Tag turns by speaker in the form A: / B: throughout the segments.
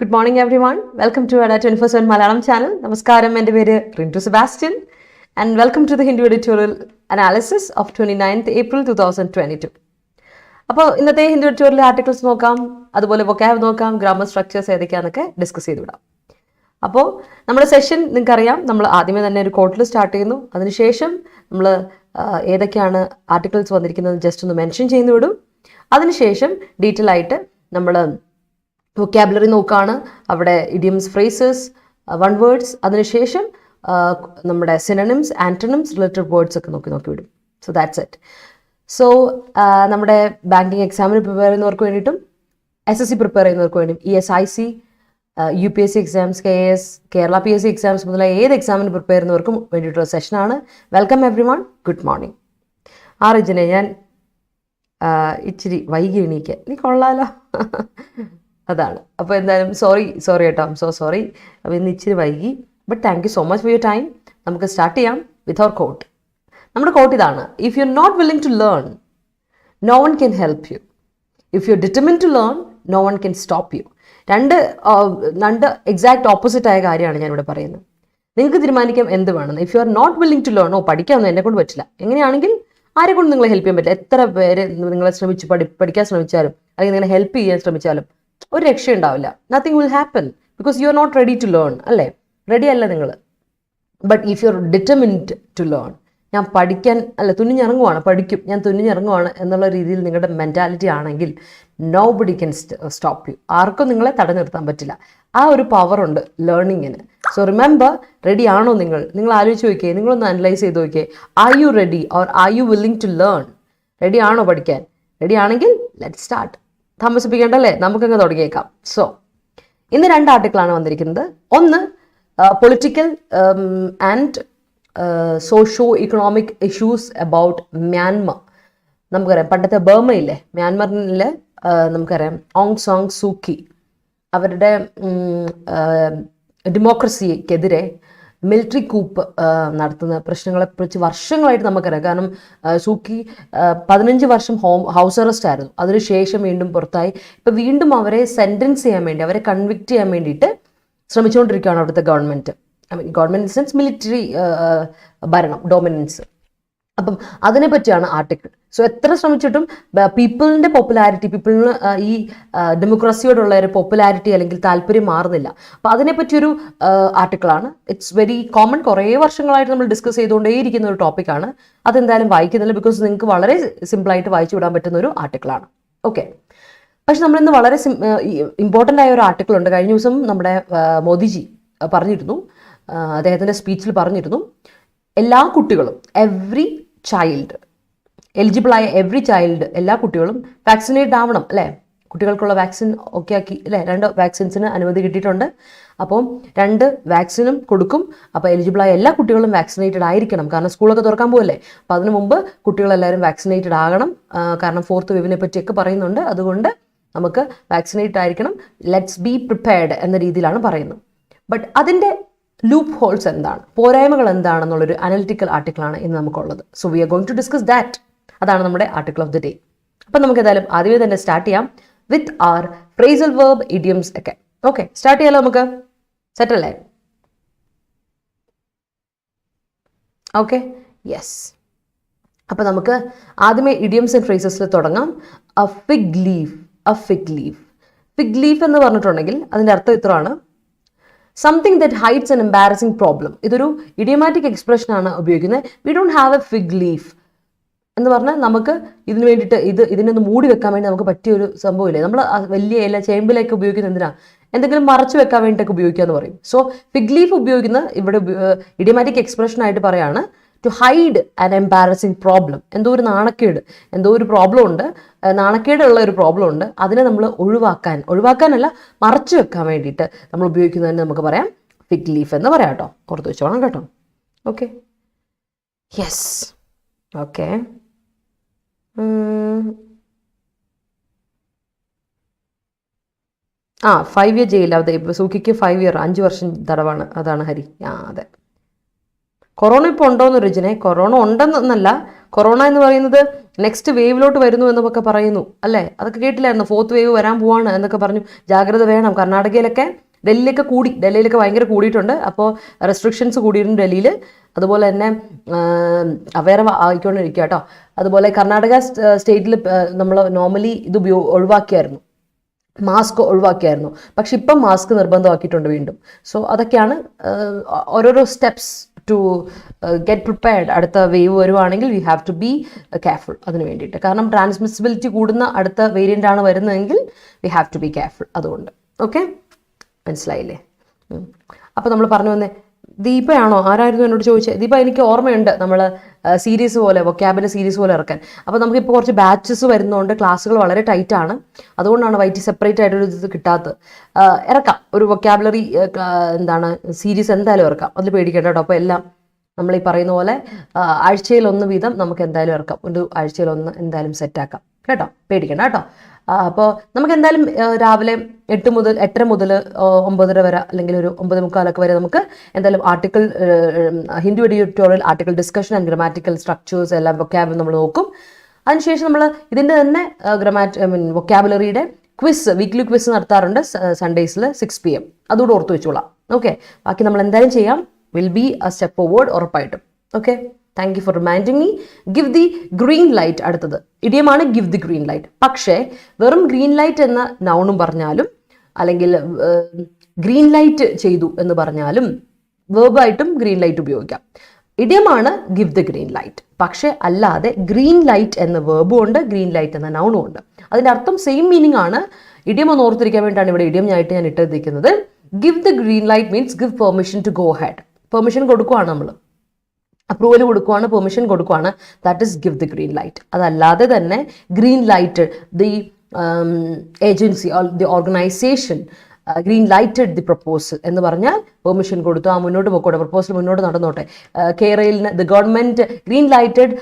A: Good morning, everyone. Welcome to Adda247 Malayalam channel. Namaskaram, എൻ്റെ പേര് Rintu Sebastian and welcome to the Hindu Editorial Analysis of 29th April 2022. അപ്പോൾ ഇന്നത്തെ Hindu editorial articles നോക്കാം, അതുപോലെ വൊക്കാബ് നോക്കാം, grammar structures ഏതൊക്കെയാണെന്നൊക്കെ discuss ചെയ്ത് വിടാം. അപ്പോൾ നമ്മുടെ സെഷൻ നിങ്ങൾക്കറിയാം, നമ്മൾ ആദ്യമേ തന്നെ ഒരു കോട്ടിൽ സ്റ്റാർട്ട് ചെയ്യുന്നു. അതിനുശേഷം നമ്മൾ ഏതൊക്കെയാണ് ആർട്ടിക്കിൾസ് വന്നിരിക്കുന്നത് ജസ്റ്റ് ഒന്ന് മെൻഷൻ ചെയ്യുന്നു വിടും. അതിനുശേഷം ഡീറ്റെയിൽ ആയിട്ട് നമ്മൾ വൊക്കാബുലറി നോക്കുകയാണ്. അവിടെ ഇഡിയംസ്, ഫ്രേസസ്, വൺ വേർഡ്സ്, അതിനുശേഷം നമ്മുടെ സിനണിംസ്, ആൻറ്റണിംസ്, റിലേറ്റഡ് വേർഡ്സ് ഒക്കെ നോക്കി വിടും. So that's it. സോ നമ്മുടെ ബാങ്കിങ് എക്സാമിന് പ്രിപ്പയർ ചെയ്യുന്നവർക്ക് വേണ്ടിയിട്ടും SSC പ്രിപ്പയർ ചെയ്യുന്നവർക്ക് വേണ്ടിയും ESIC, UPSC exams, KS, Kerala PSC exams മുതലായ ഏത് എക്സാമിന് പ്രിപ്പയർ ചെയ്യുന്നവർക്കും വേണ്ടിയിട്ടുള്ള സെഷനാണ്. Welcome everyone, good morning. റിജിനെ, ഞാൻ ഇച്ചിരി വൈകി എണീക്കാൻ, നീ കൊള്ളാലോ. അതാണ്. അപ്പോൾ എന്തായാലും സോറി കേട്ടോ, ഐം സോ സോറി. അപ്പോൾ ഇന്ന് ഇച്ചിരി വൈകി, but thank you so much for your time. നമുക്ക് സ്റ്റാർട്ട് ചെയ്യാം വിത്ത് അവർ കോട്ട്. നമ്മുടെ കോട്ട് ഇതാണ്: if you are not willing to learn, no one can help you. If you are determined to learn, no one can stop you. രണ്ട് exact opposite ആയ കാര്യമാണ് ഞാനിവിടെ പറയുന്നത്. നിങ്ങൾക്ക് തീരുമാനിക്കാം എന്ത് വേണമെന്ന്. If you are not willing to learn, പഠിക്കാമെന്ന് എന്നെ കൊണ്ട് പറ്റില്ല, എങ്ങനെയാണെങ്കിൽ ആരെ കൊണ്ട് നിങ്ങളെ ഹെൽപ്പ് ചെയ്യാൻ പറ്റില്ല. എത്ര പേര് നിങ്ങളെ ശ്രമിച്ച് പഠിക്കാൻ ശ്രമിച്ചാലും അല്ലെങ്കിൽ നിങ്ങളെ ഹെൽപ്പ് ചെയ്യാൻ ശ്രമിച്ചാലും ഒരു രക്ഷ ഉണ്ടാവില്ല. Nothing will happen because you are not ready to learn, അല്ലേ? റെഡി അല്ല നിങ്ങൾ. But if you are determined to learn, ഞാൻ പഠിക്കാൻ തുനിഞ്ഞിറങ്ങുവാണ്, പഠിക്കും, ഞാൻ തുനിഞ്ഞിറങ്ങുവാണ് എന്നുള്ള രീതിയിൽ നിങ്ങളുടെ മെൻറ്റാലിറ്റി ആണെങ്കിൽ nobody can stop you. ആർക്കും നിങ്ങളെ തടഞ്ഞു നിർത്താൻ പറ്റില്ല. ആ ഒരു പവറുണ്ട് ലേണിങ്ങിന്. സോ റിമെമ്പർ, റെഡി ആണോ നിങ്ങൾ? നിങ്ങൾ ആലോചിച്ച് നോക്കിയേ, നിങ്ങളൊന്ന് അനലൈസ് ചെയ്ത് നോക്കിയേ. Are you ready or are you willing to learn? Ready ആണോ പഠിക്കാൻ? റെഡി ആണെങ്കിൽ ലെറ്റ് സ്റ്റാർട്ട്. താമസിപ്പിക്കേണ്ടല്ലേ, നമുക്കങ്ങ് തുടങ്ങിയേക്കാം. സോ ഇന്ന് 2 ആർട്ടിക്കിളാണ് വന്നിരിക്കുന്നത്. ഒന്ന് political and socio economic issues about Myanmar. നമുക്കറിയാം, പണ്ടത്തെ ബർമയില്ലേ, മ്യാൻമറിൽ നമുക്കറിയാം ഓങ് സാങ് സൂക്കി അവരുടെ ഡെമോക്രസിക്കെതിരെ മിലിറ്ററി കൂപ്പ് നടത്തുന്ന പ്രശ്നങ്ങളെക്കുറിച്ച് വർഷങ്ങളായിട്ട് നമുക്കറിയാം. കാരണം സൂക്കി 15 വർഷം ഹൗസ് അറസ്റ്റ് ആയിരുന്നു. അതിനുശേഷം വീണ്ടും പുറത്തായി. ഇപ്പം വീണ്ടും അവരെ സെൻറ്റൻസ് ചെയ്യാൻ വേണ്ടി, അവരെ കൺവിക്റ്റ് ചെയ്യാൻ വേണ്ടിയിട്ട് ശ്രമിച്ചുകൊണ്ടിരിക്കുകയാണ് അവിടുത്തെ government. Government in sense military ഭരണം, ഡോമിനൻസ്. അപ്പം അതിനെ പറ്റിയാണ് ആർട്ടിക്കിൾ. സോ എത്ര ശ്രമിച്ചിട്ടും പീപ്പിളിൻ്റെ പോപ്പുലാരിറ്റി, പീപ്പിളിന് ഈ ഡെമോക്രസിയോടുള്ള ഒരു പോപ്പുലാരിറ്റി അല്ലെങ്കിൽ താല്പര്യം മാറുന്നില്ല. അപ്പോൾ അതിനെപ്പറ്റിയൊരു ആർട്ടിക്കിളാണ്. ഇറ്റ്സ് വെരി കോമൺ, കുറേ വർഷങ്ങളായിട്ട് നമ്മൾ ഡിസ്കസ് ചെയ്തുകൊണ്ടേയിരിക്കുന്ന ഒരു ടോപ്പിക്കാണ്. അതെന്തായാലും വായിക്കുന്നില്ല, ബിക്കോസ് നിങ്ങൾക്ക് വളരെ സിമ്പിളായിട്ട് വായിച്ചു വിടാൻ പറ്റുന്ന ഒരു ആർട്ടിക്കിളാണ്. ഓക്കെ. പക്ഷെ നമ്മളിന്ന് വളരെ ഇമ്പോർട്ടൻ്റ് ആയ ഒരു ആർട്ടിക്കിൾ ഉണ്ട്. കഴിഞ്ഞ ദിവസം നമ്മുടെ മോദിജി പറഞ്ഞിരുന്നു, അദ്ദേഹത്തിൻ്റെ സ്പീച്ചിൽ പറഞ്ഞിരുന്നു, എല്ലാ കുട്ടികളും, എവ്രി ചൈൽഡ്, എലിജിബിളായ എവ്രി ചൈൽഡ്, എല്ലാ കുട്ടികളും വാക്സിനേറ്റ് ആവണം, അല്ലേ? കുട്ടികൾക്കുള്ള വാക്സിൻ ഒക്കെ ആക്കി, അല്ലേ? 2 വാക്സിൻസിന് അനുമതി കിട്ടിയിട്ടുണ്ട്. അപ്പോൾ 2 വാക്സിനും കൊടുക്കും. അപ്പോൾ എലിജിബിളായ എല്ലാ കുട്ടികളും വാക്സിനേറ്റഡ് ആയിരിക്കണം. കാരണം സ്കൂളൊക്കെ തുറക്കാൻ പോകല്ലേ. അപ്പോൾ അതിനു മുമ്പ് കുട്ടികളെല്ലാവരും വാക്സിനേറ്റഡ് ആകണം. കാരണം 4th വേവിനെ പറ്റിയൊക്കെ പറയുന്നുണ്ട്. അതുകൊണ്ട് നമുക്ക് വാക്സിനേറ്റഡ് ആയിരിക്കണം. ലെറ്റ്സ് ബി പ്രിപ്പയർഡ് എന്ന രീതിയിലാണ് പറയുന്നത്. ബട്ട് അതിൻ്റെ ലൂപ്പ് ഹോൾസ് എന്താണ്, പോരായ്മകൾ എന്താണെന്നുള്ളൊരു അനലിറ്റിക്കൽ ആർട്ടിക്കിളാണ് ഇന്ന് നമുക്കുള്ളത്. So we are going to discuss that. അതാണ് നമ്മുടെ ആർട്ടിക്കിൾ ഓഫ് ദി ഡേ. അപ്പം നമുക്ക് ഏതായാലും ആദ്യമേ തന്നെ സ്റ്റാർട്ട് ചെയ്യാം with our phrasal verb, idioms ഒക്കെ. ഓക്കെ, സ്റ്റാർട്ട് ചെയ്യാലോ നമുക്ക്? സെറ്റല്ലേ? Okay, yes. അപ്പം നമുക്ക് ആദ്യമേ ഇഡിയംസ് ആൻഡ് ഫ്രേസസിൽ തുടങ്ങാം. A fig leaf, a fig leaf. Fig leaf എന്ന് പറഞ്ഞിട്ടുണ്ടെങ്കിൽ അതിൻ്റെ അർത്ഥം ഇത്രയാണ്: something that hides an embarrassing problem. ഇതൊരു ഇഡിയോമാറ്റിക് എക്സ്പ്രഷനാണ് ഉപയോഗിക്കുന്നത്. We don't have a fig leaf എന്ന് പറഞ്ഞാൽ നമുക്ക് ഇതിന് വേണ്ടിയിട്ട് ഇതിനൊന്ന് മൂടി വെക്കാൻ വേണ്ടി നമുക്ക് പറ്റിയൊരു സംഭവമില്ലേ. നമ്മൾ വലിയ ഇല, ചേമ്പിലൊക്കെ ഉപയോഗിക്കുന്ന എന്തിനാ? എന്തെങ്കിലും മറച്ചു വെക്കാൻ വേണ്ടിയിട്ടൊക്കെ ഉപയോഗിക്കുക എന്ന് പറയും. സോ ഫിഗ് ലീഫ് ഉപയോഗിക്കുന്ന ഇവിടെ ഇഡിയോമാറ്റിക് എക്സ്പ്രഷനായിട്ട് പറയാണ് to hide an embarrassing problem. എന്തോ ഒരു നാണക്കേട്, എന്തോ ഒരു പ്രോബ്ലം ഉണ്ട്, നാണക്കേടുള്ള ഒരു പ്രോബ്ലം ഉണ്ട്, അതിനെ നമ്മൾ ഒഴിവാക്കാനല്ല, മറച്ചു വെക്കാൻ വേണ്ടിയിട്ട് നമ്മൾ ഉപയോഗിക്കുന്നതിന് നമുക്ക് പറയാം ഫിഗ് ലീഫ് എന്ന് പറയാം കേട്ടോ. ഓർത്ത് വെച്ചോണം കേട്ടോ. Okay, yes. Okay, 5 year ജയിലാവതെ. ഇപ്പോൾ സൂക്കിക്ക് 5 year, 5 വർഷം തടവാണ്. അതാണ് ഹരി. അതെ. കൊറോണ ഇപ്പോൾ ഉണ്ടോയെന്ന് രചനെ? കൊറോണ ഉണ്ടെന്നല്ല. കൊറോണ എന്ന് പറയുന്നത് നെക്സ്റ്റ് വേവിലോട്ട് വരുന്നു എന്നൊക്കെ പറയുന്നു അല്ലേ? അതൊക്കെ കേട്ടില്ലായിരുന്നു. 4th വേവ് വരാൻ പോവാണ് എന്നൊക്കെ പറഞ്ഞു. ജാഗ്രത വേണം. കർണാടകയിലൊക്കെ, ഡൽഹിയിലൊക്കെ ഭയങ്കര കൂടിയിട്ടുണ്ട്. അപ്പോൾ റെസ്ട്രിക്ഷൻസ് കൂടിയിരുന്നു ഡൽഹിയിൽ. അതുപോലെ തന്നെ അവെയർ ആയിക്കൊണ്ടിരിക്കുക കേട്ടോ. അതുപോലെ കർണാടക സ്റ്റേറ്റിൽ നമ്മൾ നോർമലി ഇത് ഒഴിവാക്കിയായിരുന്നു, മാസ്ക് ഒഴിവാക്കിയായിരുന്നു. പക്ഷെ ഇപ്പം മാസ്ക് നിർബന്ധമാക്കിയിട്ടുണ്ട് വീണ്ടും. സോ അതൊക്കെയാണ് ഓരോരോ സ്റ്റെപ്സ് ടു ഗെറ്റ് പ്രിപ്പയർഡ്. അടുത്ത വേവ് വരുവാണെങ്കിൽ we have to be careful അതിന് വേണ്ടിയിട്ട്. കാരണം ട്രാൻസ്മിസിബിലിറ്റി കൂടുന്ന അടുത്ത വേരിയൻ്റ് ആണ് വരുന്നതെങ്കിൽ we have to be careful. അതുകൊണ്ട് ഓക്കെ, മനസ്സിലായില്ലേ? അപ്പോൾ നമ്മൾ പറഞ്ഞു വന്നേ, ദീപയാണോ ആരായിരുന്നു എന്നോട് ചോദിച്ചത്? ദീപ, എനിക്ക് ഓർമ്മയുണ്ട് നമ്മൾ സീരീസ് പോലെ, വൊക്കാബുലറി സീരീസ് പോലെ ഇറക്കാൻ. അപ്പോൾ നമുക്കിപ്പോൾ കുറച്ച് ബാച്ചസ് വരുന്നതുകൊണ്ട് ക്ലാസ്സുകൾ വളരെ ടൈറ്റാണ്. അതുകൊണ്ടാണ് വൈറ്റി സെപ്പറേറ്റ് ആയിട്ടൊരു ഇത് കിട്ടാത്തത്. ഇറക്കാം ഒരു വൊക്കാബുലറി സീരീസ് എന്തായാലും ഇറക്കാം, അതിൽ പേടിക്കേണ്ട കേട്ടോ. അപ്പോൾ എല്ലാം നമ്മൾ ഈ പറയുന്ന പോലെ ആഴ്ചയിലൊന്ന് വീതം നമുക്ക് എന്തായാലും ഇറക്കാം. ഒരു ആഴ്ചയിലൊന്ന് എന്തായാലും സെറ്റാക്കാം കേട്ടോ, പേടിക്കേണ്ട കേട്ടോ. അപ്പോൾ നമുക്ക് എന്തായാലും രാവിലെ 8 മുതൽ 8:30 മുതൽ 9:30 വരെ, അല്ലെങ്കിൽ ഒരു 9:45 വരെ നമുക്ക് എന്തായാലും article, Hindu editorial article discussion and grammatical structures എല്ലാം വൊക്കാബുലറി നമ്മൾ നോക്കും. അതിനുശേഷം നമ്മൾ ഇതിൻ്റെ തന്നെ വൊക്കാബുലറിയുടെ ക്വിസ്, വീക്ക്ലി ക്വിസ് നടത്താറുണ്ട് സൺഡേസിൽ 6 PM. അതുകൂടെ ഓർത്ത് വെച്ചോളാം. ഓക്കെ, ബാക്കി നമ്മൾ എന്തായാലും ചെയ്യാം. Will be a step forward ഉറപ്പായിട്ടും. Okay, thank you for reminding me. Give the green light, അടുത്തത് ഇഡിയമാണ് ഗിവ് ദി ഗ്രീൻ ലൈറ്റ്. പക്ഷേ വെറും ഗ്രീൻ ലൈറ്റ് എന്ന നൗണും പറഞ്ഞാലും, അല്ലെങ്കിൽ ഗ്രീൻ ലൈറ്റ് ചെയ്തു എന്ന് പറഞ്ഞാലും വേർബായിട്ടും ഗ്രീൻ ലൈറ്റ് ഉപയോഗിക്കാം. ഇഡിയമാണ് ഗിവ് ദി ഗ്രീൻ ലൈറ്റ്. പക്ഷേ അല്ലാതെ ഗ്രീൻ ലൈറ്റ് എന്ന വേർബും ഉണ്ട്, ഗ്രീൻ ലൈറ്റ് എന്ന നൗണും ഉണ്ട്. അതിൻ്റെ അർത്ഥം സെയിം മീനിങ് ആണ്. ഇഡിയം ഒന്ന് ഓർത്തിരിക്കാൻ വേണ്ടിയിട്ടാണ് ഇവിടെ ഇഡിയം ആയിട്ട് ഞാൻ ഇട്ടിരിക്കുന്നത്. Give the green light means give permission to go head. Permission കൊടുക്കുവാണ്, നമ്മൾ അപ്രൂവൽ കൊടുക്കുവാണ്, പെർമിഷൻ കൊടുക്കുവാണ്. That is give the green light. അതല്ലാതെ തന്നെ green light the agency or the organisation green lighted the proposal എന്ന് പറഞ്ഞാൽ പെർമിഷൻ കൊടുത്തു, ആ മുന്നോട്ട് പോയിക്കോട്ടെ, പ്രപ്പോസൽ മുന്നോട്ട് നടന്നോട്ടെ. കേരളിന് the government green lighted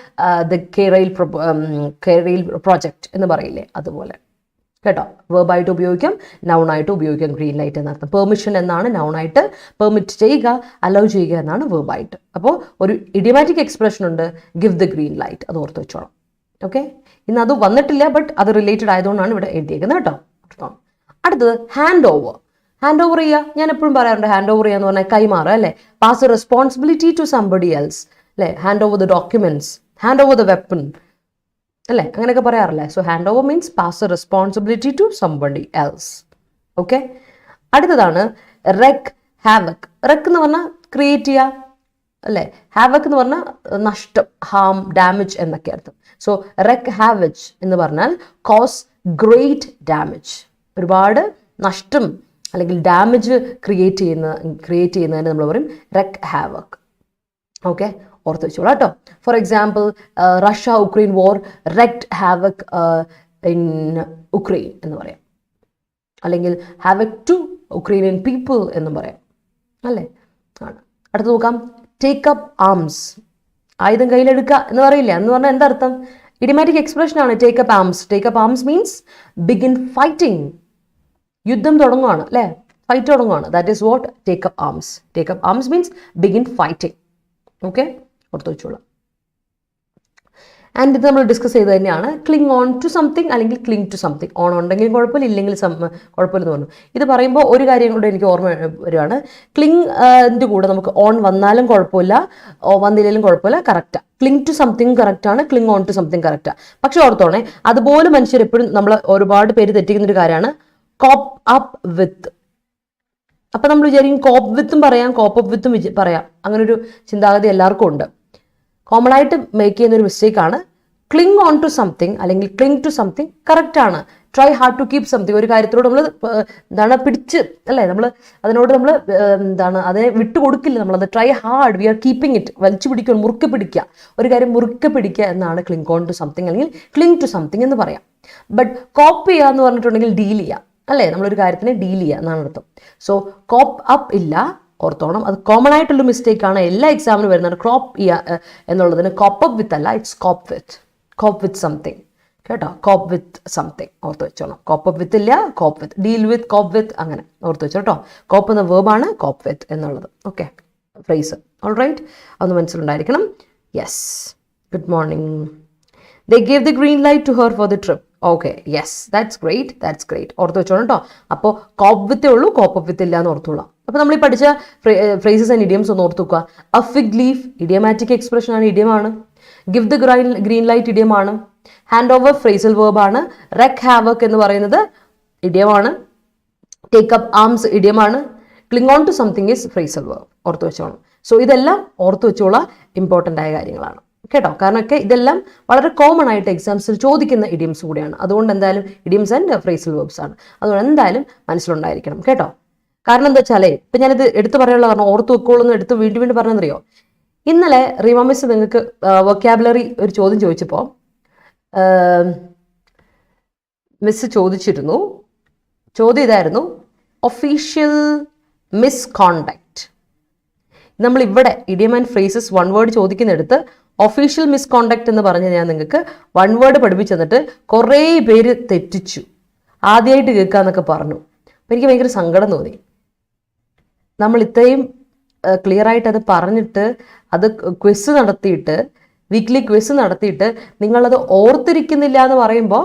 A: the കേരയിൽ പ്രോജക്റ്റ് എന്ന് പറയില്ലേ, അതുപോലെ കേട്ടോ. വേർബായിട്ട് ഉപയോഗിക്കാം, നൗണായിട്ട് ഉപയോഗിക്കാം ഗ്രീൻ ലൈറ്റ് എന്നർത്ഥം. പെർമിഷൻ എന്നാണ് നൗണായിട്ട്, പെർമിറ്റ് ചെയ്യുക, അലൗ ചെയ്യുക എന്നാണ് വേർബായിട്ട്. അപ്പോൾ ഒരു ഇഡിയമാറ്റിക് എക്സ്പ്രഷൻ ഉണ്ട്, ഗിവ് ദ ഗ്രീൻ ലൈറ്റ്, അത് ഓർത്ത് വെച്ചോളാം. ഓക്കെ, ഇന്ന് അത് വന്നിട്ടില്ല, ബട്ട് അത് റിലേറ്റഡ് ആയതുകൊണ്ടാണ് ഇവിടെ എഴുതിയേക്കുന്നത് കേട്ടോ. അടുത്തത് ഹാൻഡ് ഓവർ. ഹാൻഡ് ഓവർ ചെയ്യുക, ഞാൻ എപ്പോഴും പറയാറുണ്ട്, ഹാൻഡ് ഓവർ ചെയ്യുക എന്ന് പറഞ്ഞാൽ കൈമാറുക അല്ലേ. Pass a responsibility to somebody else അല്ലേ. Hand over the documents, hand over the weapon അല്ലേ, അങ്ങനെയൊക്കെ പറയാറില്ലേ. So hand over means pass a responsibility to somebody else. Okay, അടുത്തതാണ് റെക് ഹാവക്. റെക് എന്ന് പറഞ്ഞാൽ ക്രിയേറ്റ് ചെയ്യുക അല്ലേ. ഹാവക് എന്ന് പറഞ്ഞാൽ നഷ്ടം, ഹാം, ഡാമേജ് എന്നൊക്കെ അർത്ഥം. സോ റെക് ഹാവച്ച് എന്ന് പറഞ്ഞാൽ കോസ് ഗ്രേറ്റ് ഡാമേജ്, ഒരുപാട് നഷ്ടം അല്ലെങ്കിൽ ഡാമേജ് ക്രിയേറ്റ് ചെയ്യുന്നതിന് നമ്മൾ പറയും റെക് ഹാവക്. ഓക്കെ, ഓർത്ത് വെച്ചോളാം കേട്ടോ. For example, Russia Ukraine war wrecked havoc in Ukraine എന്ന് പറയാം, അല്ലെങ്കിൽ ഹാവക് ടു ഉക്രൈനിയൻ പീപ്പിൾ എന്നും പറയാം അല്ലേ. ആണ്. അടുത്ത് നോക്കാം, ടേക്ക് അപ്പ് ആംസ്, ആയുധം കയ്യിലെടുക്കുക എന്ന് പറയില്ല. എന്ന് പറഞ്ഞാൽ എന്താ അർത്ഥം? ഇഡിയമാറ്റിക് എക്സ്പ്രഷൻ ആണ് take up arms. Take up arms means begin fighting, യുദ്ധം തുടങ്ങുവാണ് അല്ലേ, ഫൈറ്റ് തുടങ്ങുവാണ്. That is what take up arms. Take up arms means begin fighting. Okay, ഓർത്ത് വെച്ചോളാം. ആൻഡ് ഇത് നമ്മൾ ഡിസ്കസ് ചെയ്ത് തന്നെയാണ് ക്ലിങ് ഓൺ ടു സംതിങ് അല്ലെങ്കിൽ ക്ലിങ് ടു സംതിങ്. ഓൺ ഉണ്ടെങ്കിലും കുഴപ്പമില്ല, ഇല്ലെങ്കിൽ കുഴപ്പമില്ലെന്ന് പറഞ്ഞു. ഇത് പറയുമ്പോൾ ഒരു കാര്യം കൂടെ എനിക്ക് ഓർമ്മ വരികയാണ്. ക്ലിങ്ങിൻ്റെ കൂടെ നമുക്ക് ഓൺ വന്നാലും കുഴപ്പമില്ല, വന്നില്ലെങ്കിലും കുഴപ്പമില്ല, കറക്റ്റാണ്. ക്ലിങ് ടു സംതിങ് കറക്റ്റാണ്, ക്ലിങ് ഓൺ ടു സംതിങ് കറക്റ്റാണ്. പക്ഷെ ഓർത്തോണേ, അതുപോലെ മനുഷ്യർ എപ്പോഴും നമ്മൾ ഒരുപാട് പേര് തെറ്റിക്കുന്നൊരു കാര്യമാണ് കോപ്പ് അപ്പ് വിത്ത്. അപ്പം നമ്മൾ വിചാരിക്കും കോപ്പ് വിത്തും പറയാം, കോപ്പ് അപ്പ് വിത്തും പറയാം. അങ്ങനൊരു ചിന്താഗതി എല്ലാവർക്കും ഉണ്ട്. കോമൺ ആയിട്ട് മേക്ക് ചെയ്യുന്നൊരു മിസ്റ്റേക്കാണ്. ക്ലിങ് ഓൺ ടു സംതിങ് അല്ലെങ്കിൽ ക്ലിങ് ടു സംതിങ് കറക്റ്റാണ്. Try hard to keep something. ഒരു കാര്യത്തിനോട് നമ്മൾ പിടിച്ച് അല്ലേ, അതിനോട് അതിനെ വിട്ടുകൊടുക്കില്ല. നമ്മളത് try hard, we are keeping it, വലിച്ചു പിടിക്കുക, മുറുക്കെ പിടിക്കുക. ഒരു കാര്യം മുറുക്കെ പിടിക്കുക എന്നാണ് ക്ലിങ് ഓൺ ടു സംതിങ് അല്ലെങ്കിൽ ക്ലിങ് ടു സംതിങ് എന്ന് പറയാം. ബട്ട് കോപ്പ് ചെയ്യുക എന്ന് പറഞ്ഞിട്ടുണ്ടെങ്കിൽ ഡീൽ ചെയ്യുക അല്ലേ, നമ്മളൊരു കാര്യത്തിനെ ഡീൽ ചെയ്യുക എന്നാണ് അർത്ഥം. സോ കോപ്പ് അപ്പ് ഇല്ല, ഓർത്തോണം. അത് കോമൺ ആയിട്ടുള്ള മിസ്റ്റേക്കാണ്, എല്ലാ എക്സാമിനും വരുന്നത്. ക്രോപ്പ് ചെയ്യുക എന്നുള്ളതിന് കോപ്പ് അപ്പ് വിത്ത് അല്ല, ഇറ്റ്സ് കോപ്പ് വിത്ത് സംതിങ് കേട്ടോ. കോപ്പ് വിത്ത് സംതിങ് ഓർത്ത് വെച്ചോണം. കോപ്പ് അപ്പ് വിത്ത് ഇല്ല, കോപ്പ് വിത്ത്, ഡീൽ വിത്ത്, കോപ്പ് വിത്ത്, അങ്ങനെ ഓർത്ത് വെച്ചോ കേട്ടോ. കോപ്പ് എന്ന വേർബാണ് കോപ്പ് വിത്ത് എന്നുള്ളത്. Okay, phrase. ഓൾ റൈറ്റ്, അതൊന്ന് മനസ്സിലുണ്ടായിരിക്കണം. Yes, good morning. They gave the green light to her for the trip. Okay, yes, that's great. ഓർത്ത് വെച്ചോണം കേട്ടോ. അപ്പോൾ കോപ്പ് വിത്തേ ഉള്ളൂ, കോപ്പ് അപ്പ് വിത്ത് ഇല്ല എന്ന് ഓർത്തോളാം. അപ്പോൾ നമ്മൾ ഈ പഠിച്ച ഫ്രേസസ് ആൻഡ് ഇഡിയംസ് ഒന്ന് ഓർത്ത് വെക്കുക. A fig leaf idiomatic expression ആണ്, ഇഡിയമാണ്. ഗിവ് ദ ഗ്രീൻ ലൈറ്റ് ഇഡിയമാണ്. ഹാൻഡ് ഓവർ ഫ്രേസൽ വേർബാണ്. റെക് ഹാവക് എന്ന് പറയുന്നത് ഇഡിയമാണ്. ടേക്ക് അപ്പ് ആംസ് ഇഡിയമാണ്. Cling on to something is phrasal verb. ഓർത്ത് വെച്ചോണം. സോ ഇതെല്ലാം ഓർത്ത് വെച്ചോളാം, ഇമ്പോർട്ടൻ്റ് ആയ കാര്യങ്ങളാണ് കേട്ടോ. കാരണമൊക്കെ ഇതെല്ലാം വളരെ കോമൺ ആയിട്ട് എക്സാംസിൽ ചോദിക്കുന്ന ഇഡിയംസ് കൂടിയാണ്. അതുകൊണ്ട് എന്തായാലും ഇഡിയംസ് ആൻഡ് ഫ്രേസൽ വേർബ്സ് ആണ്. അതുകൊണ്ട് എന്തായാലും മനസ്സിലുണ്ടായിരിക്കണം കേട്ടോ. കാരണം എന്താ വെച്ചാലേ, ഇപ്പം ഞാനിത് എടുത്ത് പറയാനുള്ള കാരണം ഓർത്ത് വെക്കോളൂന്ന് എടുത്ത് വീണ്ടും പറഞ്ഞെന്നറിയോ. ഇന്നലെ റീമ മിസ് നിങ്ങൾക്ക് വൊക്കാബുലറി ഒരു ചോദ്യം ചോദിച്ചപ്പോൾ മിസ് ചോദിച്ചിരുന്നു. ചോദ്യം ഇതായിരുന്നു, ഒഫീഷ്യൽ മിസ്കോണ്ടക്ട്. നമ്മൾ ഇവിടെ idiom and phrases one word ചോദിക്കുന്നിടത്ത് ഒഫീഷ്യൽ മിസ്കോണ്ടക്ട് എന്ന് പറഞ്ഞ് ഞാൻ നിങ്ങൾക്ക് വൺ വേർഡ് പഠിപ്പിച്ചു തന്നിട്ട് കുറേ പേര് തെറ്റിച്ചു. ആദ്യമായിട്ട് കേൾക്കാന്നൊക്കെ പറഞ്ഞു. അപ്പം എനിക്ക് ഭയങ്കര സങ്കടം തോന്നി. നമ്മൾ ഇത്രയും ക്ലിയർ ആയിട്ട് അത് പറഞ്ഞിട്ട് അത് ക്വിസ് നടത്തിയിട്ട് വീക്ക്ലി ക്വിസ് നടത്തിയിട്ട് നിങ്ങളത് ഓർത്തിരിക്കുന്നില്ല എന്ന് പറയുമ്പോൾ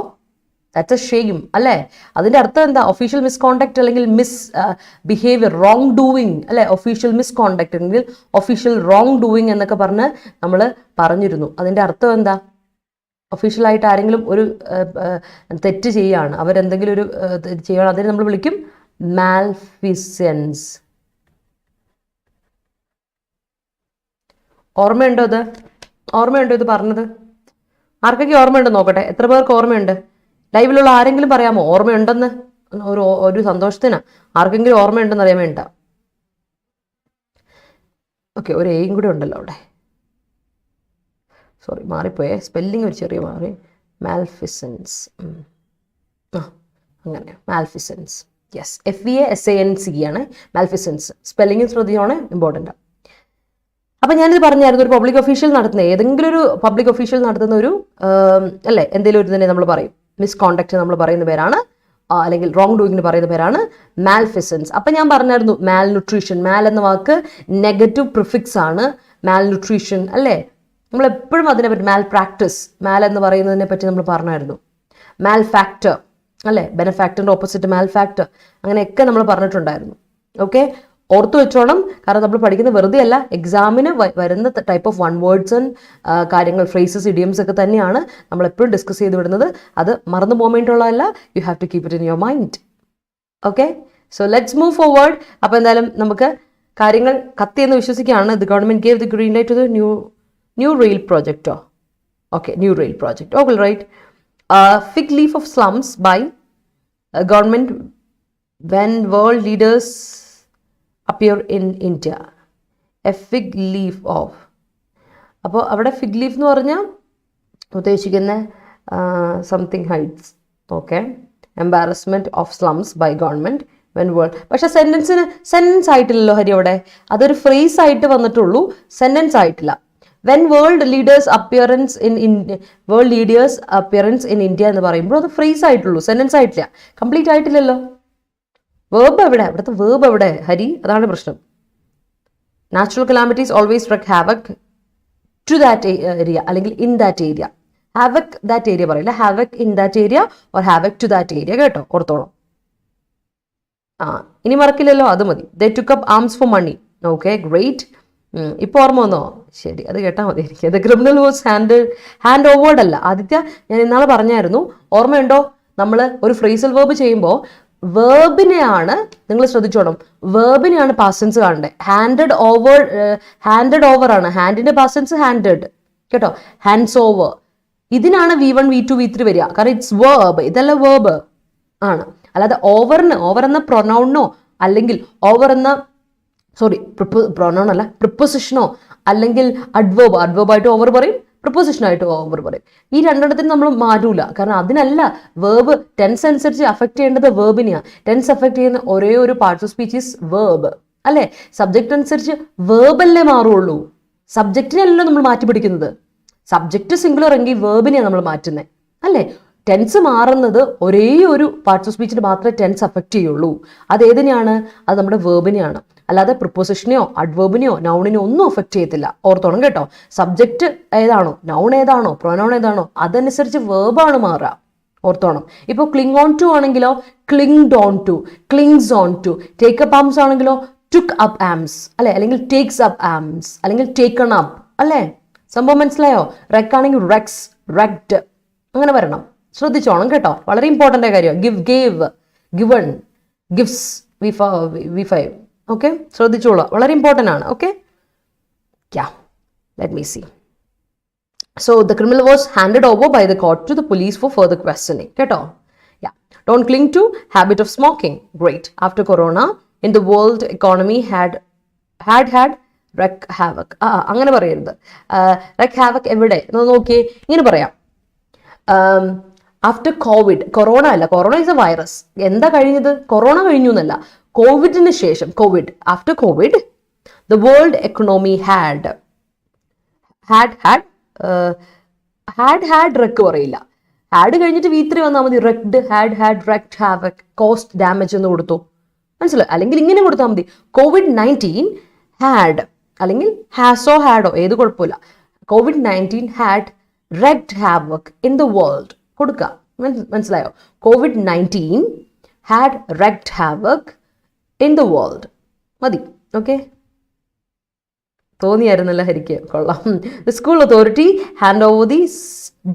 A: ദാറ്റ്സ് എ ഷെയിം അല്ലേ. അതിൻ്റെ അർത്ഥം എന്താ? ഒഫീഷ്യൽ മിസ്കോണ്ടക്ട് അല്ലെങ്കിൽ ബിഹേവിയർ, റോങ് ഡൂയിങ് അല്ലേ. ഒഫീഷ്യൽ മിസ്കോണ്ടക്ട് അല്ലെങ്കിൽ ഒഫീഷ്യൽ റോങ് ഡൂയിങ് എന്നൊക്കെ പറഞ്ഞ് നമ്മൾ പറഞ്ഞിരുന്നു. അതിൻ്റെ അർത്ഥം എന്താ? ഒഫീഷ്യലായിട്ട് ആരെങ്കിലും ഒരു തെറ്റ് ചെയ്യുകയാണ്, അവരെന്തെങ്കിലും ഒരു ചെയ്യുകയാണ്, അതിന് നമ്മൾ വിളിക്കും മാൽഫിസൻസ്. ഓർമ്മയുണ്ടോ ഇത് പറഞ്ഞത്? ആർക്കൊക്കെ ഓർമ്മയുണ്ടെന്ന് നോക്കട്ടെ. എത്ര പേർക്ക് ഓർമ്മയുണ്ട്? ലൈവിലുള്ള ആരെങ്കിലും പറയാമോ ഓർമ്മയുണ്ടെന്ന്? ഒരു സന്തോഷത്തിന് ആർക്കെങ്കിലും ഓർമ്മയുണ്ടെന്ന് അറിയാൻ വേണ്ട. ഓക്കെ, ഒരു എയും കൂടെ ഉണ്ടല്ലോ അവിടെ. സോറി, മാറിപ്പോയേ, സ്പെല്ലിംഗ് ഒരു ചെറിയ മാറി. മാൽഫിസൻസ്, അങ്ങനെ മാൽഫിസൻസ്. യെസ്, FEASANC ആണ് മാൽഫിസൻസ്. Spelling ശ്രദ്ധിച്ചോണേ, important. അപ്പം ഞാനിത് പറഞ്ഞായിരുന്നു, ഒരു പബ്ലിക് ഒഫീഷ്യൽ നടത്തുന്ന ഏതെങ്കിലും ഒരു പബ്ലിക് ഒഫീഷ്യൽ നടത്തുന്ന ഒരു അല്ലേ എന്തെങ്കിലും ഒരു തന്നെ നമ്മൾ പറയും മിസ്കോണ്ടക്ട് നമ്മൾ പറയുന്ന പേരാണ്, അല്ലെങ്കിൽ റോങ് ഡൂയിങ്ങിന് പറയുന്ന പേരാണ് മാൽഫിസൻസ്. അപ്പം ഞാൻ പറഞ്ഞായിരുന്നു മാൽ ന്യൂട്രീഷൻ. മാൽ എന്ന വാക്ക് നെഗറ്റീവ് പ്രിഫിക്സ് ആണ്. മാൽ ന്യൂട്രീഷൻ അല്ലേ, നമ്മളെപ്പോഴും അതിനെ പറ്റി മാൽ പ്രാക്ടീസ്, മാൽ എന്ന് പറയുന്നതിനെ പറ്റി നമ്മൾ പറഞ്ഞായിരുന്നു. മാൽ ഫാക്ടർ അല്ലേ, ബെനഫാക്ടറിൻ്റെ ഓപ്പോസിറ്റ് മാൽ ഫാക്ടർ, അങ്ങനെയൊക്കെ നമ്മൾ പറഞ്ഞിട്ടുണ്ടായിരുന്നു. ഓക്കെ, ഓർത്തു വെച്ചോണം. കാരണം നമ്മൾ പഠിക്കുന്ന വെറുതെ അല്ല, എക്സാമിന് വരുന്ന type of one words and കാര്യങ്ങൾ, ഫ്രേസസ്, ഇഡിയംസ് ഒക്കെ തന്നെയാണ് നമ്മൾ എപ്പോഴും ഡിസ്കസ് ചെയ്ത് വിടുന്നത്. അത് മറന്നു പോകാൻ വേണ്ടിയിട്ടുള്ളതല്ല. You have to keep it in your mind. Okay, so let's move forward. അപ്പോൾ എന്തായാലും നമുക്ക് കാര്യങ്ങൾ കത്തിയെന്ന് വിശ്വസിക്കുകയാണ്. The government gave the green light to the new rail പ്രോജക്റ്റോ. Okay, new rail project. Okay, right. Fig leaf of slums by government when world leaders appear in India. A fig leaf of. അപ്പോൾ അവിടെ fig leaf എന്ന് പറഞ്ഞാൽ ഉദ്ദേശിക്കുന്ന something heights. Okay, embarrassment of slums by government when world. പക്ഷേ sentence ആയിട്ടില്ലല്ലോ ഹരി അവിടെ. അതൊരു phrase ആയിട്ട് വന്നിട്ടുള്ളൂ, സെൻറ്റൻസ് ആയിട്ടില്ല. When world leaders appearance in India എന്ന് പറയുമ്പോൾ അത് ഫ്രേസ് ആയിട്ടുള്ളൂ, സെൻറ്റൻസ് ആയിട്ടില്ല, കംപ്ലീറ്റ് ആയിട്ടില്ലല്ലോ. വേർബ് എവിടെ? അവിടുത്തെ വേർബ് എവിടെ ഹരി? അതാണ് പ്രശ്നം. Natural calamities always wreck havoc to that area അല്ലെങ്കിൽ in that area. Havoc that area പറയില്ല, havoc in that area or havoc to that area. കേട്ടോ, ഓർത്തോളം. ഇനി മറക്കില്ലല്ലോ, അത് മതി. They took up arms for money. Okay, great. ഇപ്പോൾ ഓർമ്മ വന്നോ? ശരി, അത് കേട്ടാൽ മതി എനിക്ക്. The criminal was hand overed അല്ല ആദിത്യ, ഞാൻ ഇന്നാളെ പറഞ്ഞായിരുന്നു. ഓർമ്മയുണ്ടോ? നമ്മൾ ഒരു ഫ്രേസൽ വേർബ് ചെയ്യുമ്പോൾ വേർബിനെയാണ്, നിങ്ങൾ ശ്രദ്ധിച്ചോണം, വേർബിനെയാണ് പാസ്റ്റൻസ് കാണേണ്ടത്. ഹാൻഡഡ് ഓവർ ആണ്. ഹാൻഡിന്റെ പാസ്റ്റൻസ് ഹാൻഡഡ് കേട്ടോ, ഹാൻഡ്സ് ഓവർ. ഇതിനാണ് V1 V2 V3 വരിക. കാരണം ഇറ്റ്സ് വേർബ്, ഇതല്ല വേർബ് ആണ്. അല്ലാതെ ഓവർ എന്ന പ്രൊനൗണിനോ അല്ലെങ്കിൽ ഓവർ എന്ന പ്രൊനൗൺ അല്ല, പ്രിപ്പോസിഷനോ അല്ലെങ്കിൽ അഡ്വേർബായിട്ട് ഓവർ പറയും, പ്രിപ്പോസിഷനായിട്ട് ഓവർ പറയും. ഈ രണ്ടെണ്ണത്തിന് നമ്മൾ മാറ്റൂല. കാരണം അതിനല്ല വേർബ് ടെൻസ് അനുസരിച്ച് അഫക്റ്റ് ചെയ്യേണ്ടത് വേർബിനെയാണ്. ടെൻസ് അഫക്റ്റ് ചെയ്യുന്ന ഒരേ ഒരു parts of speech is verb അല്ലേ. സബ്ജക്റ്റ് അനുസരിച്ച് വേർബല്ലേ മാറുള്ളൂ, സബ്ജക്റ്റിനല്ലല്ലോ നമ്മൾ മാറ്റി പിടിക്കുന്നത്. സബ്ജക്റ്റ് സിംഗുലർ എങ്കിൽ വേർബിനെയാണ് നമ്മൾ മാറ്റുന്നത് അല്ലേ. ടെൻസ് മാറുന്നത് ഒരേ ഒരു പാർട്സ് ഓഫ് സ്പീച്ചിന് മാത്രമേ ടെൻസ് അഫക്റ്റ് ചെയ്യുള്ളൂ. അത് ഏതിനെയാണ്? അത് നമ്മുടെ വേർബിനെയാണ്. അല്ലാതെ പ്രിപ്പോസിഷനെയോ അഡ്വേർബിനെയോ നൗണിനെയോ ഒന്നും അഫക്റ്റ് ചെയ്യത്തില്ല. ഓർത്തോണം കേട്ടോ. സബ്ജക്റ്റ് ഏതാണോ, നൗൺ ഏതാണോ, പ്രൊനൗൺ ഏതാണോ അതനുസരിച്ച് വേർബാണ് മാറുക. ഓർത്തോണം. ഇപ്പോൾ ക്ലിങ് ഓൺ ടു ആണെങ്കിലോ clinged on to, clings on to. Take up arms ആണെങ്കിലോ ടുക്ക് അപ്പ് ആംസ് അല്ലെ, അല്ലെങ്കിൽ ടേക്സ് അപ്പ് ആംസ്, അല്ലെങ്കിൽ ടേക്കൺ അപ്പ് അല്ലേ. സംഭവം മനസ്സിലായോ? റെക്ക് ആണെങ്കിൽ റെക്സ്, റെക്ഡ് അങ്ങനെ വരണം. ശ്രദ്ധിച്ചോണം കേട്ടോ, വളരെ ഇമ്പോർട്ടൻ്റ് കാര്യമാണ്. Give, gave, given, gifts, V5. Okay, ശ്രദ്ധിച്ചോളൂ, വളരെ ഇമ്പോർട്ടൻ്റ് ആണ്. Okay, let me see. So the criminal was handed over by the court to the police for further questioning. Keto. Yeah. Don't cling to habit of smoking. Great. After Corona, in the world economy had wreak havoc. അങ്ങനെ പറയരുത്. Wreak havoc എവിടെ? നോക്കിയേ, ഇങ്ങനെ പറയാം. After COVID, corona അല്ല, corona is a virus. എന്താ കഴിഞ്ഞത്? Corona കഴിഞ്ഞു എന്നല്ല, കോവിഡിന് ശേഷം, COVID, after COVID the world economy had wreck പറയില്ല. ഹാഡ് കഴിഞ്ഞിട്ട് V3 വന്നാൽ മതി. Wrecked, had wrecked havoc, cost damage എന്ന് കൊടുത്തു. മനസ്സിലായി? അല്ലെങ്കിൽ ഇങ്ങനെ കൊടുത്താൽ മതി. COVID-19 ഹാഡ്, അല്ലെങ്കിൽ ഹാസോ ഹാഡോ ഏത് കുഴപ്പമില്ല. COVID-19 had wrecked havoc in the world കൊടുക്കുക. മനസ്സിലായോ? COVID-19 had wrecked havoc in the world മതി. ഓക്കെ, തോന്നിയായിരുന്നല്ലോ ഹരിക്ക്, കൊള്ളാം. The school authority hand over the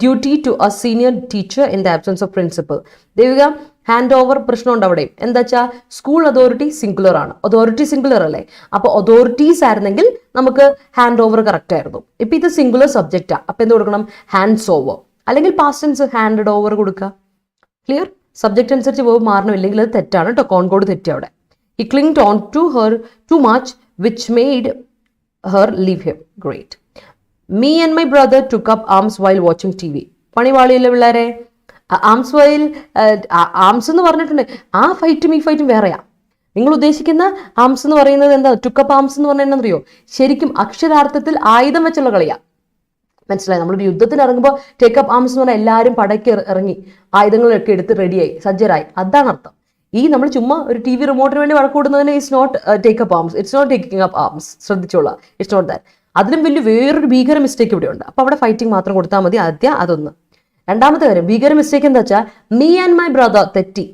A: duty to a senior teacher in the absence of principal. Devika, hand over പ്രശ്നമുണ്ട് അവിടെ. എന്താ വെച്ചാൽ സ്കൂൾ അതോറിറ്റി സിംഗുലർ ആണ്, അതോറിറ്റി സിംഗുലർ അല്ലേ. അപ്പോൾ അതോറിറ്റീസ് ആയിരുന്നെങ്കിൽ നമുക്ക് ഹാൻഡ് ഓവർ കറക്റ്റ് ആയിരുന്നു. ഇപ്പം ഇത് സിംഗുലർ സബ്ജക്റ്റാണ്. അപ്പം എന്ത് കൊടുക്കണം? ഹാൻഡ്സ് ഓവർ, അല്ലെങ്കിൽ പാസ്റ്റ് ടെൻസ് ഹാൻഡഡ് ഓവർ കൊടുക്കുക. ക്ലിയർ? സബ്ജക്റ്റ് അനുസരിച്ച് വേർബ് മാറണമില്ലെങ്കിൽ അത് തെറ്റാണ് കേട്ടോ, കോൺകോഡ് തെറ്റി അവിടെ. He clinged on to her too much which made her leave him. Great. Me and my brother took up arms while watching TV. പണിവാളിയല്ലേ പിള്ളേരെ? Arms while, arms എന്ന് പറഞ്ഞിട്ടുണ്ട്. ആ ഫൈറ്റും ഈ ഫൈറ്റും വേറെയാ. നിങ്ങൾ ഉദ്ദേശിക്കുന്ന ആംസ് എന്ന് പറയുന്നത് എന്താ? ടുക്കപ്പ് ആംസ് എന്ന് പറഞ്ഞാൽ എന്നറിയോ? ശരിക്കും അക്ഷരാർത്ഥത്തിൽ ആയുധം വെച്ചുള്ള കളിയാ. മനസ്സിലായി? നമ്മളൊരു യുദ്ധത്തിന് ഇറങ്ങുമ്പോൾ ടേക്കപ്പ് ആംസ് എന്ന് പറഞ്ഞാൽ എല്ലാവരും പടയ്ക്ക് ഇറങ്ങി ആയുധങ്ങളൊക്കെ എടുത്ത് റെഡിയായി സജ്ജരായി, അതാണ് അർത്ഥം. ഈ നമ്മൾ ചുമ്മാ ഒരു TV റിമോട്ടിന് വേണ്ടി വഴക്കൂടുന്നതിന് it's not take up arms, it's not taking up arms. ശ്രദ്ധിച്ചോളാം, ഇറ്റ്സ് നോട്ട് ദാറ്റ്. അതിലും വലിയ വേറൊരു ഭീകര മിസ്റ്റേക്ക് ഇവിടെ ഉണ്ട്. അപ്പോൾ അവിടെ ഫൈറ്റിംഗ് മാത്രം കൊടുത്താൽ മതി. ആദ്യം അതൊന്ന്. രണ്ടാമത്തെ കാര്യം, ഭീകര മിസ്റ്റേക്ക് എന്താ വെച്ചാൽ മീ ആൻഡ് മൈ ബ്രദർ തെറ്റി.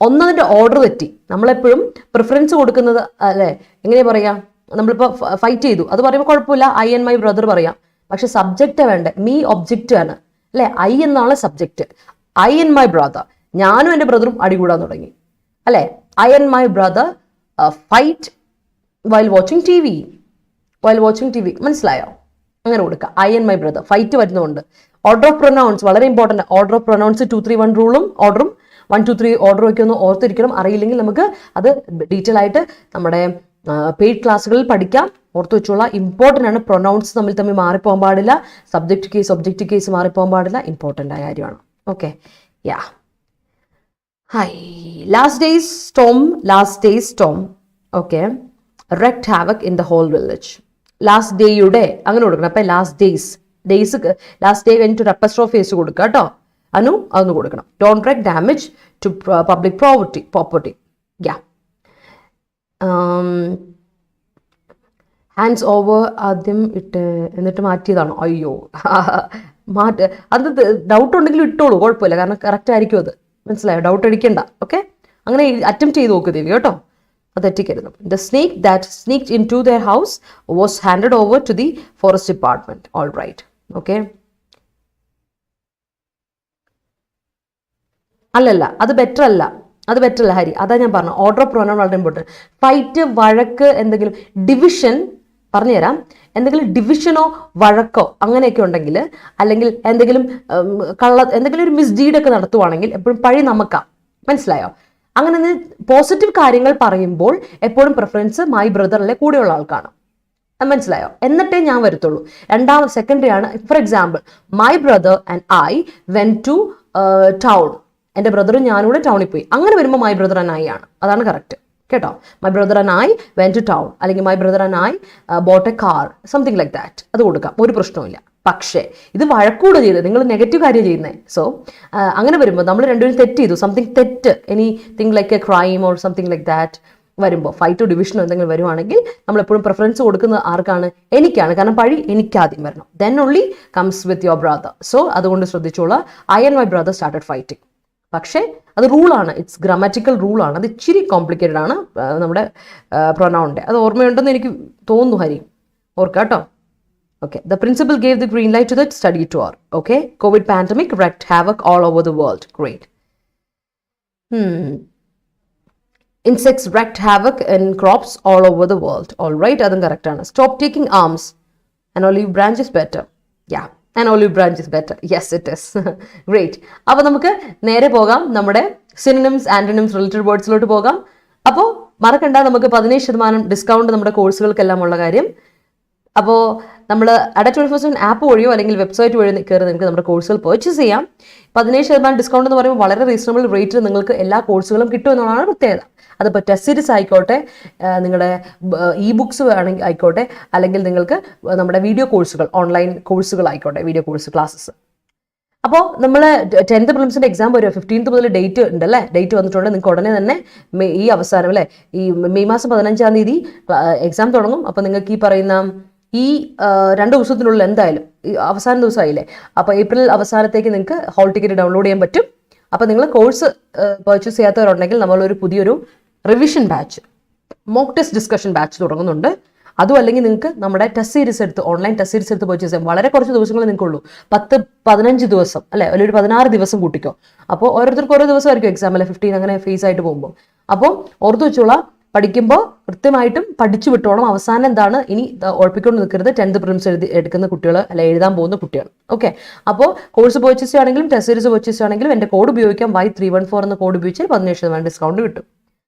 A: ഒന്നതിൻ്റെ ഓർഡർ തെറ്റി. നമ്മളെപ്പോഴും പ്രിഫറൻസ് കൊടുക്കുന്നത് അല്ലേ, എങ്ങനെയാ പറയാ? നമ്മളിപ്പോൾ ഫൈറ്റ് ചെയ്തു, അത് പറയുമ്പോൾ കുഴപ്പമില്ല, ഐ ആൻഡ് മൈ ബ്രദർ പറയാം. പക്ഷെ സബ്ജക്റ്റ് വേണ്ട, മീ ഒബ്ജക്റ്റ് ആണ് അല്ലേ, ഐ എന്നാണ് subject. I and my brother, ഞാനും എൻ്റെ ബ്രദറും അടികൂടാൻ തുടങ്ങി അല്ലേ. I and my brother fight while watching TV. മനസ്സിലായോ? അങ്ങനെ കൊടുക്കുക. I and my brother fight വരുന്നുണ്ട്. ഓർഡർ ഓഫ് പ്രൊനൗൺസ് വളരെ ഇമ്പോർട്ടൻ്റ്. ഓർഡർ ഓഫ് പ്രൊനൗൺസ് 2, 3, 1 റൂളും ഓർഡറും 1, 2, 3 ഓർഡർ ഒക്കെ ഒന്ന് ഓർത്തിരിക്കണം. അറിയില്ലെങ്കിൽ നമുക്ക് അത് ഡീറ്റെയിൽ ആയിട്ട് നമ്മുടെ പെയ്ഡ് ക്ലാസ്സുകളിൽ പഠിക്കാം. ഓർത്ത് വെച്ചോളാം, ഇമ്പോർട്ടൻ്റ് ആണ്. പ്രൊനൗൺസ് തമ്മിൽ മാറിപ്പോകാൻ പാടില്ല. സബ്ജക്റ്റ് കേസ് ഒബ്ജക്റ്റ് കേസ് മാറിപ്പോകാൻ പാടില്ല. ഇമ്പോർട്ടൻ്റ് ആയ കാര്യമാണ്. Okay, yeah. Hi. Last day's storm. Okay. Wreaked havoc in the whole village. Last day യുടെ അങ്ങനെ കൊടുക്കണം. അപ്പം ലാസ്റ്റ് കഴിഞ്ഞിട്ട് ഒരു അപ്പസ്ട്രോഫേസ് കൊടുക്കുക കേട്ടോ. അതൊന്ന് കൊടുക്കണം. Don't wreak damage to public property. Yeah. Hands over ആദ്യം ഇട്ട് എന്നിട്ട് മാറ്റിയതാണോ? അയ്യോ, അത് ഡൗട്ട് ഉണ്ടെങ്കിലും ഇട്ടോളൂ, കുഴപ്പമില്ല. കാരണം കറക്റ്റ് ആയിരിക്കും അത്. മനസ്സിലായോ? ഡൗട്ട് അടിക്കണ്ട. ഓക്കെ, അങ്ങനെ അറ്റംപ്റ്റ് ചെയ്ത് നോക്ക് ദേവി കേട്ടോ, അത് തെറ്റിക്കരുത്. The snake that sneaked in to their house was handed over to the forest department. All right. Okay, അല്ലല്ല, അത് ബെറ്റർ അല്ല ഹരി. അതാ ഞാൻ പറഞ്ഞു, ഓർഡർ ഓഫ് പ്രൊനൗൺ വളരെ ഇമ്പോർട്ടൻറ്റ്. ഫൈറ്റ്, വഴക്ക്, എന്തെങ്കിലും ഡിവിഷൻ പറഞ്ഞുതരാം. എന്തെങ്കിലും ഡിവിഷനോ വഴക്കോ അങ്ങനെയൊക്കെ ഉണ്ടെങ്കിൽ, അല്ലെങ്കിൽ എന്തെങ്കിലും എന്തെങ്കിലും ഒരു മിസ്ഡീഡൊക്കെ നടത്തുവാണെങ്കിൽ എപ്പോഴും പഴി നമുക്കാം. മനസ്സിലായോ? അങ്ങനെ പോസിറ്റീവ് കാര്യങ്ങൾ പറയുമ്പോൾ എപ്പോഴും പ്രിഫറൻസ് മൈ ബ്രദറിലെ കൂടെയുള്ള ആൾക്കാണ്. മനസ്സിലായോ? എന്നിട്ടേ ഞാൻ വരത്തുള്ളൂ. സെക്കൻഡറി ആണ്. For example, my brother and I went to town. എൻ്റെ ബ്രദറും ഞാനും കൂടെ ടൗണിൽ പോയി. അങ്ങനെ വരുമ്പോൾ മൈ ബ്രദർ ആൻഡ് ഐ ആണ്. അതാണ് കറക്റ്റ് കേട്ടോ. My brother and I went to town, അല്ലെങ്കിൽ my brother and I bought a car, something like that. അത് കൊടുക്കാം, ഒരു പ്രശ്നവുമില്ല. പക്ഷേ ഇത് വഴക്കൂടെ ചെയ്ത് നിങ്ങൾ നെഗറ്റീവ് കാര്യം ചെയ്യുന്നത്. സോ അങ്ങനെ വരുമ്പോൾ നമ്മൾ രണ്ടുപേരും തെറ്റ് ചെയ്തു, സംതിങ് തെറ്റ്, anything like A crime or something like that, വരുമ്പോൾ ഫൈറ്റോ ഡിവിഷനോ എന്തെങ്കിലും വരുവാണെങ്കിൽ നമ്മളെപ്പോഴും പ്രിഫറൻസ് കൊടുക്കുന്നത് ആർക്കാണ്? എനിക്കാണ്. കാരണം പഴി എനിക്ക് ആദ്യം വരണം. Then only comes with your brother. So അതുകൊണ്ട് ശ്രദ്ധിച്ചോളാം, I and my brother started fighting. പക്ഷേ അത് റൂളാണ്, ഇറ്റ്സ് ഗ്രാമറ്റിക്കൽ റൂളാണ്. അത് ഇച്ചിരി കോംപ്ലിക്കേറ്റഡ് ആണ് നമ്മുടെ പ്രൊനൗണിൻ്റെ. അത് ഓർമ്മയുണ്ടെന്ന് എനിക്ക് തോന്നുന്നു, ഹരി, ഓർക്കുക കേട്ടോ. Okay, the principal gave the green light to the study tour. Okay, COVID pandemic wreaked havoc all over the world. Great. Insects wreaked havoc in crops all over the world. All right, that's correct. Stop taking arms. An olive branch is better. Yeah, an olive branch is better. Yes, it is. Great. അപ്പോൾ നമുക്ക് നേരെ പോകാം, നമ്മുടെ synonyms, antonyms, related words-ലോട്ട് പോകാം. അപ്പോൾ മറക്കണ്ട, നമുക്ക് 15% discount നമ്മുടെ കോഴ്സുകൾക്കെല്ലാം ഉള്ള കാര്യം. അപ്പോൾ നമ്മൾ Adda247 ആപ്പ് വഴിയോ അല്ലെങ്കിൽ വെബ്സൈറ്റ് വഴി കയറി നിങ്ങൾക്ക് നമ്മുടെ കോഴ്സുകൾ പർച്ചേസ് ചെയ്യാം. 17% ഡിസ്കൗണ്ട് എന്ന് പറയുമ്പോൾ വളരെ റീസണബിൾ റേറ്റിൽ നിങ്ങൾക്ക് എല്ലാ കോഴ്സുകളും കിട്ടും എന്നുള്ളതാണ് പ്രത്യേകത. അതിപ്പോൾ ടെസ്റ്റ് സീരീസ് ആയിക്കോട്ടെ, നിങ്ങളുടെ ഇ ബുക്സ് വേണമെങ്കിൽ ആയിക്കോട്ടെ, അല്ലെങ്കിൽ നിങ്ങൾക്ക് നമ്മുടെ വീഡിയോ കോഴ്സുകൾ, ഓൺലൈൻ കോഴ്സുകൾ ആയിക്കോട്ടെ, വീഡിയോ കോഴ്സ് ക്ലാസ്സസ്. അപ്പോൾ നമ്മൾ 10th പ്രിലിംസിൻ്റെ എക്സാം വരും, 15th മുതൽ ഡേറ്റ് ഉണ്ടല്ലേ, ഡേറ്റ് വന്നിട്ടുണ്ട്. നിങ്ങൾക്ക് ഉടനെ തന്നെ ഈ അവസാനം അല്ലേ, ഈ മെയ് മാസം 15-ാം തീയതി എക്സാം തുടങ്ങും. അപ്പോൾ നിങ്ങൾക്ക് ഈ പറയുന്ന ഈ 2 ദിവസത്തിനുള്ളിൽ എന്തായാലും അവസാന ദിവസമായില്ലേ, അപ്പോൾ ഏപ്രിൽ അവസാനത്തേക്ക് നിങ്ങൾക്ക് ഹോൾ ടിക്കറ്റ് ഡൗൺലോഡ് ചെയ്യാൻ പറ്റും. അപ്പോൾ നിങ്ങൾ കോഴ്സ് പർച്ചേസ് ചെയ്യാത്തവരുണ്ടെങ്കിൽ നമ്മളൊരു പുതിയൊരു revision batch, mock test discussion batch തുടങ്ങുന്നുണ്ട്. അതും അല്ലെങ്കിൽ നിങ്ങൾക്ക് നമ്മുടെ ടെസ്റ്റ് സീരീസ് എടുത്ത്, ഓൺലൈൻ ടെസ്റ്റ് സീരീസ് എടുത്ത് പർച്ചേസ് ചെയ്യാം. വളരെ കുറച്ച് ദിവസങ്ങൾ നിങ്ങൾക്കുള്ളൂ, 10-15 ദിവസം അല്ലെ, അല്ലെങ്കിൽ ഒരു 16 ദിവസം കൂട്ടിക്കോ. അപ്പോൾ ഓരോരുത്തർക്ക് ഓരോ ദിവസമായിരിക്കും എക്സാം അല്ലെ, 15 അങ്ങനെ ഫേസ് ആയിട്ട് പോകുമ്പോൾ. അപ്പോൾ ഓർത്ത് വെച്ചോളാം, പഠിക്കുമ്പോൾ കൃത്യമായിട്ടും പഠിച്ചു വിട്ടോണം. അവസാനം എന്താണ് ഇനി ഉഴപ്പിക്കൊണ്ട് നിൽക്കരുത്. 10th പ്രിലിംസ് എടുക്കുന്ന കുട്ടികൾ അല്ലെ, എഴുതാൻ പോകുന്ന കുട്ടികൾ. ഓക്കെ, അപ്പോൾ കോഴ്സ് പർച്ചേസ് ചെയ്യുകയാണെങ്കിലും ടെസ്റ്റ് സീരീസ് പർച്ചേസ് ചെയ്യുകയാണെങ്കിലും എൻ്റെ കോഡ് ഉപയോഗിക്കാം, Y314 എന്ന കോഡ് ഉപയോഗിച്ചാൽ 17% ഡിസ്കൗണ്ട് കിട്ടും.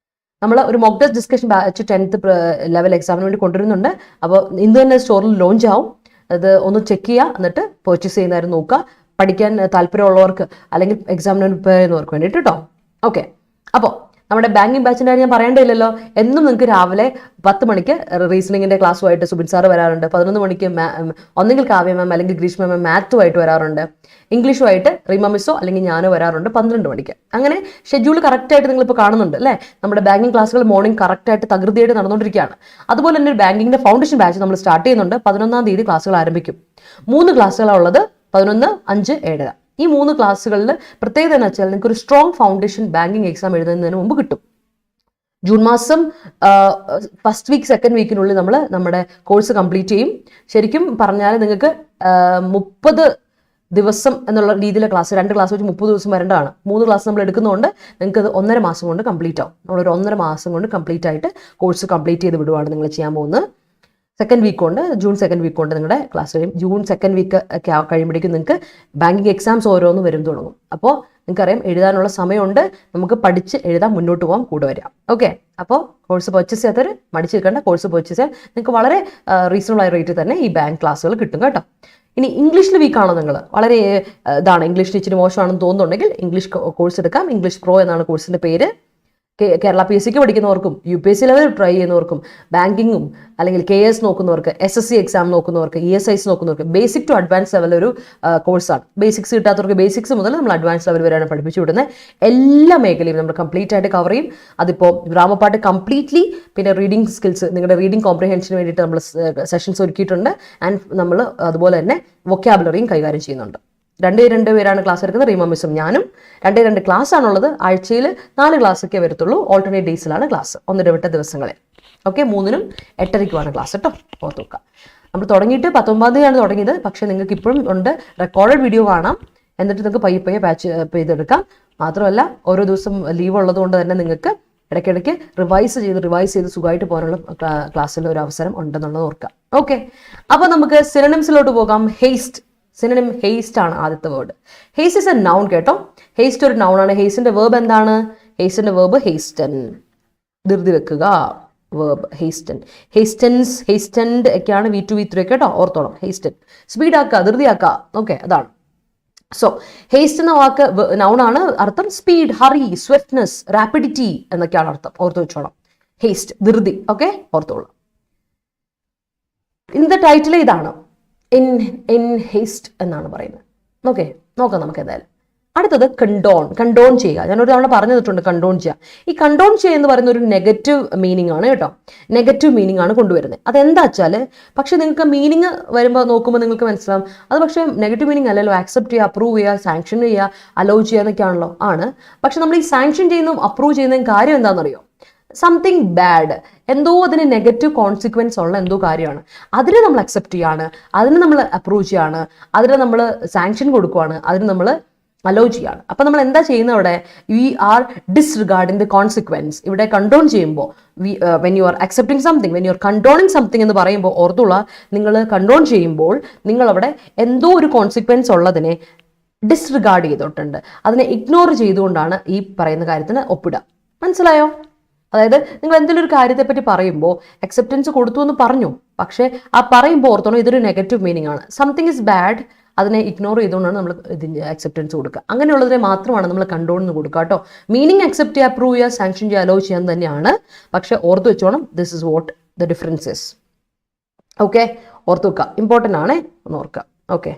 A: നമ്മൾ ഒരു mock test discussion batch 10th level എക്സാമിന് വേണ്ടി കൊണ്ടുവരുന്നുണ്ട്. അപ്പോൾ ഇന്ന് തന്നെ സ്റ്റോറിൽ ലോഞ്ച് ആവും. അത് ഒന്ന് ചെക്ക് ചെയ്യുക, എന്നിട്ട് പർച്ചേസ് ചെയ്യുന്നവരും നോക്കുക. പഠിക്കാൻ താല്പര്യമുള്ളവർക്ക് അല്ലെങ്കിൽ എക്സാമിന് പ്രിപ്പയർ ചെയ്യുന്നവർക്ക് വേണ്ടിയിട്ട് കേട്ടോ. ഓക്കെ, അപ്പോൾ നമ്മുടെ ബാങ്കിങ് ബാച്ചിൻ്റെ കാര്യം ഞാൻ പറയേണ്ടതില്ലല്ലോ. എന്നും നിങ്ങൾക്ക് രാവിലെ 10 മണിക്ക് റീസണിങ്ങിൻ്റെ ക്ലാസ്സുമായിട്ട് സുബിൻ സാറ് വരാറുണ്ട്. 11 മണിക്ക് ഒന്നെങ്കിൽ കാവ്യ മാം അല്ലെങ്കിൽ ഗ്രീഷ്മ മാം മാത്തുമായിട്ട് വരാറുണ്ട്. ഇംഗ്ലീഷുമായിട്ട് റീമ മിസ്സോ അല്ലെങ്കിൽ ഞാനോ വരാറുണ്ട് 12 മണിക്ക്. അങ്ങനെ ഷെഡ്യൂൾ കറക്റ്റായിട്ട് നിങ്ങളിപ്പോൾ കാണുന്നുണ്ട് അല്ലേ. നമ്മുടെ ബാങ്കിങ് ക്ലാസ്സുകൾ മോർണിംഗ് കറക്റ്റായിട്ട് തകൃതിയായിട്ട് നടന്നുകൊണ്ടിരിക്കുകയാണ്. അതുപോലെ തന്നെ ഒരു ബാങ്കിങ്ങിൻ്റെ ഫൗണ്ടേഷൻ ബാച്ച് നമ്മൾ സ്റ്റാർട്ട് ചെയ്യുന്നുണ്ട്. 11-ാം തീയതി ക്ലാസ്സുകൾ ആരംഭിക്കും. 3 ക്ലാസ്സുകളാണ് ഉള്ളത്, 11, 5, 7. ഈ 3 ക്ലാസ്സുകളിൽ പ്രത്യേകത എന്ന് വെച്ചാൽ നിങ്ങൾക്ക് ഒരു സ്ട്രോങ് ഫൗണ്ടേഷൻ ബാങ്കിങ് എക്സാം എഴുതുന്നതിന് മുമ്പ് കിട്ടും. ജൂൺ മാസം ഫസ്റ്റ് വീക്ക്, സെക്കൻഡ് വീക്കിനുള്ളിൽ നമ്മൾ നമ്മുടെ കോഴ്സ് കംപ്ലീറ്റ് ചെയ്യും. ശരിക്കും പറഞ്ഞാൽ നിങ്ങൾക്ക് 30 ദിവസം എന്നുള്ള രീതിയിലെ ക്ലാസ്, 2 ക്ലാസ് വെച്ച് 30 ദിവസം വരേണ്ടതാണ്. 3 ക്ലാസ് നമ്മൾ എടുക്കുന്നതുകൊണ്ട് നിങ്ങൾക്ക് അത് 1.5 മാസം കൊണ്ട് കംപ്ലീറ്റ് ആവും. നമ്മളൊരു 1.5 മാസം കൊണ്ട് കംപ്ലീറ്റ് ആയിട്ട് കോഴ്സ് കംപ്ലീറ്റ് ചെയ്ത് വിടുവാണ് നിങ്ങൾ ചെയ്യാൻ പോകുന്നത്. സെക്കൻഡ് വീക്ക് കൊണ്ട്, ജൂൺ സെക്കൻഡ് വീക്ക് കൊണ്ട് നിങ്ങളുടെ ക്ലാസ് കഴിയും. ജൂൺ സെക്കൻഡ് വീക്ക് ഒക്കെ കഴിയുമ്പോഴേക്കും നിങ്ങൾക്ക് ബാങ്കിങ് എക്സാംസ് ഓരോന്നും വരും തുടങ്ങും. അപ്പോൾ നിങ്ങൾക്കറിയാം എഴുതാനുള്ള സമയമുണ്ട്, നമുക്ക് പഠിച്ച് എഴുതാൻ മുന്നോട്ട് പോകാൻ കൂടെ വരാം. ഓക്കെ, അപ്പോൾ കോഴ്സ് പർച്ചേസ് ചെയ്യാത്തവർ മടിച്ചെടുക്കേണ്ട, കോഴ്സ് പർച്ചേസ് ചെയ്യാൻ നിങ്ങൾക്ക് വളരെ റീസണബിൾ ആയ റേറ്റിൽ തന്നെ ഈ ബാങ്ക് ക്ലാസ്സുകൾ കിട്ടും കേട്ടോ. ഇനി ഇംഗ്ലീഷിൽ വീക്കാണോ നിങ്ങൾ, വളരെ ഇതാണ് ഇംഗ്ലീഷിൽ ഇച്ചിരി മോശമാണെന്ന് തോന്നുന്നുണ്ടെങ്കിൽ ഇംഗ്ലീഷ് കോഴ്സ് എടുക്കാം. ഇംഗ്ലീഷ് പ്രോ എന്നാണ് കോഴ്സിൻ്റെ പേര്. കേരള PSC പഠിക്കുന്നവർക്കും UPSC ലെവൽ ട്രൈ ചെയ്യുന്നവർക്കും ബാങ്കിങ്ങും അല്ലെങ്കിൽ KS നോക്കുന്നവർക്ക്, SSC എക്സാം നോക്കുന്നവർക്ക്, ESIC നോക്കുന്നവർക്ക് ബേസിക് ടു അഡ്വാൻസ് ലെവൽ ഒരു കോഴ്സാണ്. ബേസിക്സ് കിട്ടാത്തവർക്ക് ബേസിക്സ് മുതൽ നമ്മൾ അഡ്വാൻസ് ലെവൽ വരെയാണ് പഠിപ്പിച്ചു വിടുന്നത്. എല്ലാ മേഖലയും നമ്മൾ കംപ്ലീറ്റ് ആയിട്ട് കവർ ചെയ്യും. അതിപ്പോൾ ഗ്രാമപ്പാട്ട് കംപ്ലീറ്റ്ലി, പിന്നെ റീഡിംഗ് സ്കിൽസ്, നിങ്ങളുടെ റീഡിംഗ് കോംപ്രിഹെൻഷന് വേണ്ടിയിട്ട് നമ്മൾ സെഷൻസ് ഒരുക്കിയിട്ടുണ്ട്. ആൻഡ് നമ്മൾ അതുപോലെ തന്നെ വൊക്കാബുലറിയും കൈകാര്യം ചെയ്യുന്നുണ്ട്. 2 പേരാണ് ക്ലാസ് എടുക്കുന്നത്, റീമ മിസ്സും ഞാനും. 2 ക്ലാസ് ആണുള്ളത്. ആഴ്ചയിൽ 4 ക്ലാസ്സൊക്കെ വരത്തുള്ളൂ. ഓൾട്ടർനേറ്റ് ഡേയ്സിലാണ് ക്ലാസ്, 1 ദിവസങ്ങളിൽ. ഓക്കെ, 3-നും 8:30-ക്കുമാണ് ക്ലാസ് കേട്ടോ, ഓർത്ത് വെക്കുക. നമ്മൾ തുടങ്ങിയിട്ട് 19-ാം തീയതിയാണ് തുടങ്ങിയത്. പക്ഷേ നിങ്ങൾക്ക് ഇപ്പോഴും ഉണ്ട്, റെക്കോർഡഡ് വീഡിയോ കാണാം. എന്നിട്ട് നിങ്ങൾക്ക് പയ്യെ ബാച്ച് ചെയ്തെടുക്കാം. മാത്രമല്ല ഓരോ ദിവസം ലീവ് ഉള്ളതുകൊണ്ട് തന്നെ നിങ്ങൾക്ക് ഇടയ്ക്കിടയ്ക്ക് റിവൈസ് ചെയ്ത് സുഖമായിട്ട് പോകാനുള്ള ക്ലാസ്സിൽ ഒരു അവസരം ഉണ്ടെന്നുള്ളത് ഓർക്കുക. ഓക്കെ, അപ്പോൾ നമുക്ക് സിനോണിംസിലോട്ട് പോകാം. ഹേസ്റ്റ്, സിനോണിം ഹേസ്റ്റ് ആണ് ആദ്യത്തെ word. Heist is A noun കേട്ടോ. ഹേസ്റ്റ് ഒരു നൗൺ ആണ്. ഹേസ്റ്റിന്റെ വേർബ് എന്താണ്? ഹേസ്റ്റിന്റെ വേർബ് ഹേസ്റ്റൻ, ധൃതി വെക്കുക. വേർബ് ഹേസ്റ്റൻ, ഹേസ്റ്റൻസ്, ഹേസ്റ്റൻഡ് ഒക്കെയാണ് V2 V3 ഒക്കെ കേട്ടോ, ഓർത്തോളം. ഹേസ്റ്റൻ സ്പീഡാക്കുക, ധൃതിയാക്കുക. ഓക്കെ, അതാണ്. സോ ഹേസ്റ്റ് എന്ന വാക്ക് നൗൺ ആണ്. അർത്ഥം സ്പീഡ്, ഹറി, സ്വിഫ്റ്റ്നെസ്, റാപ്പിഡിറ്റി എന്നൊക്കെയാണ് അർത്ഥം. ഓർത്ത് വെച്ചോളാം. ഹേസ്റ്റ് ധൃതി. ഓക്കെ, ഓർത്തോളാം. ഇതിന്റെ ടൈറ്റിൽ ഇതാണ്, ഇൻ ഹേസ്റ്റ് എന്നാണ് പറയുന്നത്. ഓക്കെ, നോക്കാം നമുക്ക് എന്തായാലും. അടുത്തത് കണ്ടോൺ ചെയ്യുക. ഞാനൊരു തവണ പറഞ്ഞു തന്നിട്ടുണ്ട് കണ്ടോൺ ചെയ്യുക. ഈ കണ്ടോൺ ചെയ്യുക എന്ന് പറയുന്ന ഒരു നെഗറ്റീവ് മീനിങ് ആണ് കേട്ടോ. നെഗറ്റീവ് മീനിങ് ആണ് കൊണ്ടുവരുന്നത്. അതെന്താ വെച്ചാൽ പക്ഷെ നിങ്ങൾക്ക് മീനിങ് വരുമ്പോൾ നോക്കുമ്പോൾ നിങ്ങൾക്ക് മനസ്സിലാവും അത് പക്ഷേ നെഗറ്റീവ് മീനിങ് അല്ലല്ലോ. ആക്സെപ്റ്റ് ചെയ്യുക, അപ്രൂവ് ചെയ്യുക, സാങ്ഷൻ ചെയ്യുക, അലോ ചെയ്യുക എന്നൊക്കെയാണല്ലോ ആണ്. പക്ഷെ നമ്മൾ ഈ സാങ്ഷൻ ചെയ്യുന്നതും അപ്രൂവ് ചെയ്യുന്നതും കാര്യം എന്താണെന്നറിയോ? സംതിങ് ബാഡ്, എന്തോ അതിന് നെഗറ്റീവ് കോൺസിക്വൻസ് ഉള്ള എന്തോ കാര്യമാണ്. അതിനെ നമ്മൾ അക്സെപ്റ്റ് ചെയ്യാണ്, അതിന് നമ്മൾ അപ്രൂവ് ചെയ്യാണ്, അതിന് നമ്മൾ സാങ്ഷൻ കൊടുക്കുകയാണ്, അതിന് നമ്മൾ അലോ ചെയ്യാണ്. അപ്പം നമ്മൾ എന്താ ചെയ്യുന്നത് അവിടെ? We are disregarding the consequence. ഇവിടെ കണ്ടോൺ ചെയ്യുമ്പോൾ when you are accepting something, when you are condoning something എന്ന് പറയുമ്പോൾ ഓർത്തുള്ള, നിങ്ങൾ കണ്ടോൺ ചെയ്യുമ്പോൾ നിങ്ങൾ അവിടെ എന്തോ ഒരു കോൺസിക്വൻസ് ഉള്ളതിനെ ഡിസ്റിഗാർഡ് ചെയ്തിട്ടുണ്ട്, അതിനെ ഇഗ്നോർ ചെയ്തുകൊണ്ടാണ് ഈ പറയുന്ന കാര്യത്തിന് ഒപ്പിടുക. മനസ്സിലായോ? അതായത് നിങ്ങൾ എന്തെങ്കിലും ഒരു കാര്യത്തെപ്പറ്റി പറയുമ്പോൾ അക്സെപ്റ്റൻസ് കൊടുത്തു എന്ന് പറഞ്ഞു, പക്ഷേ ആ പറയുമ്പോൾ ഓർത്തോണം ഇതൊരു നെഗറ്റീവ് മീനിങ് ആണ്. സംതിങ് ഇസ് ബാഡ്, അതിനെ ഇഗ്നോർ ചെയ്തുകൊണ്ടാണ് നമ്മൾ ഇതിൻ്റെ അക്സെപ്റ്റൻസ് കൊടുക്കുക. അങ്ങനെയുള്ളതിനെ മാത്രമാണ് നമ്മൾ കണ്ടോൺ എന്ന് കൊടുക്കുക കേട്ടോ. മീനിങ് അക്സെപ്റ്റ് ചെയ്യുക, അപ്രൂവ് ചെയ്യുക, സാങ്ഷൻ ചെയ്യുക, അലോ ചെയ്യാൻ തന്നെയാണ്. പക്ഷേ ഓർത്ത് വെച്ചോണം, this is what the difference is. Okay, ഓർത്ത് വെക്കുക, ഇമ്പോർട്ടൻ്റ് ആണ്, ഒന്ന് ഓർക്കുക. ഓക്കെ,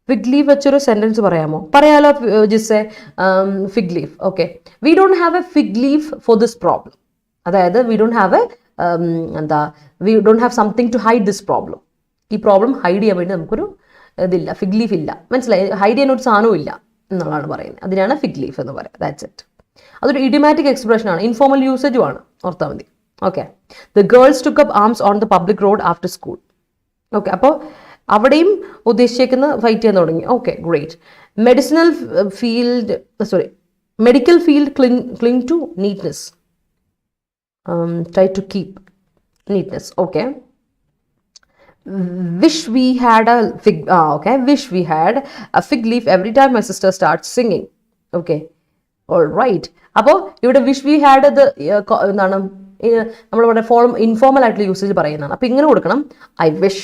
A: ഫിഗ് ലീഫ് വെച്ചൊരു സെൻറ്റൻസ് പറയാമോ? പറയാലോ ജിസെ. Fig leaf. Okay, we don't have a fig leaf for this problem. അതായത് we don't have we don't have something to hide this problem. ഈ പ്രോബ്ലം ഹൈഡ് ചെയ്യാൻ വേണ്ടി നമുക്കൊരു ഇതില്ല, ഫിഗ് ലീഫ് ഇല്ല. മനസ്സിലായി? ഹൈഡ് ചെയ്യാൻ ഒരു സാധനവും ഇല്ല എന്നുള്ളതാണ് പറയുന്നത്. അതിനാണ് ഫിഗ് ലീഫ് എന്ന് പറയുക. That's it. അതൊരു ഇഡിയോമാറ്റിക് എക്സ്പ്രഷൻ ആണ്, ഇൻഫോർമൽ യൂസേജും ആണ്, ഓർത്താൽ മതി. Okay, the girls took up arms on the public road after school. Okay, അപ്പോൾ അവിടെയും ഉദ്ദേശിക്കുന്ന ഫൈറ്റ് ചെയ്യാൻ തുടങ്ങി. Okay, great. Medical field cling to neatness, try to keep neatness. Okay, wish we had a fig leaf every time my sister starts singing. Okay, all right. അപ്പോൾ ഇവിടെ wish we had എന്താണ് നമ്മളിവിടെ informal ആയിട്ടുള്ള usage പറയുന്നതാണ്. അപ്പോൾ ഇങ്ങനെ കൊടുക്കണം, I wish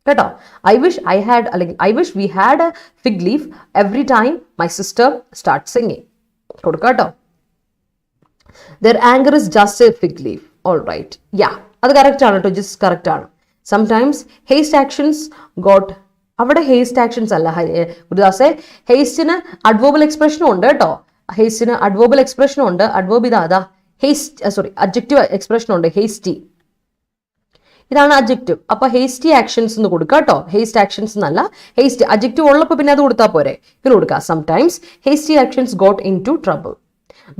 A: കേട്ടോ. ഐ വിഷ് ഐ ഹാഡ്, അല്ലെങ്കിൽ I wish we had a fig leaf every time my sister start singing കൊടുക്കുക കേട്ടോ. The anchor is just a fig leaf. All right, yeah, അത് കറക്റ്റ് ആണ് കേട്ടോ, ജസ്റ്റ് കറക്റ്റ് ആണ്. Sometimes haste actions got, അവിടെ haste actions അല്ല ഗുരുദാസെ, ഹേസ്റ്റിന് അഡ്വേർബൽ എക്സ്പ്രഷനും ഉണ്ട് കേട്ടോ. ഹേസ്റ്റിന് അഡ്വേർബൽ എക്സ്പ്രഷനും ഉണ്ട്. അഡ്വേർബ് ഇതാ ഹേസ്റ്റ്, അഡ്ജക്റ്റീവ് എക്സ്പ്രഷൻ ഉണ്ട്, ഹേസ്റ്റി. ഇതാണ് അഡ്ജക്റ്റീവ്. അപ്പൊ ഹേസ്റ്റി ആക്ഷൻസ് എന്ന് കൊടുക്കുക കേട്ടോ. ഹേസ്റ്റ് ആക്ഷൻസ് എന്നല്ല, ഹേസ്റ്റ് അഡ്ജക്റ്റീവ് ഉള്ളപ്പോൾ പിന്നെ അത് കൊടുത്താൽ പോരെ, ഇങ്ങനെ കൊടുക്കുക. Sometimes hasty actions got into trouble.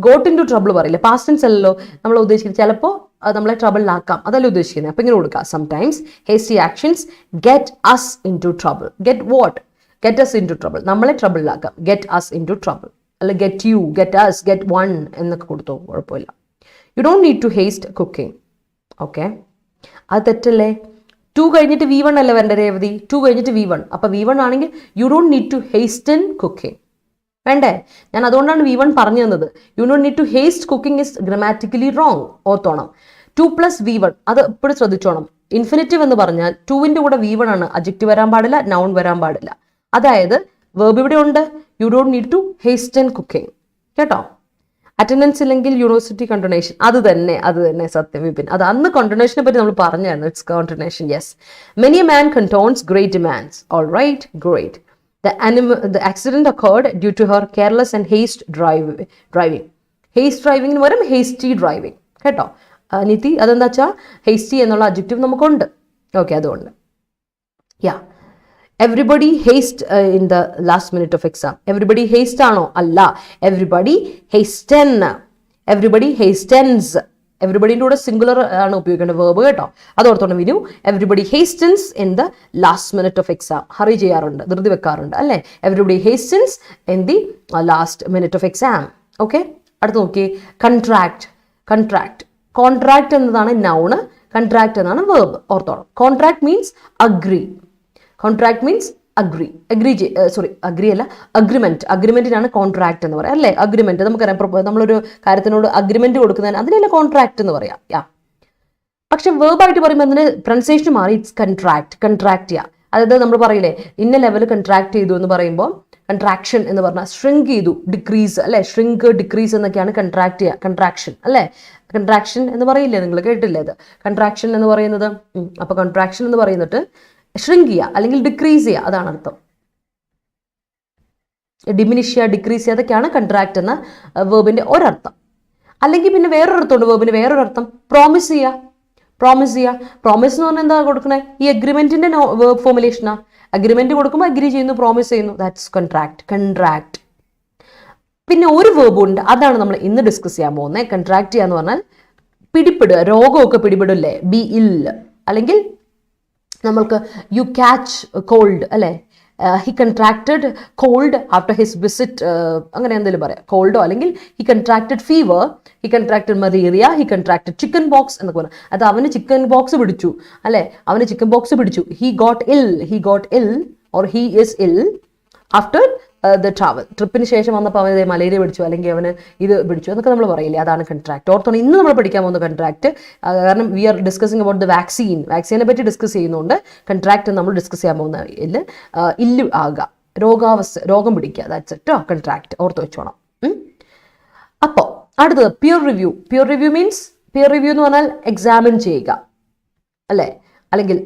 A: Got into trouble പറയില്ല, പാസ്റ്റ് ടെൻസ് അല്ലല്ലോ നമ്മൾ ഉദ്ദേശിക്കുന്നത്. ചിലപ്പോൾ നമ്മളെ ട്രബിളിലാക്കാം, അതല്ല ഉദ്ദേശിക്കുന്നത്. അപ്പൊ ഇങ്ങനെ കൊടുക്കുക, sometimes hasty actions get us into trouble. Get what? Get us into trouble, നമ്മളെ ട്രബിളിലാക്കാം. Get us into trouble, അല്ല get you, get us, get one എന്നൊക്കെ കൊടുത്തോ, കുഴപ്പമില്ല. You don't need to haste cooking. Okay, അത് തെറ്റല്ലേ? 2 കഴിഞ്ഞിട്ട് V1 അല്ലേ വരേണ്ട രേവതി? 2 കഴിഞ്ഞിട്ട് V1. അപ്പൊ V1 ആണെങ്കിൽ you don't need to hasten cooking വേണ്ടേ? ഞാൻ അതുകൊണ്ടാണ് V1 പറഞ്ഞു തന്നത്. You don't need to haste cooking is grammatically wrong, ഓർത്തോണം. 2 + V1 അത് എപ്പോഴും ശ്രദ്ധിച്ചോണം. ഇൻഫിനിറ്റീവ് എന്ന് പറഞ്ഞാൽ 2ന്റെ കൂടെ V1 ആണ്, അഡ്ജക്റ്റീവ് വരാൻ പാടില്ല, നൗൺ വരാൻ പാടില്ല. അതായത് വേർബ് ഇവിടെ ഉണ്ട്, you don't need to hasten cooking കേട്ടോ. അറ്റൻഡൻസ് ഇല്ലെങ്കിൽ യൂണിവേഴ്സിറ്റി കണ്ടിന്യൂഷൻ, അത് തന്നെ സത്യം വിപിൻ. അത് അന്ന് കണ്ടിന്യൂഷനെ പറ്റി നമ്മൾ പറഞ്ഞായിരുന്നു. It's continuation, yes. Many a man condones great demands. All right, great. The accident occurred due to her careless and haste driving. Haste driving എന്ന് പറയും, hasty driving കേട്ടോ. നിതി, അതെന്താ വെച്ചാൽ ഹേസ്റ്റി എന്നുള്ള അഡ്ജക്റ്റീവ് നമുക്കുണ്ട്. ഓക്കെ, അതുകൊണ്ട് yeah. Everybody haste in the last minute of exam. Everybody haste ആണോ? അല്ല, എവറിബഡി ഹേസ്റ്റൻ, എവറിബഡി ഹേസ്റ്റൻസ്. എവറിബഡിൻ്റെ കൂടെ സിംഗുലർ ആണ് ഉപയോഗിക്കേണ്ടത് വേർബ് കേട്ടോ. അതോർത്തോണം വരൂ. Everybody hastens in the last minute of exam. Hurry ചെയ്യാറുണ്ട്, ധൃതി വെക്കാറുണ്ട് അല്ലേ? Everybody hastens in the last minute of exam. Okay, അടുത്ത് നോക്കി. കോൺട്രാക്ട് എന്നതാണ് നൗണ്, കൺട്രാക്ട് എന്നാണ് വേർബ്, ഓർത്തോണം. Contract means agree. Contract means അഗ്രിമെന്റിനാണ് കോൺട്രാക്ട് എന്ന് പറയാം അല്ലേ? അഗ്രിമെന്റ് നമുക്കറിയാം, നമ്മളൊരു കാര്യത്തിനോട് അഗ്രിമെന്റ് കൊടുക്കുന്നതിന് അതിനല്ല കോൺട്രാക്ട് എന്ന് പറയാം. യാ, പക്ഷെ വേർബായിട്ട് പറയുമ്പോൾ അതിന് പ്രൊനൗൺസിയേഷൻ മാറി, ഇറ്റ്സ് കൺട്രാക്ട് ചെയ്യുക. അതായത് നമ്മൾ പറയില്ലേ ഇന്ന ലെവൽ കൺട്രാക്ട് ചെയ്തു എന്ന് പറയുമ്പോൾ കൺട്രാക്ഷൻ എന്ന് പറഞ്ഞാൽ ഷ്രിങ്ക് ചെയ്തു, ഡിക്രീസ് അല്ലേ? ഷ്രിങ്ക്, ഡിക്രീസ് എന്നൊക്കെയാണ് കൺട്രാക്ട് ചെയ്യുക, കൺട്രാക്ഷൻ അല്ലേ? കൺട്രാക്ഷൻ എന്ന് പറയില്ലേ, നിങ്ങൾ കേട്ടില്ലേ അത്? കൺട്രാക്ഷൻ എന്ന് പറയുന്നത്. അപ്പൊ കൺട്രാക്ഷൻ എന്ന് പറയുന്നിട്ട് ഷ്രിങ്ക് ചെയ്യുക അല്ലെങ്കിൽ ഡിക്രീസ് ചെയ്യുക, അതാണ് അർത്ഥം. ഡിമിനിഷ് ചെയ്യുക, ഡിക്രീസ് ചെയ്യുക, അതൊക്കെയാണ് കൺട്രാക്ട് എന്ന വേർബിൻ്റെ ഒരർത്ഥം. അല്ലെങ്കിൽ പിന്നെ വേറൊരർത്ഥമുണ്ട് വേർബിന്, വേറൊരർത്ഥം പ്രോമിസ് ചെയ്യുക. പ്രോമിസ് എന്ന് പറഞ്ഞാൽ എന്താ കൊടുക്കണേ? ഈ അഗ്രിമെന്റിന്റെ വേർബ് ഫോർമുലേഷനാണ്. അഗ്രിമെന്റ് കൊടുക്കുമ്പോൾ അഗ്രി ചെയ്യുന്നു, പ്രോമിസ് ചെയ്യുന്നു, ദാറ്റ്സ് കൺട്രാക്ട്. പിന്നെ ഒരു വേർബ് ഉണ്ട്, അതാണ് നമ്മൾ ഇന്ന് ഡിസ്കസ് ചെയ്യാൻ പോകുന്നത്. കൺട്രാക്ട് ചെയ്യാന്ന് പറഞ്ഞാൽ പിടിപ്പെടുക, രോഗമൊക്കെ പിടിപെടില്ലേ, ബി ഇൽ, അല്ലെങ്കിൽ നമ്മൾക്ക് യു ക്യാച്ച് കോൾഡ് അല്ലേ, he contracted cold after his visit, അങ്ങനെ എന്തെങ്കിലും പറയാം, കോൾഡോ, അല്ലെങ്കിൽ he contracted fever, he contracted malaria, he contracted chickenpox എന്നൊക്കെ പറയാം. അത് അവന് ചിക്കൻ ബോക്സ് പിടിച്ചു അല്ലേ, he got ill or he is ill after the travel. ട്രിപ്പിന് ശേഷം വന്നപ്പോൾ അവന് മലേറിയ പിടിച്ചു, അല്ലെങ്കിൽ അവന് ഇത് പിടിച്ചു എന്നൊക്കെ നമ്മൾ പറയില്ലേ, അതാണ് കൺട്രാക്ട്. ഓർത്തോണം, ഇന്ന് നമ്മൾ പഠിക്കാൻ പോകുന്ന കൺട്രാക്ട്, കാരണം we are discussing about the വാക്സിനെ പറ്റി ഡിസ്കസ് ചെയ്യുന്നതുകൊണ്ട് കൺട്രാക്ട് നമ്മൾ ഡിസ്കസ് ചെയ്യാൻ പോകുന്ന ഇല്ല് ആകുക, രോഗം പിടിക്കുക, ദാറ്റ്സ് ഇറ്റ് കൺട്രാക്ട്, ഓർത്ത് വെച്ചോണം. അപ്പോൾ അടുത്തത് peer review means, peer review എന്ന് പറഞ്ഞാൽ എക്സാമിൻ ചെയ്യുക അല്ലേ, അല്ലെങ്കിൽ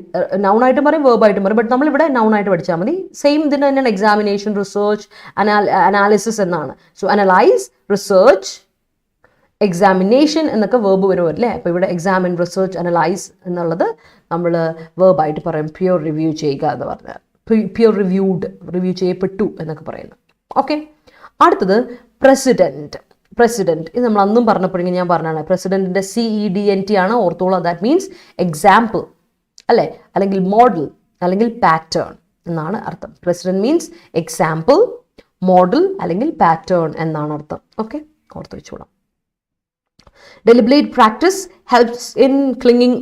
A: നൗണായിട്ടും പറയും വേർബായിട്ടും പറയും, ബട്ട് നമ്മളിവിടെ നൗണായിട്ട് പഠിച്ചാൽ മതി. സെയിം ഇതിന് തന്നെയാണ് എക്സാമിനേഷൻ, റിസർച്ച്, അനാലിസിസ് എന്നാണ്. സോ അനലൈസ്, റിസർച്ച്, എക്സാമിനേഷൻ എന്നൊക്കെ വേർബ് വരുമല്ലേ. അപ്പോൾ ഇവിടെ എക്സാമിൻ, റിസർച്ച്, അനലൈസ് എന്നുള്ളത് നമ്മൾ വേർബായിട്ട് പറയും. പ്യൂർ റിവ്യൂ ചെയ്യുക എന്ന് പറഞ്ഞാൽ പ്യൂർ റിവ്യൂ ചെയ്യപ്പെട്ടു എന്നൊക്കെ പറയുന്നത്. ഓക്കെ, അടുത്തത് പ്രസിഡന്റ്. ഇത് നമ്മൾ അന്നും പറഞ്ഞപ്പോഴെങ്കിൽ ഞാൻ പറഞ്ഞാണ്, പ്രസിഡന്റിന്റെ CEDNT ആണ്, ഓർത്തോളൂ. ദാറ്റ് മീൻസ് എക്സാമ്പിൾ അല്ലേ, അല്ലെങ്കിൽ മോഡൽ, അല്ലെങ്കിൽ പാറ്റേൺ എന്നാണ് അർത്ഥം. പ്രസിഡന്റ് മീൻസ് എക്സാമ്പിൾ, മോഡൽ, അല്ലെങ്കിൽ പാറ്റേൺ എന്നാണ് അർത്ഥം. ഓക്കെ, ഓർത്ത് വെച്ചോളാം. Deliberate practice helps in clinging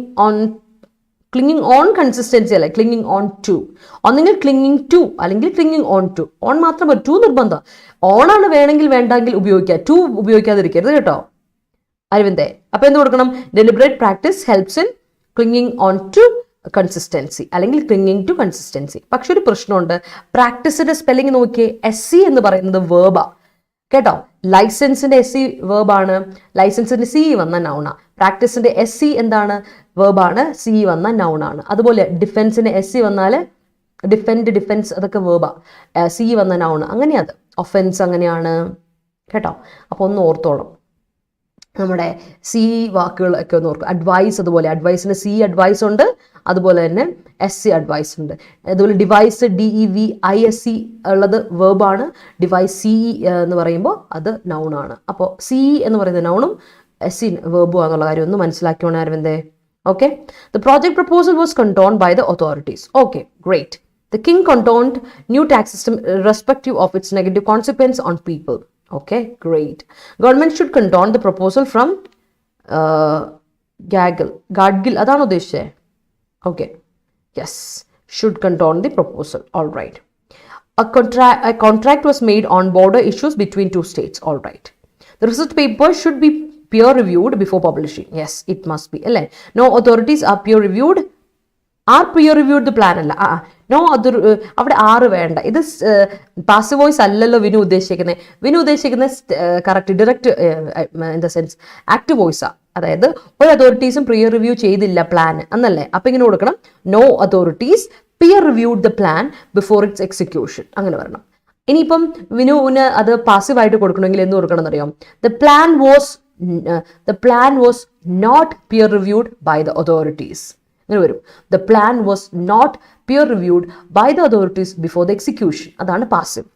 A: on consistency അല്ലെ, ക്ലിങ്ങിങ് ഓൺ ടു, ഒന്നെങ്കിൽ ക്ലിങ്ങിങ് ടു അല്ലെങ്കിൽ ക്ലിങ്ങിങ് ഓൺ ടു. ഓൺ മാത്രം മതി, ടു നിർബന്ധം. ഓണാണ് വേണമെങ്കിൽ വേണ്ടെങ്കിൽ ഉപയോഗിക്കുക, ടു ഉപയോഗിക്കാതിരിക്കരുത് കേട്ടോ അരവിന്ദേ. അപ്പൊ എന്ത് കൊടുക്കണം? Deliberate practice helps in clinging on to consistency അല്ലെങ്കിൽ ക്ലിങ്ങിങ് ടു കൺസിസ്റ്റൻസി. പക്ഷെ ഒരു പ്രശ്നമുണ്ട്, പ്രാക്ടീസിന്റെ സ്പെല്ലിംഗ് നോക്കിയേ, SC എന്ന് പറയുന്നത് വേർബാ കേട്ടോ. ലൈസൻസിന്റെ SC വേർബാണ്, ലൈസൻസിന്റെ CE വന്ന നൗണാ. പ്രാക്ടീസിന്റെ SC എന്താണ്? വേർബാണ്, CE വന്ന നൗണാണ്. അതുപോലെ ഡിഫെൻസിന്റെ SC വന്നാൽ ഡിഫെൻസ് അതൊക്കെ വേർബാ, CE വന്ന നൗണ്. അങ്ങനെയത് ഒഫെൻസ് അങ്ങനെയാണ് കേട്ടോ. അപ്പോൾ ഒന്ന് ഓർത്തോളം, നമ്മുടെ CE വാക്കുകളൊക്കെ ഒന്ന് ഓർക്കും. അഡ്വൈസ്, അതുപോലെ അഡ്വൈസിന് CE അഡ്വൈസ് ഉണ്ട്, അതുപോലെ തന്നെ SC അഡ്വൈസ് ഉണ്ട്. അതുപോലെ ഡിവൈസ് DEVISE ഉള്ളത് വേർബാണ്, ഡിവൈസ് CE എന്ന് പറയുമ്പോൾ അത് നൗണാണ്. അപ്പോൾ CE എന്ന് പറയുന്ന നൗണും SC വേർബും എന്നുള്ള കാര്യം ഒന്ന് മനസ്സിലാക്കിയോണേ അരവിന്ദേ. Okay, the project proposal was condoned by the authorities. Okay, great. The king condoned new tax system irrespective of its negative consequence on people. Okay, great. Government should condone the proposal from Gadgil. Adano udeshche. Okay, yes, should condone the proposal. All right. A contract was made on border issues between two states. All right. The research paper should be peer reviewed before publishing. Yes, it must be. No authorities are peer reviewed the plan അല്ല. No other, അവിടെ are വേണ്ട. ഇത് passive voice അല്ലല്ലോ വിനു ഉദ്ദേശിക്കുന്നത് correct direct in the sense active വോയിസാ. അതായത് ഒരു അതോറിറ്റീസും പ്രിയർ റിവ്യൂ ചെയ്തില്ല പ്ലാൻ എന്നല്ലേ. അപ്പം ഇങ്ങനെ കൊടുക്കണം, no authorities peer reviewed the plan before its execution, അങ്ങനെ വരണം. ഇനിയിപ്പം വിനുവിന് അത് പാസീവായിട്ട് കൊടുക്കണമെങ്കിൽ എന്ത് കൊടുക്കണം എന്നറിയാം? The plan was not peer reviewed by the authorities. The plan was not peer reviewed by the authorities before the execution. അതാണ് പാസീവ്.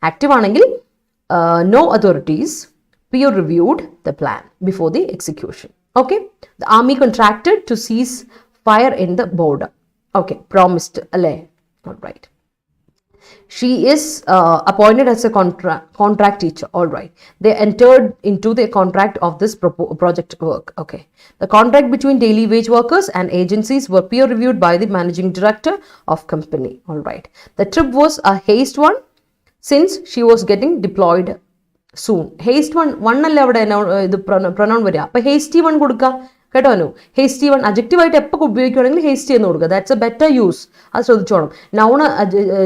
A: ആക്റ്റീവ് ആണെങ്കിൽ no authorities peer reviewed the plan before the execution. Okay, the army contracted to cease fire in the border. Okay, promised അല്ലേ. All right. She is appointed as a contract teacher. All right. They entered into the contract of this project work. Okay. The contract between daily wage workers and agencies were peer reviewed by the managing director of company. All right. The trip was a haste one since she was getting deployed soon. Haste one അല്ല അവിടെ ഇത് pronoun വരിക. അപ്പോൾ hasty one കൊടുക്കുക കേട്ടോ. Hasty one adjective ആയിട്ട് എപ്പോൾ ഉപയോഗിക്കുകയാണെങ്കിൽ ഹേസ്റ്റി എന്ന് കൊടുക്കുക. That's A better use. അത് ശ്രദ്ധിച്ചോണം.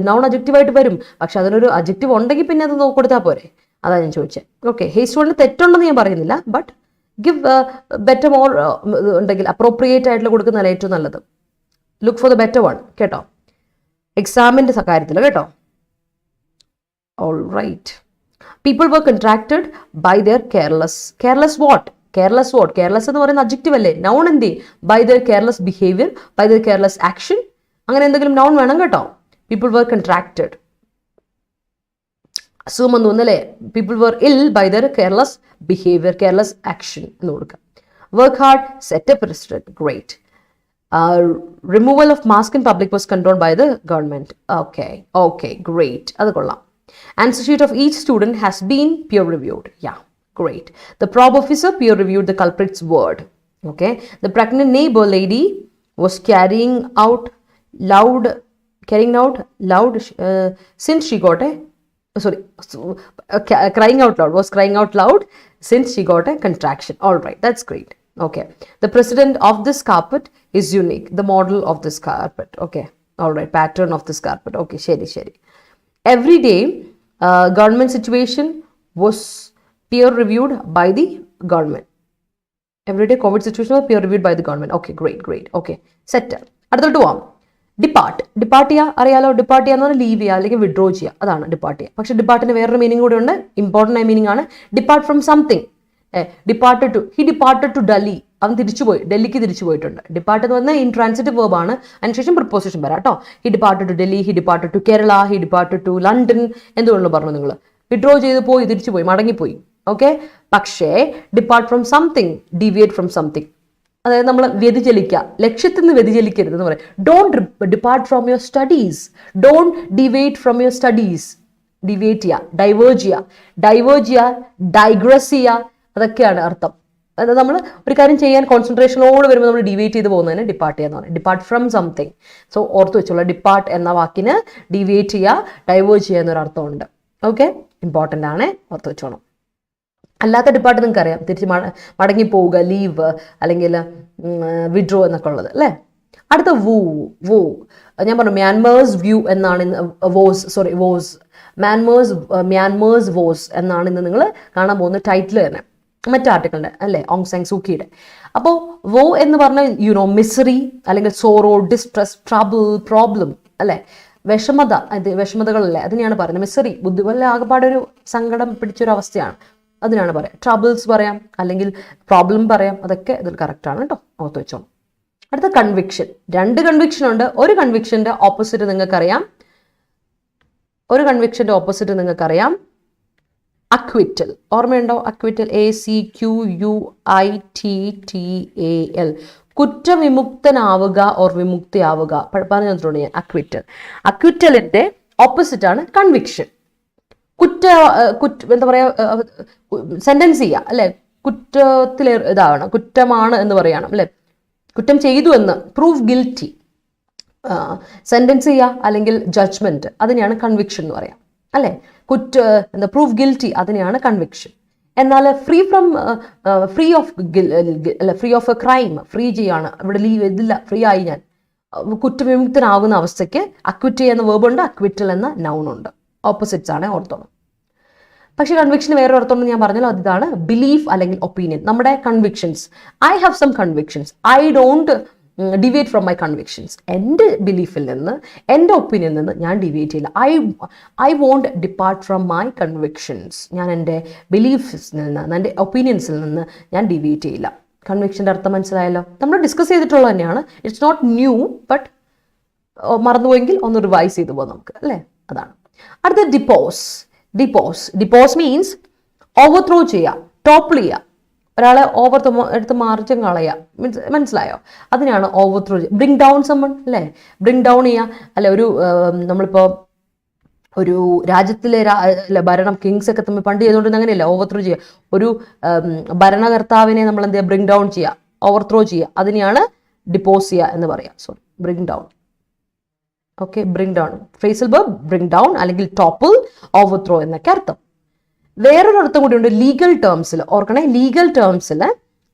A: നൗൺ അജക്റ്റീവായിട്ട് വരും, പക്ഷെ അതിനൊരു അജക്റ്റീവ് ഉണ്ടെങ്കിൽ പിന്നെ അത് കൊടുത്താൽ പോരെ. അതാണ് ഞാൻ ചോദിച്ചത്. ഓക്കെ, ഹേസ്റ്റ് വണ്ണിൽ തെറ്റുണ്ടെന്ന് ഞാൻ പറയുന്നില്ല, ബട്ട് ഗിവ് ബെറ്റർ മോർ ഉണ്ടെങ്കിൽ അപ്രോപ്രിയേറ്റ് ആയിട്ടുള്ള കൊടുക്കുന്നതല്ല ഏറ്റവും നല്ലത്. Look for the better one കേട്ടോ, എക്സാമിൻ്റെ കാര്യത്തിൽ കേട്ടോ. All right. People were contracted by their careless. Careless what? Careless what? Careless എന്ന് പറയുന്ന adjective അല്ലേ? Noun എന്തി? By their careless behavior, by their careless action. അങ്ങനെ എന്തെങ്കിലും noun വേണം കേട്ടോ. People were contracted. Assume എന്ന് തോന്നുന്നല്ലേ? People were ill by their careless behavior, careless action എന്ന് കൊടുക്കുക. Work hard, set a precedent. Great. Removal of mask in public was controlled by the government. Okay, great. അത് കൊള്ളാം. Answer sheet of each student has been peer reviewed. Yeah, great. The probe officer peer reviewed the culprit's word. Okay. The pregnant neighbor lady was crying out loud since she got a crying out loud since she got a contraction. All right, that's great. Okay. The president of this carpet is unique. The model of this carpet. Okay. All right. Pattern of this carpet. Okay. Sheri. Every day, government situation was peer reviewed by the government. Every day COVID situation was peer reviewed by the government. Okay, great. Okay, set. അടുത്തോട്ട് പോവാം. Depart ചെയ്യുക അറിയാലോ. Depart ചെയ്യുക എന്ന് പറഞ്ഞാൽ leave ചെയ്യുക അല്ലെങ്കിൽ withdraw ചെയ്യുക, അതാണ് ഡിപ്പാർട്ട് ചെയ്യുക. പക്ഷേ ഡിപ്പാർട്ടിന് വേറൊരു മീനിങ് കൂടെ ഉണ്ട്, ഇമ്പോർട്ടൻ്റ് ആയ മീനിങ് ആണ്. Depart from something. He departed to Delhi. അവൻ ഡൽഹിക്ക് തിരിച്ചു പോയിട്ടുണ്ട്. ഡിപ്പാർട്ട് എന്ന് പറഞ്ഞാൽ ഇൻട്രാൻസിറ്റീവ് വേർബ് ആണ്, അതിനുശേഷം പ്രിപ്പോസിഷൻ വരാം കേട്ടോ. He departed to Delhi, he departed to Kerala, he departed to London, എന്തുകൊണ്ടു പറഞ്ഞു നിങ്ങൾ. വിഡ്രോ ചെയ്ത് പോയി, തിരിച്ചു പോയി, മടങ്ങിപ്പോയി. ഓക്കെ. പക്ഷേ depart from something, deviate from something, അതായത് നമ്മൾ വ്യതിചലിക്കുക, ലക്ഷ്യത്തിൽ നിന്ന് വ്യതിചലിക്കരുത് എന്ന് പറയാം. Don't depart from your studies, don't deviate from your studies. Deviate ചെയ്യുക, ഡൈവേർജ് ചെയ്യുക, ഡൈഗ്രസ് ചെയ്യുക, അതൊക്കെയാണ് അർത്ഥം. അതായത് നമ്മൾ ഒരു കാര്യം ചെയ്യാൻ കോൺസെൻട്രേഷനോട് വരുമ്പോൾ നമ്മൾ ഡിവേറ്റ് ചെയ്ത് പോകുന്നതിന് ഡിപ്പാർട്ട് ചെയ്യാന്ന് പറയും. Depart from something. സോ ഓർത്ത് വെച്ചോളൂ, ഡിപ്പാർട്ട് എന്ന വാക്കിന് ഡിവേറ്റ് ചെയ്യുക, ഡൈവേർജ് ചെയ്യുക എന്നൊരു അർത്ഥമുണ്ട്. ഓക്കെ, ഇമ്പോർട്ടൻ്റ് ആണ്, ഓർത്ത് വെച്ചോണം. അല്ലാത്ത ഡിപ്പാർട്ട് നിങ്ങൾക്ക് അറിയാം, തിരിച്ച് മടങ്ങിപ്പോവുക, ലീവ് അല്ലെങ്കിൽ വിഡ്രോ എന്നൊക്കെ ഉള്ളത് അല്ലേ. അടുത്ത വൂ. ഞാൻ പറഞ്ഞു മ്യാൻമേഴ്സ് വ്യൂ എന്നാണ് മ്യാൻമേഴ്സ് വോസ് എന്നാണ് ഇന്ന് നിങ്ങൾ കാണാൻ പോകുന്ന ടൈറ്റിൽ തന്നെ, മറ്റേ ആർട്ടിക്കിളിൻ്റെ അല്ലേ, ഓങ് സാങ് സൂക്കിയുടെ. അപ്പോൾ വോ എന്ന് പറഞ്ഞാൽ മിസറി അല്ലെങ്കിൽ സോറോ, ഡിസ്ട്രസ്, ട്രബിൾ, പ്രോബ്ലം അല്ലേ, വിഷമതകളല്ലേ, അതിനെയാണ് പറയുന്നത്. മിസറി ബുദ്ധിവല്ല ആകെപ്പാടൊരു സങ്കടം പിടിച്ചൊരു അവസ്ഥയാണ്, അതിനാണ് പറയാം. ട്രബിൾസ് പറയാം അല്ലെങ്കിൽ പ്രോബ്ലം പറയാം, അതൊക്കെ ഇതിൽ കറക്റ്റാണ് കേട്ടോ, ഓർത്ത് വെച്ചോ. അടുത്ത കൺവിക്ഷൻ. 2 കൺവിക്ഷൻ ഉണ്ട്. ഒരു കൺവിക്ഷൻ്റെ ഓപ്പോസിറ്റ് നിങ്ങൾക്കറിയാം, അക്വിറ്റൽ. ഓർമ്മയുണ്ടോ? Acquittal, ACQUITTAL. കുറ്റവിമുക്തനാവുക ഓർ വിമുക്തിയാവുക, പറഞ്ഞു തന്നിട്ടുണ്ട് ഞാൻ. അക്വിറ്റലിന്റെ ഓപ്പോസിറ്റ് ആണ് കൺവിക്ഷൻ. എന്താ പറയാ, സെന്റൻസ് ചെയ്യുക അല്ലെ, കുറ്റത്തിൽ ഇതാവണം, കുറ്റമാണ് എന്ന് പറയണം അല്ലെ, കുറ്റം ചെയ്തു എന്ന് പ്രൂവ് ഗിൽറ്റി, സെന്റൻസ് ചെയ്യുക അല്ലെങ്കിൽ ജഡ്ജ്മെന്റ്, അതിനെയാണ് കൺവിക്ഷൻ എന്ന് പറയാം അല്ലെ. പ്രൂവ് ഗിൽറ്റി, അതിനെയാണ് കൺവിക്ഷൻ. എന്നാൽ free of A crime, free ചെയ്യാണ്, ഇവിടെ ലീവ് ഇതില്ല, ഫ്രീ ആയി ഞാൻ, കുറ്റവിമുക്തനാകുന്ന അവസ്ഥയ്ക്ക് അക്വിറ്റ് ചെയ്യുന്ന വേർബ് ഉണ്ട്, അക്വിറ്റൽ എന്ന നൗൺ ഉണ്ട്. ഓപ്പോസിറ്റ്സ് ആണ്, ഓർത്തോണം. പക്ഷെ കൺവിക്ഷന് വേറെ അർത്ഥം ഞാൻ പറഞ്ഞല്ലോ, അതാണ് ബിലീഫ് അല്ലെങ്കിൽ ഒപ്പീനിയൻ. നമ്മുടെ convictions, I have some convictions, I don't deviate from my convictions. എൻ്റെ ബിലീഫിൽ നിന്ന്, എൻ്റെ ഒപ്പീനിയനിൽ നിന്ന് ഞാൻ ഡിവേറ്റ് ചെയ്യില്ല. I won't depart from my convictions. ഞാൻ എൻ്റെ ബിലീഫ്സിൽ നിന്ന്, എൻ്റെ ഒപ്പീനിയൻസിൽ നിന്ന് ഞാൻ ഡിവേറ്റ് ചെയ്യില്ല. കൺവിക്ഷൻ്റെ അർത്ഥം മനസ്സിലായല്ലോ, നമ്മൾ ഡിസ്കസ് ചെയ്തിട്ടുള്ളത് തന്നെയാണ്. ഇറ്റ്സ് നോട്ട് ന്യൂ, ബട്ട് മറന്നുപോയെങ്കിൽ ഒന്ന് റിവൈസ് ചെയ്തു പോകാം നമുക്ക് അല്ലേ, അതാണ്. അടുത്ത ഡിപ്പോസ് മീൻസ് ഓവർത്രോ ചെയ്യുക, ടോപ്പിൾ ചെയ്യുക, ഒരാളെ എടുത്ത് മാർജം കളയുക, മനസ്സിലായോ? അതിനാണ് ഓവർത്രോ ചെയ്യുക. ബ്രിങ് ഡൗൺ സമ്മൺ അല്ലേ, ബ്രിങ് ഡൗൺ ചെയ്യുക അല്ലെ. നമ്മളിപ്പോൾ ഒരു രാജ്യത്തിലെ ഭരണം, കിങ്സ് ഒക്കെ തമ്മിൽ പണ്ട് ചെയ്തുകൊണ്ടിരുന്ന അങ്ങനെയല്ല, ഓവർത്രോ ചെയ്യുക. ഒരു ഭരണകർത്താവിനെ നമ്മൾ എന്ത് ചെയ്യുക, ബ്രിങ് ഡൗൺ ചെയ്യുക, ഓവർത്രോ ചെയ്യുക, അതിനെയാണ് ഡിപ്പോസ് ചെയ്യുക എന്ന് പറയാം. Sorry, bring down. Okay, bring down, phrasal verb bring down അല്ലെങ്കിൽ ടോപ്പിൾ, ഓവർത്രോ എന്നൊക്കെ അർത്ഥം. വേറൊരു അർത്ഥം കൂടി ഉണ്ട് ലീഗൽ ടേംസിൽ. ഓർക്കണേ, ലീഗൽ ടേംസിൽ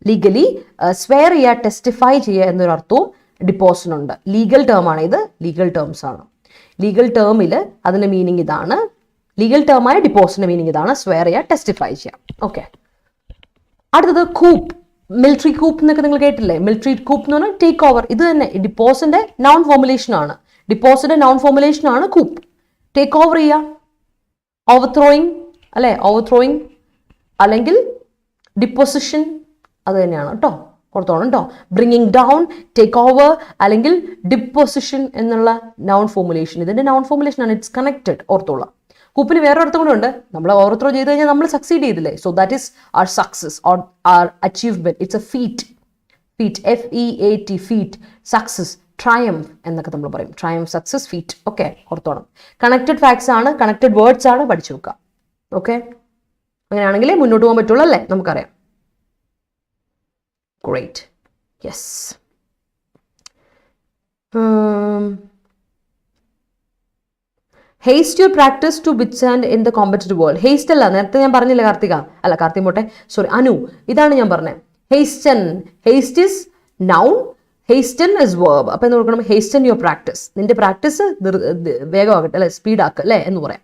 A: ലീഗലി സ്വെയർ ചെയ്യുക, ടെസ്റ്റിഫൈ ചെയ്യുക എന്നൊരു അർത്ഥവും ഡിപ്പോസിനുണ്ട്. ലീഗൽ ടേം ആണ് ഇത്, ലീഗൽ ടേംസ് ആണ്. ലീഗൽ ടേമിൽ അതിൻ്റെ മീനിങ് ഇതാണ്, ലീഗൽ ടേമായ ഡിപ്പോസിന്റെ മീനിങ് ഇതാണ്, സ്വെയർ ചെയ്യുക, ടെസ്റ്റിഫൈ ചെയ്യുക. ഓക്കെ. അടുത്തത് കൂപ്പ്, മിലിറ്ററി കൂപ്പ് എന്നൊക്കെ നിങ്ങൾ കേട്ടില്ലേ. മിലിറ്ററി കൂപ്പ് എന്ന് പറഞ്ഞാൽ ടേക്ക് ഓവർ. ഇത് തന്നെ ഡിപ്പോസിന്റെ നൗൺ ഫോർമുലേഷൻ ആണ്. ഡിപ്പോസിന്റെ നൗൺ ഫോർമുലേഷൻ ആണ് കൂപ്പ്. ടേക്ക് ഓവർ ചെയ്യുക, ഓവർത്രോയിങ് അല്ലേ, ഓവർത്രോയിങ് അല്ലെങ്കിൽ ഡിപ്പോസിഷൻ അത് തന്നെയാണ് കേട്ടോ, ഓർത്തോണം കേട്ടോ. ബ്രിങ്ങിങ് ഡൗൺ, ടേക്ക് ഓവർ അല്ലെങ്കിൽ ഡിപ്പോസിഷൻ എന്നുള്ള നൗൺ ഫോർമുലേഷൻ, ഇതിന്റെ നൗൺ ഫോർമുലേഷൻ ആണ്. ഇറ്റ്സ് കണക്റ്റഡ്, ഓർത്തോളാം. കൂപ്പിന് വേറെ അർത്ഥം കൂടെ ഉണ്ട്. നമ്മൾ ഓവർത്രോ ചെയ്ത് കഴിഞ്ഞാൽ നമ്മൾ സക്സീഡ് ചെയ്തില്ലേ, so that is our success or our achievement. It's a feat, feat, FEAT, feat, success, triumph എന്നൊക്കെ നമ്മൾ പറയും. Triumph, success, feat. ഓക്കെ, ഓർത്തോണം. കണക്റ്റഡ് ഫാക്ട്സ് ആണ്, കണക്റ്റഡ് വേർഡ്സ് ആണ്, പഠിച്ചു വെക്കുക. ഓക്കെ, അങ്ങനെയാണെങ്കിലേ മുന്നോട്ട് പോകാൻ പറ്റുള്ളൂ അല്ലേ, നമുക്കറിയാം. Great, yes. Haste your practice to withstand in the competitive world. Haste അല്ല, നേരത്തെ ഞാൻ പറഞ്ഞില്ല കാർത്തിക, അല്ല കാർത്തിക പോട്ടെ, സോറി അനു, ഇതാണ് ഞാൻ പറഞ്ഞത്. Hasten, haste is noun, hasten is verb. അപ്പൊ എന്ന് നോക്കണം, ഹേസ്റ്റൻ യുവർ പ്രാക്ടീസ്, നിന്റെ പ്രാക്ടീസ് വേഗമാകട്ടെ അല്ലെ, സ്പീഡാക്കുക അല്ലെ എന്ന് പറയാം.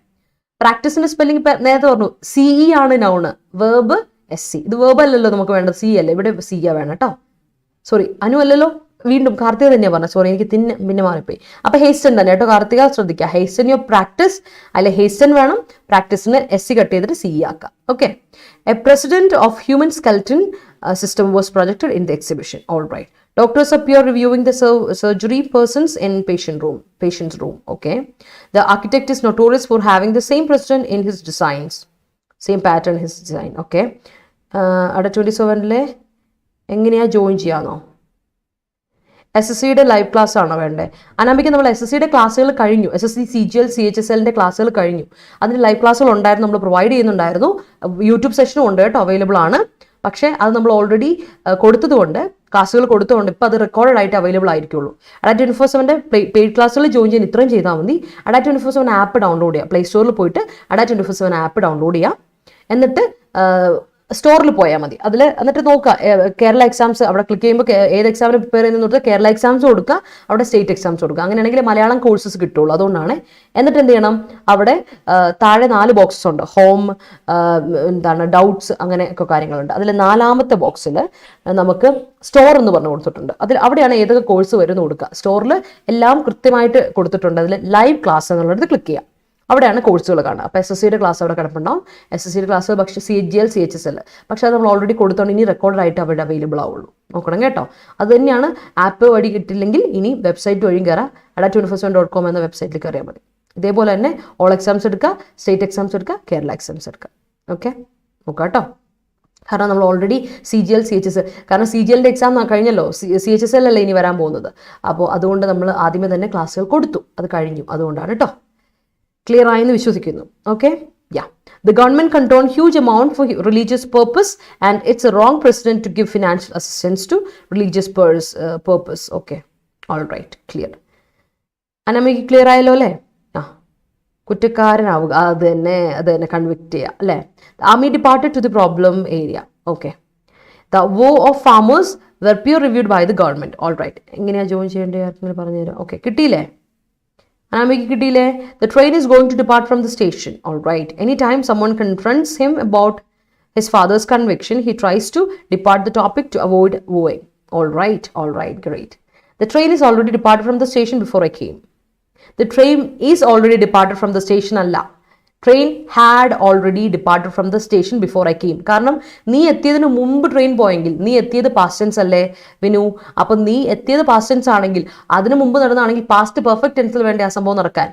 A: പ്രാക്ടീസിന്റെ സ്പെല്ലിംഗ് നേരത്തെ പറഞ്ഞു, CE ആണ് നൗണ്, വേർബ് SC. ഇത് വേർബ് അല്ലല്ലോ നമുക്ക് വേണ്ടത്, C അല്ലേ, ഇവിടെ C ആ വേണം കേട്ടോ. സോറി അനു അല്ലല്ലോ, വീണ്ടും കാർത്തിക തന്നെയാണ് പറഞ്ഞത്, സോറി എനിക്ക് പിന്നെ മാറിപ്പോയി. അപ്പൊ ഹേസ്റ്റൻ തന്നെ കേട്ടോ കാർത്തിക, ശ്രദ്ധിക്കുക. ഹേസ്റ്റൻ യുവർ പ്രാക്ടീസ്, അല്ലെ ഹേസ്റ്റൻ വേണം, പ്രാക്ടീസിന് SC കട്ട് ചെയ്തിട്ട് CE ആക്കാം. Okay. A president of human skeleton system was projected in the exhibition. All right. Doctors appear reviewing the surgery persons in patient's room. Okay. The architect is notorious for having the same president in his designs, same pattern his design. Okay. Adda247 എങ്ങനെയാ join ചെയ്യാന്നോ? SSCയുടെ live class ആണോ വേണ്ടത്? അനാമിക്ക് നമ്മൾ SSCയുടെ ക്ലാസ്സുകൾ കഴിഞ്ഞു, SSC CGL CHSLന്റെ ക്ലാസ്സുകൾ കഴിഞ്ഞു. അതിന് live ക്ലാസ്സുകൾ ഉണ്ടായിരുന്നു, നമ്മൾ പ്രൊവൈഡ് ചെയ്യുന്നുണ്ടായിരുന്നു. യൂട്യൂബ് സെഷനും ഉണ്ട് കേട്ടോ, അവൈലബിൾ ആണ്. പക്ഷേ അത് നമ്മൾ ഓൾറെഡി കൊടുത്തതുകൊണ്ട്, ക്ലാസ്സുകൾ കൊടുത്തതുകൊണ്ട് ഇപ്പോൾ അത് റെക്കോർഡഡ് ആയിട്ട് അവൈലബിൾ ആയിരിക്കുള്ളൂ. Adda247ന്റെ പെയ്ഡ് ക്ലാസ്സുകൾ ജോയിൻ ചെയ്യാൻ ഇത്രയും ചെയ്താൽ മതി. Adda247 ആപ്പ് ഡൗൺലോഡ് ചെയ്യുക, പ്ലേ സ്റ്റോറിൽ പോയിട്ട് Adda247 ആപ്പ് ഡൗൺലോഡ് ചെയ്യുക, എന്നിട്ട് സ്റ്റോറിൽ പോയാൽ മതി. അതിൽ എന്നിട്ട് നോക്കുക, കേരള എക്സാംസ് അവിടെ ക്ലിക്ക് ചെയ്യുമ്പോൾ ഏത് എക്സാമിന് പ്രിപ്പയർ ചെയ്യുന്ന നോക്കുക, കേരള എക്സാംസ് കൊടുക്കുക, അവിടെ സ്റ്റേറ്റ് എക്സാംസ് കൊടുക്കുക. അങ്ങനെയാണെങ്കിൽ മലയാളം കോഴ്സസ് കിട്ടുള്ളൂ, അതുകൊണ്ടാണ്. എന്നിട്ട് എന്ത് ചെയ്യണം, അവിടെ താഴെ 4 ബോക്സസ് ഉണ്ട്, ഹോം, എന്താണ് ഡൗട്ട്സ്, അങ്ങനെയൊക്കെ കാര്യങ്ങളുണ്ട്. അതിൽ 4ാമത്തെ ബോക്സിൽ നമുക്ക് സ്റ്റോർ എന്ന് പറഞ്ഞു കൊടുത്തിട്ടുണ്ട്. അവിടെയാണ് ഏതൊക്കെ കോഴ്സ് വരുന്നു കൊടുക്കുക. സ്റ്റോറിൽ എല്ലാം കൃത്യമായിട്ട് കൊടുത്തിട്ടുണ്ട്. അതിൽ ലൈവ് ക്ലാസ് എന്നുള്ളത് ക്ലിക്ക് ചെയ്യുക, അവിടെയാണ് കോഴ്സുകൾ കാണുക. അപ്പോൾ SSCയുടെ ക്ലാസ് അവിടെ കിടപ്പുണ്ടാവും. SSCയുടെ ക്ലാസ് പക്ഷേ CGL CHSL, പക്ഷേ അത് നമ്മൾ ഓൾറെഡി കൊടുത്തോണ്ട് ഇനി റെക്കോർഡായിട്ട് അവിടെ അവൈലബിൾ ആവുള്ളൂ. നോക്കണം കേട്ടോ. അത് തന്നെയാണ്. ആപ്പ് വഴി കിട്ടില്ലെങ്കിൽ ഇനി വെബ്സൈറ്റ് വഴിയും കയറാം. Adda247.com എന്ന വെബ്സൈറ്റിൽ കയറിയാൽ മതി. ഇതേപോലെ തന്നെ ഓൾ എക്സാംസ് എടുക്കുക, സ്റ്റേറ്റ് എക്സാംസ് എടുക്കുക, കേരള എക്സാംസ് എടുക്കുക. ഓക്കെ, നോക്കാം കേട്ടോ. കാരണം നമ്മൾ ഓൾറെഡി CGL CHSL, കാരണം CGLന്റെ എക്സാം കഴിഞ്ഞല്ലോ, CHSL അല്ലേ ഇനി വരാൻ പോകുന്നത്. അപ്പോൾ അതുകൊണ്ട് നമ്മൾ ആദ്യമേ തന്നെ ക്ലാസ്സുകൾ കൊടുത്തു, അത് കഴിഞ്ഞു, അതുകൊണ്ടാണ് കേട്ടോ. ക്ലിയർ ആയെന്ന് വിശ്വസിക്കുന്നു. Okay, yeah. The government controlled huge amount for religious purpose and it's a wrong precedent to give financial assistance to religious purpose. Okay, all right, clear. അനമിക്ക് ക്ലിയർ ആയല്ലോ അല്ലേ? ആ, കുറ്റക്കാരനാവുക, അത് തന്നെ കൺവിക്ട് ചെയ്യുക അല്ലേ? Army departed to the problem area. Okay. The woe of farmers were peer reviewed by the government. All right. എങ്ങനെയാ join ചെയ്യേണ്ടത് ആർക്കെങ്കിലും പറഞ്ഞു തരാം? ഓക്കെ, കിട്ടിയില്ലേ? The train is going to depart from the station. All right. Anytime someone confronts him about his father's conviction, he tries to depart the topic to avoid wooing. All right, great. The train is already departed from the station before I came. The train is already departed from the station. Allah. Train had already departed from the station before I came. കാരണം നീ എത്തിയതിന് മുമ്പ് train പോയെങ്കിൽ, നീ എത്തിയത് past tense അല്ലേ വിനു? അപ്പം നീ എത്തിയത് പാസ്റ്റ് ടെൻസ് ആണെങ്കിൽ, അതിന് മുമ്പ് നടന്നാണെങ്കിൽ പാസ്റ്റ് പെർഫെക്റ്റ് ടെൻസിൽ വേണ്ട ആ സംഭവം നടക്കാൻ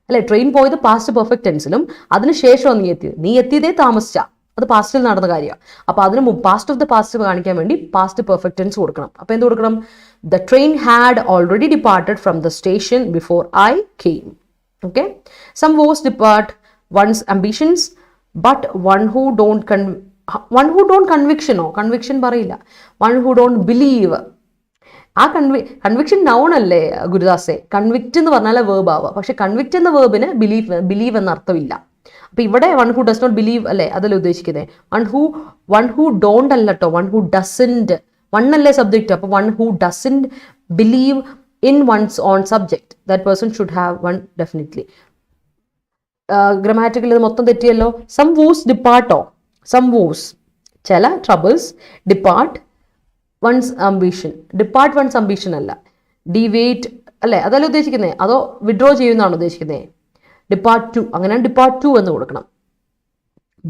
A: അല്ലേ? ട്രെയിൻ പോയത് പാസ്റ്റ് പെർഫെക്റ്റ് ടെൻസിലും അതിനുശേഷമാണ് നീ എത്തിയതേ താമസിച്ച, അത് പാസ്റ്റിൽ നടന്ന കാര്യമാണ്. അപ്പോൾ അതിന് മുമ്പ് പാസ്റ്റ് ഓഫ് ദ പാസ്റ്റ് കാണിക്കാൻ വേണ്ടി പാസ്റ്റ് പെർഫെക്റ്റ് ടെൻസ് കൊടുക്കണം. അപ്പോൾ എന്ത് കൊടുക്കണം? The train had already departed from the station before I came. Okay. Some woes depart one's ambitions, but one who don't conviction പറയില്ല, one who don't believe. ആ conviction noun അല്ലേ ഗുരുദാസെ? Convict എന്ന് പറഞ്ഞാൽ verb ആവുക, പക്ഷെ കൺവിക്റ്റ് എന്ന വേർബിന് believe എന്ന അർത്ഥമില്ല. അപ്പൊ ഇവിടെ one who does not believe അല്ലേ, അതല്ലേ ഉദ്ദേശിക്കുന്നത്. വൺ ഹു ഡോണ്ട് അല്ല കേട്ടോ, വൺ ഹു ഡസൻറ്റ്, വൺ അല്ലേ സബ്ജക്റ്റ്. അപ്പൊ one who doesn't believe in one's own subject, that person should have one definitely. Grammatical ഇത് മൊത്തം തെറ്റിയല്ലോ. Some woes depart, some woes, ചില troubles depart one's ambition. Depart one's ambition അല്ല, deviate അല്ലേ, അതല്ല ഉദ്ദേശിക്കുന്നത്. അതോ വിഡ്രോ ചെയ്യുന്നതാണ് ഉദ്ദേശിക്കുന്നത്? depart to, അങ്ങനെ depart to എന്ന് കൊടുക്കണം.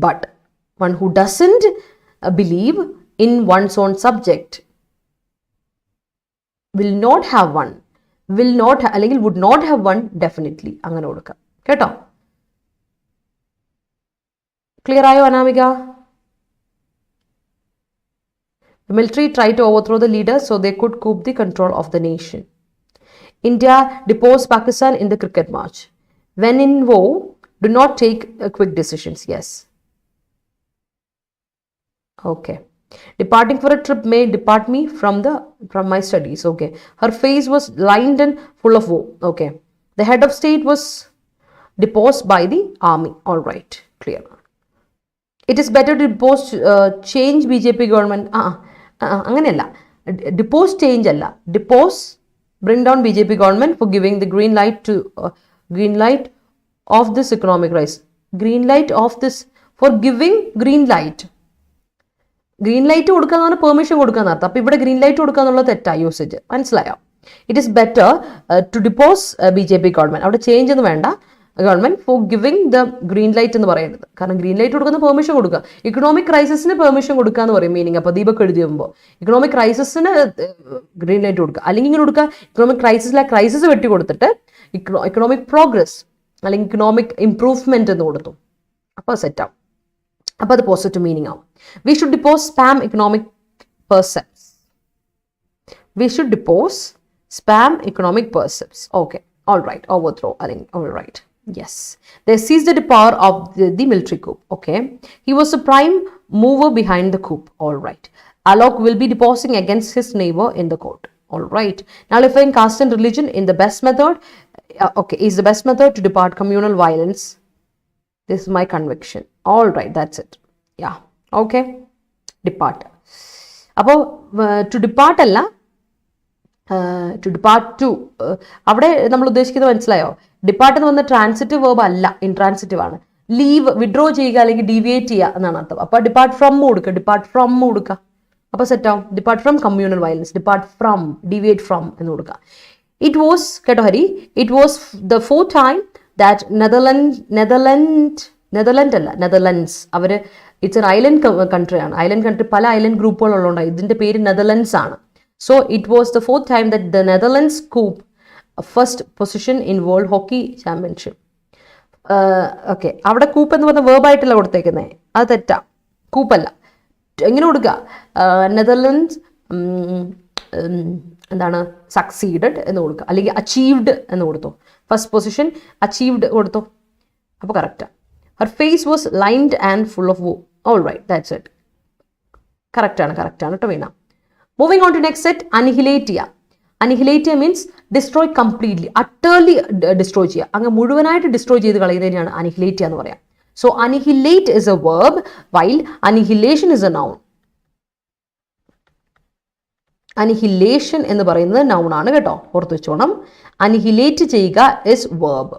A: But one who doesn't believe in one's own subject will not have one, അല്ലെങ്കിൽ would not have one definitely, അങ്ങനെ കൊടുക്കാം കേട്ടോ. ക്ലിയർ ആയോ Anamika? The military tried to overthrow the leaders so they could coup the control of the nation. India deposed Pakistan in the cricket match. When in war, do not take quick decisions. Yes. Okay. Departing for a trip may depart me from my studies. Okay. Her face was lined and full of woe. Okay. The head of state was deposed by the army. All right. Clear. It is better to depose, change BJP government. അങ്ങനെയല്ല, ഡിപ്പോസ് change അല്ല, ഡിപ്പോസ് bring down BJP government for giving the green light of this economic rise. Green light of this, for giving green light. Green light കൊടുക്കുക എന്ന് പറഞ്ഞാൽ permission കൊടുക്കുക എന്നർത്ഥം. അപ്പോൾ ഇവിടെ green light കൊടുക്കുക എന്നുള്ളത് തെറ്റാണ് യൂസേജ്. മനസ്സിലായോ? It is better to depose BJP government. അവിടെ ചേഞ്ച് ഒന്നും വേണ്ട. Government for giving the green light എന്ന് പറയുന്നത്. കാരണം ഗ്രീൻ ലൈറ്റ് കൊടുക്കുന്ന പെർമിഷൻ കൊടുക്കുക. ഇക്കണോമിക് ക്രൈസിസിന് പെർമിഷൻ കൊടുക്കുക എന്ന് പറയും മീനിങ്. അപ്പോൾ ദീപക് എഴുതി വരുമ്പോൾ ഇക്കണോമിക് ക്രൈസിസിന് ഗ്രീൻ ലൈറ്റ് കൊടുക്കുക. അല്ലെങ്കിൽ ഇങ്ങനെ കൊടുക്കുക, ഇക്കണോമിക് ക്രൈസിസിലെ ക്രൈസിസ് വെട്ടി കൊടുത്തിട്ട് ഇക്കണോമിക് പ്രോഗ്രസ് അല്ലെങ്കിൽ ഇക്കണോമിക് ഇംപ്രൂവ്മെന്റ് എന്ന് കൊടുത്തു. അപ്പോൾ സെറ്റാവും. അപ്പോൾ അത് പോസിറ്റീവ് മീനിങ് ആവും. We should depose spam economic percepts. We should depose spam economic percepts. Okay, all right. Overthrow അല്ലെങ്കിൽ all right. Yes, they seized the power of the military coup. Okay, he was the prime mover behind the coup. All right, Alok will be deposing against his neighbor in the court. All right, nullifying caste and religion in the best method. Okay, is the best method to depart communal violence. This is my conviction. All right, that's it. Yeah, okay, depart. Appo to depart alla, to depart to, അവിടെ നമ്മൾ ഉദ്ദേശിക്കുന്നത് മനസ്സിലായോ? Depart എന്ന് പറഞ്ഞ transitive verb അല്ല, intransitive ആണ്. Leave, withdraw ചെയ്യുക അല്ലെങ്കിൽ ഡീവിയേറ്റ് ചെയ്യുക എന്നാണ് അർത്ഥം. അപ്പോൾ ഡിപ്പാർട്ട് ഫ്രം കൊടുക്കുക, ഡിപ്പാർട്ട് ഫ്രം കൊടുക്കുക. അപ്പോൾ സെറ്റാവും. Depart from communal violence, depart from, deviate from എന്ന് കൊടുക്കുക. ഇറ്റ് വാസ്, കേട്ടോ Hari, it was the fourth time that Netherlands അവർ, ഇറ്റ്സ് എൻ ഐലൻഡ് കൺട്രിയാണ്. ഐലൻഡ് കൺട്രി, പല ഐലൻഡ് ഗ്രൂപ്പുകളുള്ളതുകൊണ്ട് ഇതിൻ്റെ പേര് നെതർലൻഡ്സ് ആണ്. So it was the fourth time that the Netherlands scooped a first position in World Hockey Championship. Okay, അവിടെ കൂപ്പ് എന്ന് പറഞ്ഞ വേർബായിട്ടല്ല കൊടുത്തേക്കുന്നത്, അത് തെറ്റാ. കൂപ്പല്ല. എങ്ങനെ കൊടുക്കുക? നെതർലൻഡ്സ് എന്താണ്, സക്സീഡഡ് എന്ന് കൊടുക്കുക, അല്ലെങ്കിൽ അച്ചീവ്ഡ് എന്ന് കൊടുത്തു. ഫസ്റ്റ് പൊസിഷൻ അച്ചീവ്ഡ് കൊടുത്തു. അപ്പോൾ കറക്റ്റാ. Her face was lined and full of woe. All right, that's it. കറക്റ്റാണ് കേട്ടോ വീണ. Moving on to next set, annihilate. Annihilate means destroy completely, utterly destroy ചെയ്യുക. അങ്ങ് മുഴുവനായിട്ട് ഡിസ്ട്രോയ് ചെയ്ത് കളയുന്നതിനാണ് annihilate എന്ന് പറയാം. So annihilate is a verb while annihilation is a noun. Annihilation എന്ന് പറയുന്നത് noun ആണ് കേട്ടോ, ഓർത്ത് വെച്ചോണം. Annihilate ചെയ്യുക is verb.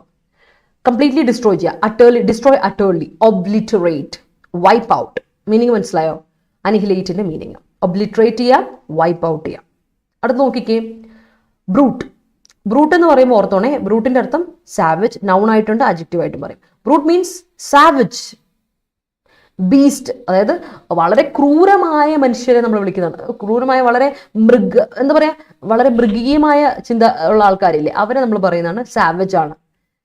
A: Completely destroy ചെയ്യുക, utterly, destroy utterly, obliterate, wipe out. Meaning മനസ്സിലായോ? Annihilate-ന്റെ മീനിങ് ഒബ്ലിറ്ററേറ്റ് ചെയ്യുക, വൈപ്പ് ഔട്ട് ചെയ്യുക. അടുത്ത് നോക്കിക്കേ, ബ്രൂട്ട്. ബ്രൂട്ട് എന്ന് പറയുമ്പോൾ ഓർത്തോണേ, ബ്രൂട്ടിന്റെ അർത്ഥം സാവേജ്, നൗൺ ആയിട്ടുണ്ട്, അഡ്ജക്റ്റീവ് ആയിട്ടും പറയും. ബ്രൂട്ട് മീൻസ് സാവേജ്, ബീസ്റ്റ്, അതായത് വളരെ ക്രൂരമായ മനുഷ്യരെ നമ്മൾ വിളിക്കുന്നതാണ്. ക്രൂരമായ, വളരെ എന്താ പറയാ, വളരെ മൃഗീയമായ ചിന്ത ഉള്ള ആൾക്കാരില്ലേ, അവരെ നമ്മൾ പറയുന്നതാണ് സാവേജ് ആണ്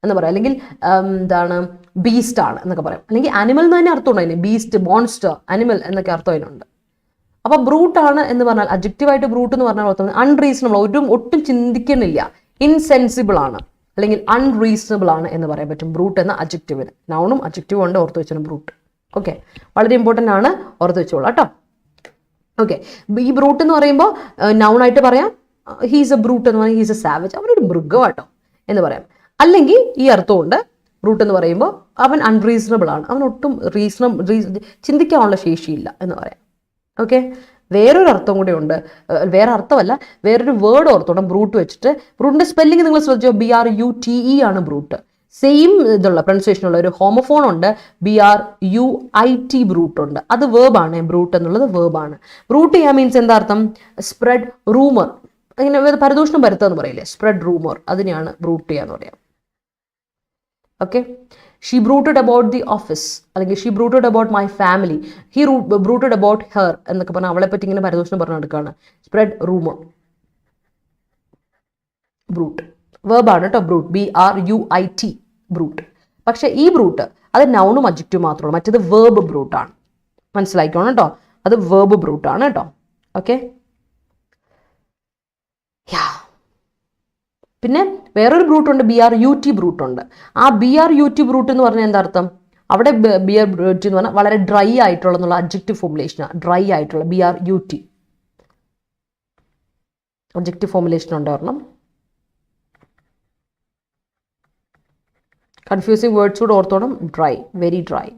A: എന്ന് പറയാം. അല്ലെങ്കിൽ എന്താണ്, ബീസ്റ്റ് ആണ് എന്നൊക്കെ പറയാം. അല്ലെങ്കിൽ ആനിമൽ എന്ന് തന്നെ അർത്ഥമുണ്ട് അതിന്. ബീസ്റ്റ്, മോൺസ്റ്റർ, അനിമൽ എന്നൊക്കെ അർത്ഥം അതിനുണ്ട്. അപ്പോൾ ബ്രൂട്ടാണ് എന്ന് പറഞ്ഞാൽ, അഡ്ജക്റ്റീവായിട്ട് ബ്രൂട്ട് എന്ന് പറഞ്ഞാൽ അൺറീസണബിൾ, ഒട്ടും ചിന്തിക്കുന്നില്ല, ഇൻസെൻസിബിൾ ആണ്, അല്ലെങ്കിൽ അൺറീസണബിൾ ആണ് എന്ന് പറയാൻ പറ്റും ബ്രൂട്ട് എന്ന അഡ്ജക്റ്റീവിന്. നൗണും അഡ്ജക്റ്റീവും ഉണ്ട്, ഓർത്ത് വെച്ചാൽ ബ്രൂട്ട്. ഓക്കെ, വളരെ ഇമ്പോർട്ടൻ്റ് ആണ്, ഓർത്ത് വെച്ചോളാം കേട്ടോ. ഓക്കെ, ഈ ബ്രൂട്ട് എന്ന് പറയുമ്പോൾ നൗണായിട്ട് പറയാം, ഹീസ് എ ബ്രൂട്ട് എന്ന് പറഞ്ഞാൽ ഹീസ് എ സാവേജ്, അവനൊരു മൃഗമാട്ടോ എന്ന് പറയാം. അല്ലെങ്കിൽ ഈ അർത്ഥമുണ്ട്, ബ്രൂട്ട് എന്ന് പറയുമ്പോൾ അവൻ അൺറീസണബിൾ ആണ്, അവൻ ഒട്ടും ചിന്തിക്കാനുള്ള ശേഷിയില്ല എന്ന് പറയാം. ഓക്കെ, വേറൊരു അർത്ഥം കൂടെ ഉണ്ട്, വേറെ അർത്ഥമല്ല, വേറൊരു വേർഡ് ഓർത്തോണം ബ്രൂട്ട് വെച്ചിട്ട്. ബ്രൂട്ടിന്റെ സ്പെല്ലിംഗ് നിങ്ങൾ ശ്രദ്ധിച്ചോ, BRUTE ആണ് ബ്രൂട്ട്. സെയിം ഇതുള്ള പ്രൊനൗൺസിയേഷനുള്ള ഒരു ഹോമോഫോൺ ഉണ്ട്, BRUIT ബ്രൂട്ട് ഉണ്ട്. അത് വേർബാണ്, ബ്രൂട്ട് എന്നുള്ളത് വേർബാണ്. ബ്രൂട്ട് ചെയ്യാൻ മീൻസ് എന്താ അർത്ഥം? സ്പ്രെഡ് റൂമർ, അങ്ങനെ പരദൂഷണം പരത്തുക എന്ന് പറയില്ലേ, സ്പ്രെഡ് റൂമർ, അതിനെയാണ് ബ്രൂട്ട് ചെയ്യാന്ന് പറയാം. Okay, she brooded about the office, അല്ലെങ്കിൽ she brooded about my family, he brooded about her എന്നൊക്കെ പറഞ്ഞാൽ അവളെ പറ്റി ഇങ്ങനെ പരദൂഷണം പറഞ്ഞു നടക്കുകയാണ്. Spread rumor. Brood verb ആണ് കേട്ടോ. Brute, BRUIT, brute. പക്ഷെ ഈ ബ്രൂട്ട് അത് നൗണും അഡ്ജക്റ്റീവ് മാത്രമാണ്, മറ്റേത് വേർബ് ബ്രൂട്ടാണ്. മനസ്സിലായിക്കോണം കേട്ടോ, അത് വേർബ് ബ്രൂട്ടാണ് കേട്ടോ. ഓക്കെ, പിന്നെ വേറൊരു ബ്രൂട്ട് ഉണ്ട്, BRUT ബ്രൂട്ട് ഉണ്ട്. ആ BRUT ബ്രൂട്ട് എന്ന് പറഞ്ഞാൽ എന്താ അർത്ഥം? അവിടെ BRUT എന്ന് പറഞ്ഞാൽ വളരെ ഡ്രൈ ആയിട്ടുള്ള എന്നുള്ള അഡ്ജക്റ്റീവ് ഫോർമുലേഷനാണ്. ഡ്രൈ ആയിട്ടുള്ള BRUT ഒബ്ജക്റ്റീവ് ഫോർമുലേഷൻ ഉണ്ട് ഒരെണ്ണം. കൺഫ്യൂസിങ് വേർഡ്സ് കൂടെ ഓർത്തോണം. Dry, very dry.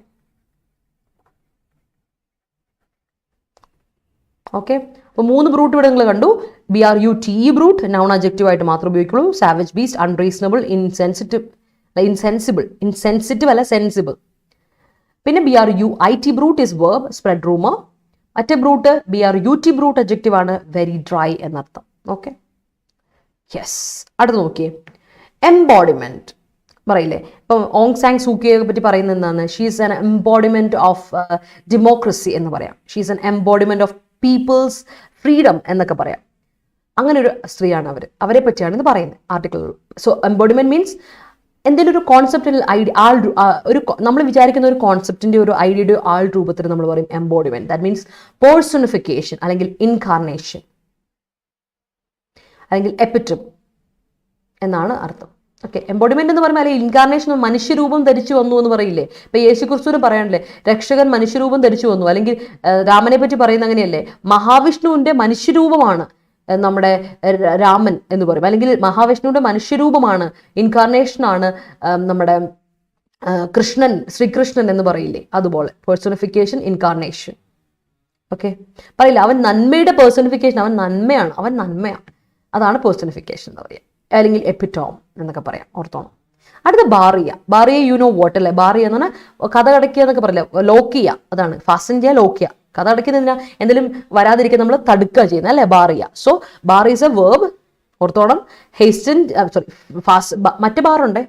A: ഓക്കെ, അപ്പോൾ 3 ബ്രൂട്ട് ഇവിടെ നിങ്ങൾ കണ്ടു. BRUT ബ്രൂട്ട് നൗൺ അഡ്ജക്റ്റീവ് ആയിട്ട് മാത്രമേ ഉപയോഗിക്കുള്ളൂ. സാവേജ്, ബീസ്റ്റ്, അൺറീസണബിൾ, ഇൻസെൻസിറ്റീവ് അല്ല സെൻസിബിൾ. പിന്നെ BRUIT brute is verb, spread rumour. മറ്റേ ബ്രൂട്ട് BRUT ബ്രൂട്ട് അഡ്ജക്റ്റീവ് ആണ്, വെരി ഡ്രൈ എന്നർത്ഥം. Okay, yes. അടുത്ത് നോക്കിയേ, എംബോഡിമെന്റ് പറയില്ലേ. ഇപ്പം ഓങ് സാങ് സൂക്കിയെ പറ്റി പറയുന്നത് എന്താണ്? She's an embodiment of democracy എന്ന് പറയാം. She's an embodiment of people's freedom എന്നൊക്കെ പറയാം. അങ്ങനെ ഒരു സ്ത്രീയാണ് അവരെ പറ്റിയാണ് ഇത് പറയുന്നത് ആർട്ടിക്കിൾ. സോ എംബോഡിമെന്റ് മീൻസ് എന്തെങ്കിലും ഒരു കോൺസെപ്റ്റിൽ ഒരു നമ്മൾ വിചാരിക്കുന്ന ഒരു കോൺസെപ്റ്റിന്റെ ഒരു ഐഡിയയുടെ ആൾ രൂപത്തിൽ നമ്മൾ പറയും എംബോഡിമെന്റ്. ദാറ്റ് മീൻസ് പേഴ്സണിഫിക്കേഷൻ അല്ലെങ്കിൽ ഇൻകാർണേഷൻ അല്ലെങ്കിൽ എപ്പിറ്റം എന്നാണ് അർത്ഥം. ഓക്കെ, എംബോഡിമെന്റ് എന്ന് പറയുമ്പോൾ അല്ലെങ്കിൽ ഇൻകാർണേഷൻ മനുഷ്യരൂപം ധരിച്ചു വന്നു എന്ന് പറയില്ലേ. ഇപ്പൊ യേശുക്രിസ്തുവിന് പറയാനില്ലേ, രക്ഷകൻ മനുഷ്യരൂപം ധരിച്ചു വന്നു. അല്ലെങ്കിൽ രാമനെ പറ്റി പറയുന്ന അങ്ങനെയല്ലേ, മഹാവിഷ്ണുവിന്റെ മനുഷ്യരൂപമാണ് നമ്മുടെ രാമൻ എന്ന് പറയും. അല്ലെങ്കിൽ മഹാവിഷ്ണുവിന്റെ മനുഷ്യരൂപമാണ്, ഇൻകാർണേഷനാണ് നമ്മുടെ കൃഷ്ണൻ, ശ്രീകൃഷ്ണൻ എന്ന് പറയില്ലേ, അതുപോലെ പേഴ്സണിഫിക്കേഷൻ, ഇൻകാർണേഷൻ. ഓക്കെ, പറയില്ല അവൻ നന്മയുടെ പേഴ്സണിഫിക്കേഷൻ, അവൻ നന്മയാണ്, അതാണ് പേഴ്സണിഫിക്കേഷൻ എന്ന് പറയുക, അല്ലെങ്കിൽ എപ്പിറ്റോം എന്നൊക്കെ പറയാം, ഓർത്തോണം. അടുത്ത ബാറിയ യു നോ വാട്ട് അല്ലേ. ബാറിയ എന്ന് പറഞ്ഞാൽ കഥ അടയ്ക്കുക എന്നൊക്കെ പറയില്ല, ലോക്ക് ചെയ്യുക, അതാണ് ഫാസ്റ്റൻ ചെയ്യുക, ലോക്ക് ചെയ്യുക. കഥ അടയ്ക്കുന്നതിനാ എന്തെങ്കിലും വരാതിരിക്കുക നമ്മൾ തടുക്കുക ചെയ്യുന്നത് അല്ലേ, ബാറിയ. So bar is a verb, ഓർത്തോണം. ഹേസ്റ്റൻ, മറ്റേ ബാറുണ്ട്,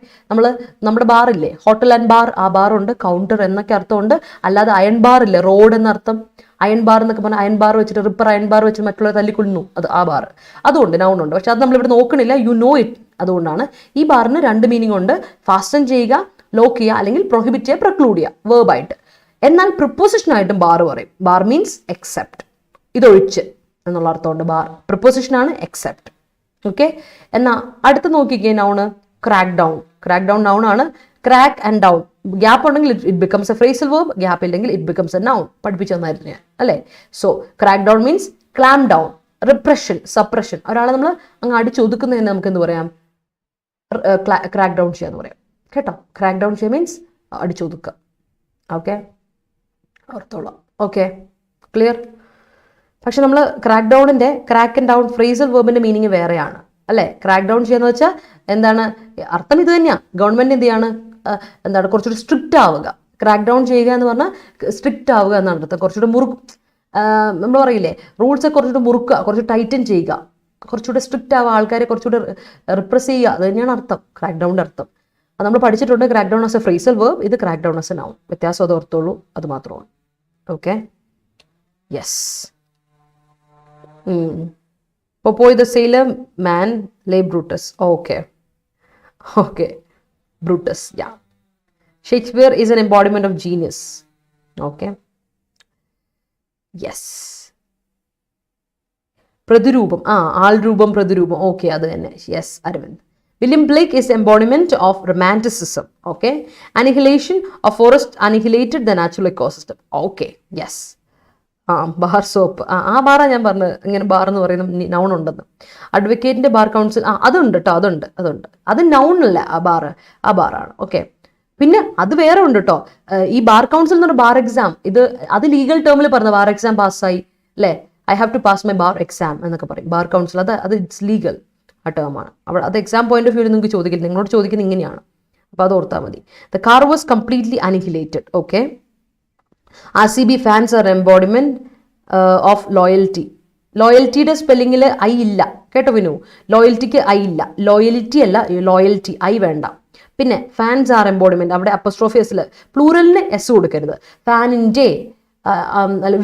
A: നമ്മുടെ ബാറില്ലേ, ഹോട്ടൽ ആൻഡ് ബാർ, ആ ബാറുണ്ട്. കൗണ്ടർ എന്നൊക്കെ അർത്ഥമുണ്ട്. അല്ലാതെ അയൺ ബാർ ഇല്ലേ, റോഡ് എന്നർത്ഥം. അയൺ ബാർ എന്നൊക്കെ പറഞ്ഞാൽ അയൺ ബാർ വെച്ചിട്ട് റിപ്പർ അയൺ ബാർ വെച്ചിട്ട് മറ്റുള്ളവർ തല്ലിക്കൊള്ളുന്നു, അത് ആ ബാർ. അതുകൊണ്ട് നൗണുണ്ട്, പക്ഷെ അത് നമ്മളിവിടെ നോക്കണില്ല, യു നോ ഇറ്റ്. അതുകൊണ്ടാണ് ഈ ബാറിന് 2 മീനിങ് ഉണ്ട്, ഫാസ്റ്റൻ ചെയ്യുക, ലോക്ക് ചെയ്യുക, അല്ലെങ്കിൽ പ്രൊഹിബിറ്റ് ചെയ്യുക, പ്രക്ലൂഡ് ചെയ്യുക, വേർബായിട്ട്. എന്നാൽ പ്രിപ്പോസിഷനായിട്ടും ബാർ പറയും. ബാർ മീൻസ് എക്സെപ്റ്റ്, ഇതൊഴിച്ച് എന്നുള്ള അർത്ഥമുണ്ട് ബാർ. പ്രിപ്പോസിഷനാണ് എക്സെപ്റ്റ്. ഓക്കെ, എന്നാൽ അടുത്ത് നോക്കിക്കേ, നൗണ് ക്രാക്ക് ഡൗൺ നൗൺ ആണ്. ക്രാക്ക് ആൻഡ് ഡൗൺ, ഗ്യാപ്പ് ഉണ്ടെങ്കിൽ it becomes A phrasal verb, gap ഇല്ലെങ്കിൽ ഇറ്റ് ബിക്കംസ് എ നൗൺ. പഠിപ്പിച്ചു തന്നായിരുന്നു ഞാൻ അല്ലേ. So crack down means clamp down, repression, suppression. ഒരാളെ നമ്മൾ അങ്ങ് അടിച്ചൊതുക്കുന്നതിന് നമുക്ക് എന്ത് പറയാം, ക്രാക്ക് ഡൗൺ ചെയ്യാന്ന് പറയാം കേട്ടോ. ക്രാക്ക് ഡൗൺ ചെയ്യുക മീൻസ് അടിച്ചൊതുക്കുക. ഓക്കെ, ഓർത്തോളാം. Okay, clear. പക്ഷെ നമ്മൾ ക്രാക്ക് ഡൗണിന്റെ ക്രാക്ക് ആൻഡ് ഡൗൺ ഫ്രേസൽ വേർബിന്റെ മീനിങ് വേറെയാണ് അല്ലേ. ക്രാക്ക് ഡൗൺ ചെയ്യാന്ന് വെച്ചാൽ എന്താണ് അർത്ഥം? ഇത് തന്നെയാണ്. ഗവൺമെന്റ് എന്ത് ചെയ്യാണ്, എന്താണ് കുറച്ചുകൂടി സ്ട്രിക്റ്റ് ആവുക. ക്രാക്ക് ഡൗൺ ചെയ്യുക എന്ന് പറഞ്ഞാൽ സ്ട്രിക്റ്റ് ആവുക എന്നാണ് അർത്ഥം. കുറച്ചുകൂടി നമ്മൾ പറയില്ലേ, റൂൾസ് ഒക്കെ കുറച്ചുകൂടി മുറുക്കുക, കുറച്ച് ടൈറ്റൻ ചെയ്യുക, കുറച്ചുകൂടി സ്ട്രിക്റ്റ് ആവുക, ആൾക്കാരെ കുറച്ചുകൂടി റിപ്രസ് ചെയ്യുക, അത് തന്നെയാണ് അർത്ഥം, ക്രാക്ക് ഡൗണിന്റെ അർത്ഥം. അത് നമ്മൾ പഠിച്ചിട്ടുണ്ട്. Crack down as a phrasal verb, ഇത് crack down as a noun. വ്യത്യാസം അത് ഓർത്തോളൂ, അത് മാത്രമാണ്. Okay, yes. Popoi the sailor man lay Brutus. Okay, Brutus, yeah. Shakespeare is an embodiment of genius. Okay, yes. Pradurubam, Alrubam, Pradurubam. Okay, adu thanne. Yes, Arvind. William Blake is embodiment of romanticism. Okay, annihilation, a forest annihilated the natural ecosystem. Okay, yes. Bar soap, ആ ബാറാ ഞാൻ പറഞ്ഞത്. ഇങ്ങനെ bar എന്ന് പറയുന്ന noun ഉണ്ടെന്ന്. അഡ്വക്കേറ്റിന്റെ bar council, അതുണ്ട് കേട്ടോ, അതുണ്ട്. അത് നൗണല്ല, ആ ബാറാണ്. ഓക്കെ, പിന്നെ അത് വേറെ ഉണ്ട് കേട്ടോ. ഈ ബാർ കൗൺസിൽ എന്ന് പറഞ്ഞ ബാർ എക്സാം, അത് ലീഗൽ ടേമിൽ പറഞ്ഞ ബാർ എക്സാം പാസ്സായി അല്ലേ, I have to pass my bar exam എന്നൊക്കെ പറയും. ബാർ കൗൺസിൽ അത് ഇറ്റ്സ് ലീഗൽ ആ ടേമാണ്. അവിടെ അത് എക്സാം പോയിന്റ് ഓഫ് വ്യൂവിൽ നിങ്ങൾക്ക് ചോദിക്കില്ല, നിങ്ങളോട് ചോദിക്കുന്നത് ഇങ്ങനെയാണ്. അപ്പോൾ അത് ഓർത്താൽ മതി. The car was completely annihilated. Okay, RCB fans are embodiment of loyalty. ലോയൽറ്റിയുടെ സ്പെല്ലിങ്ങിൽ ഐ ഇല്ല കേട്ടോ വിനു. ലോയൽറ്റിക്ക് ഐ ഇല്ല. ലോയലിറ്റി അല്ല, ലോയൽറ്റി, ഐ വേണ്ട. പിന്നെ ഫാൻസ് ആർ എംബോഡിമെന്റ്, അവിടെ അപ്പസ്ട്രോഫിയസിൽ പ്ലൂറലിന് എസ് കൊടുക്കരുത്. ഫാനിൻ്റെ,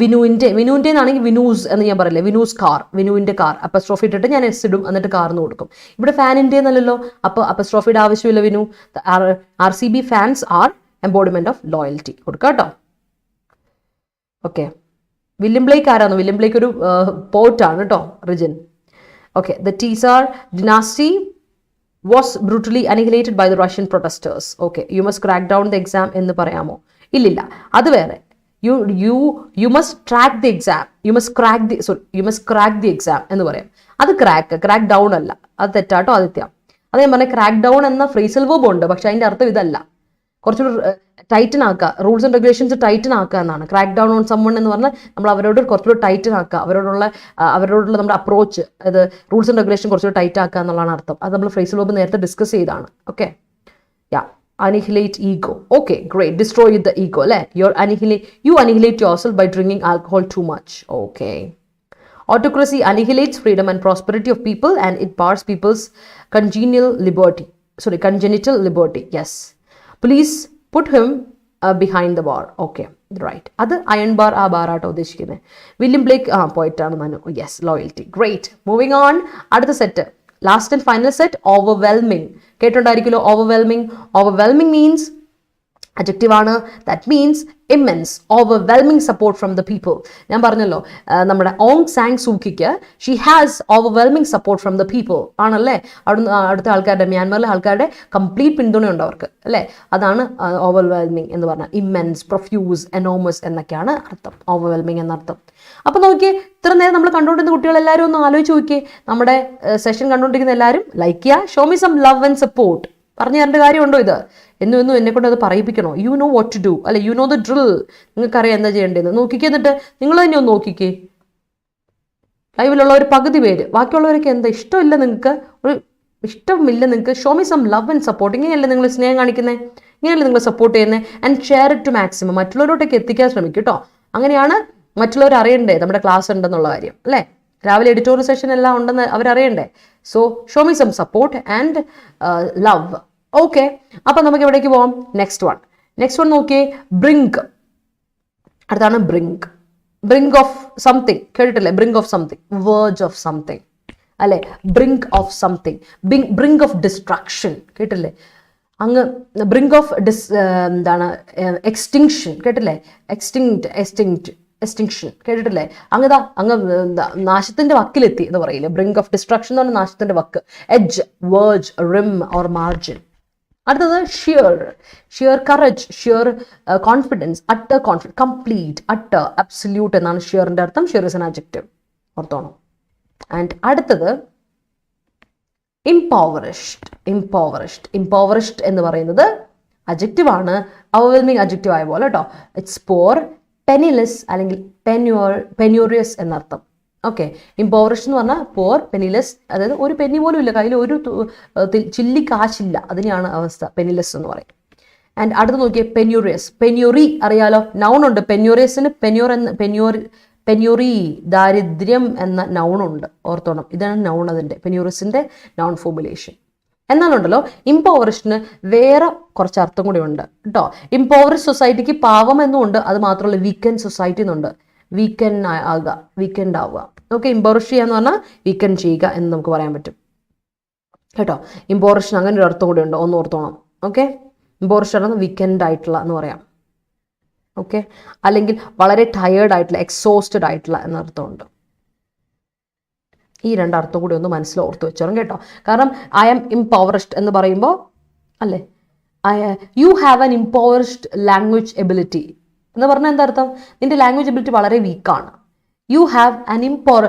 A: വിനുവിൻ്റെ എന്നാണെങ്കിൽ വിനൂസ് എന്ന് ഞാൻ പറയില്ലേ, വിനൂസ് കാർ, വിനുവിൻ്റെ കാർ അപ്പസ്ട്രോഫി ഇട്ടിട്ട് ഞാൻ എസ് ഇടും, എന്നിട്ട് കാർന്ന് കൊടുക്കും. ഇവിടെ ഫാനിൻ്റെ എന്നല്ലല്ലോ, അപ്പോൾ അപ്പസ്ട്രോഫിയുടെ ആവശ്യമില്ല. Vinu, RCB fans are embodiment of loyalty കൊടുക്കാം കേട്ടോ. ഓക്കെ, വില്യം ബ്ലേക്ക് ആരാന്ന്? വില്യം ബ്ലേക്ക് ഒരു പോർട്ടാണ് കേട്ടോ, Rijin. Okay, the tsar dynasty was brutally annihilated by the Russian protesters. Okay, you must crack down the exam എന്ന് പറയാമോ? ഇല്ലില്ല, അത് വേറെ. You must track the exam. You must crack the exam എന്ന് പറയാം. അത് crack down അല്ല, അത് തെറ്റാട്ടോ ആദിത്യ. അത് ഞാൻ പറഞ്ഞ crack down എന്ന ഫ്രേസൽ വെർബ് ഉണ്ട്, പക്ഷെ അതിന്റെ അർത്ഥം ഇതല്ല. കുറച്ചുകൂടി ടൈറ്റൻ ആക്കുക, റൂൾസ് ആൻഡ് റെഗുലേഷൻസ് ടൈറ്റൻ ആക്കുക എന്നാണ്. ക്രാക്ക് ഡൗൺ ഓൺ സമ്മൺ എന്ന് പറഞ്ഞാൽ നമ്മൾ അവരോട് കുറച്ചുകൂടി ടൈറ്റൻ ആക്കുക, അവരോടുള്ള നമ്മുടെ അപ്രോച്ച്, അത് റൂൾസ് ആൻഡ് റെഗുലേഷൻ കുറച്ചുകൂടി ടൈറ്റ് ആക്കുക എന്നുള്ളതാണ് അർത്ഥം. അത് നമ്മൾ ഫ്രേസൽ വെർബ് നേരത്തെ ഡിസ്കസ് ചെയ്താണ്. Okay, annihilate ego. Okay, great. Destroy the ego, അല്ലേ? You annihilate yourself by drinking alcohol too much. Okay. Autocracy annihilates freedom and prosperity of people, and it bars people's congenital liberty. Yes. Please put him behind the bar. Okay, right. അത് iron bar, ആ bar ആട്ടോ ഉദ്ദേശിക്കുന്നത്. William Blake പോയിന്റ് ആണ് Manu. Yes, loyalty. Great. Moving on. അടുത്ത set, last and final set, overwhelming. കേട്ടോണ്ടായിരിക്കുമല്ലോ overwhelming. Overwhelming means adjective ആണ്. That means immense, overwhelming support from the people. ഞാൻ പറഞ്ഞല്ലോ, നമ്മുടെ ഓങ് സാങ് സൂക്കിക്ക് she has overwhelming support from the people ആണല്ലേ. അടുത്ത ആൾക്കാരുടെ, മ്യാൻമറിലെ ആൾക്കാരുടെ കംപ്ലീറ്റ് പിന്തുണയുണ്ട് അവർക്ക്, അല്ലേ? അതാണ് ഓവർവെൽമിങ് എന്ന് പറഞ്ഞാൽ. ഇമ്മൻസ്, പ്രൊഫ്യൂസ്, എനോമസ് എന്നൊക്കെയാണ് അർത്ഥം, ഓവർവെൽമിങ് എന്നർത്ഥം. അപ്പോൾ നോക്കിയേ, ഇത്ര നേരം നമ്മൾ കണ്ടുകൊണ്ടിരുന്ന കുട്ടികളെല്ലാവരും ഒന്ന് ആലോചിച്ച് നോക്കിയേ. നമ്മുടെ സെഷൻ കണ്ടുകൊണ്ടിരിക്കുന്ന എല്ലാവരും ലൈക്ക് ചെയ്യുക, show me some love and support. പറഞ്ഞു തരേണ്ട കാര്യമുണ്ടോ ഇത്? എന്നും എന്നെ കൊണ്ട് അത് പറയിപ്പിക്കണോ? You know what to do, അല്ലെ? You know the drill. നിങ്ങൾക്കറിയാം എന്താ ചെയ്യേണ്ടതെന്ന്. നോക്കിക്കേ, എന്നിട്ട് നിങ്ങൾ തന്നെ ഒന്ന് നോക്കിക്കേ. ലൈവിലുള്ള ഒരു പകുതി പേര്, ബാക്കിയുള്ളവരൊക്കെ എന്താ ഇഷ്ടമില്ല നിങ്ങൾക്ക്, ഒരു ഇഷ്ടമില്ല നിങ്ങൾക്ക്. Show me some love and support. ഇങ്ങനെയല്ലേ നിങ്ങൾ സ്നേഹം കാണിക്കുന്നത്, ഇങ്ങനെയല്ലേ നിങ്ങൾ സപ്പോർട്ട് ചെയ്യുന്നത്. And share it to maximum. മറ്റുള്ളവരോട്ടൊക്കെ എത്തിക്കാൻ ശ്രമിക്കും കേട്ടോ. അങ്ങനെയാണ് മറ്റുള്ളവർ അറിയണ്ടേ നമ്മുടെ ക്ലാസ് ഉണ്ടെന്നുള്ള കാര്യം, അല്ലേ? രാവിലെ എഡിറ്റോറിയൽ സെഷൻ എല്ലാം ഉണ്ടെന്ന് അവരറിയണ്ടേ. So show me some support and love. Okay, അപ്പം നമുക്ക് എവിടേക്ക് പോവാം? നെക്സ്റ്റ് വൺ നോക്കിയേ, ബ്രിങ്ക്. അടുത്താണ് ബ്രിങ്ക്. ബ്രിങ്ക് ഓഫ് സംതിങ് കേട്ടിട്ടില്ലേ? Brink of something, verge of something, അല്ലെ? Brink of something, brink of destruction കേട്ടില്ലേ? അങ്ങ് ബ്രിങ്ക് ഓഫ് എന്താണ്, എക്സ്റ്റിങ്ഷൻ കേട്ടില്ലേ? എക്സ്റ്റിങ്ഷൻ കേട്ടിട്ടില്ലേ? അങ്ങ് നാശത്തിന്റെ വക്കിലെത്തി എന്ന് പറയില്ലേ? ബ്രിങ്ക് ഓഫ് ഡിസ്ട്രക്ഷൻ എന്ന് പറഞ്ഞാൽ നാശത്തിന്റെ വക്ക്. Edge, verge, rim or margin. അടുത്തത് sheer courage, sheer confidence, utter confidence, complete, utter, absolute എന്നാണ് ഷിയറിന്റെ അർത്ഥം. ഷിയർ ഇസ് ആൻ അഡ്ജക്റ്റീവ്, ഓർത്തോണം. ആൻഡ് അടുത്തത് ഇംപവറിഷ്ഡ് എന്ന് പറയുന്നത് അഡ്ജക്റ്റീവ് ആണ്, ഓവർവെൽമിംഗ് അഡ്ജക്റ്റീവ് ആയ പോലെ കേട്ടോ. ഇറ്റ്സ് പോർ, പെനിലെസ് അല്ലെങ്കിൽ പെന്യൂറിയസ് എന്നർത്ഥം. ഓക്കെ, ഇംപവറിഷ്ഡ് എന്ന് പറഞ്ഞാൽ പോർ, പെനിലെസ്, അതായത് ഒരു പെന്നി പോലും ഇല്ല, കയ്യിൽ ഒരു ചില്ലി കാശില്ല, അതിനെയാണ് അവസ്ഥ, പെനിലെസ് എന്ന് പറയും. ആൻഡ് അടുത്ത് നോക്കിയേ, പെന്യൂറിയസ്. പെന്യൂറി അറിയാലോ, നൗൺ ഉണ്ട്. പെന്യൂറിയസിന് പെന്യൂറി, ദാരിദ്ര്യം എന്ന നൗണുണ്ട്, ഓർത്തോണം. ഇതാണ് നൗൺ, അതിൻ്റെ പെന്യൂറിയസിന്റെ നൗൺ ഫോർമുലേഷൻ. എന്നാലുണ്ടല്ലോ, ഇംപവറിഷ്ഡിന് വേറെ കുറച്ച് അർത്ഥം കൂടി ഉണ്ട് കേട്ടോ. ഇംപവറിഷ് സൊസൈറ്റിക്ക് പാവം എന്നുണ്ട്, അത് മാത്രമല്ല വീക്കെൻഡ് സൊസൈറ്റി എന്നുണ്ട്. വീക്കെൻഡ് ആവുക. ഓക്കെ, ഇംപവറിഷ് ചെയ്യാന്ന് പറഞ്ഞാൽ വീക്കെൻഡ് ചെയ്യുക എന്ന് നമുക്ക് പറയാൻ പറ്റും കേട്ടോ. ഇംപവറിഷിന് അങ്ങനെ ഒരു അർത്ഥം കൂടി ഉണ്ട്, ഒന്ന് ഓർത്തോണം. ഓക്കെ, ഇംപവറിഷ് ആണ് വീക്കെൻഡ് ആയിട്ടുള്ള എന്ന് പറയാം. ഓക്കെ, അല്ലെങ്കിൽ വളരെ ടയേർഡ് ആയിട്ടുള്ള, എക്സോസ്റ്റഡ് ആയിട്ടുള്ള എന്നർത്ഥമുണ്ട്. ഈ രണ്ടർത്ഥം കൂടി ഒന്ന് മനസ്സിൽ ഓർത്ത് വെച്ചോണം കേട്ടോ. കാരണം ഐ ആം ഇംപവറിഷ്ഡ് എന്ന് പറയുമ്പോൾ, അല്ലേ, you have an impoverished language ability എന്ന് പറഞ്ഞാൽ എന്താ അർത്ഥം? നിന്റെ ലാംഗ്വേജ് എബിലിറ്റി വളരെ വീക്കാണ്. You have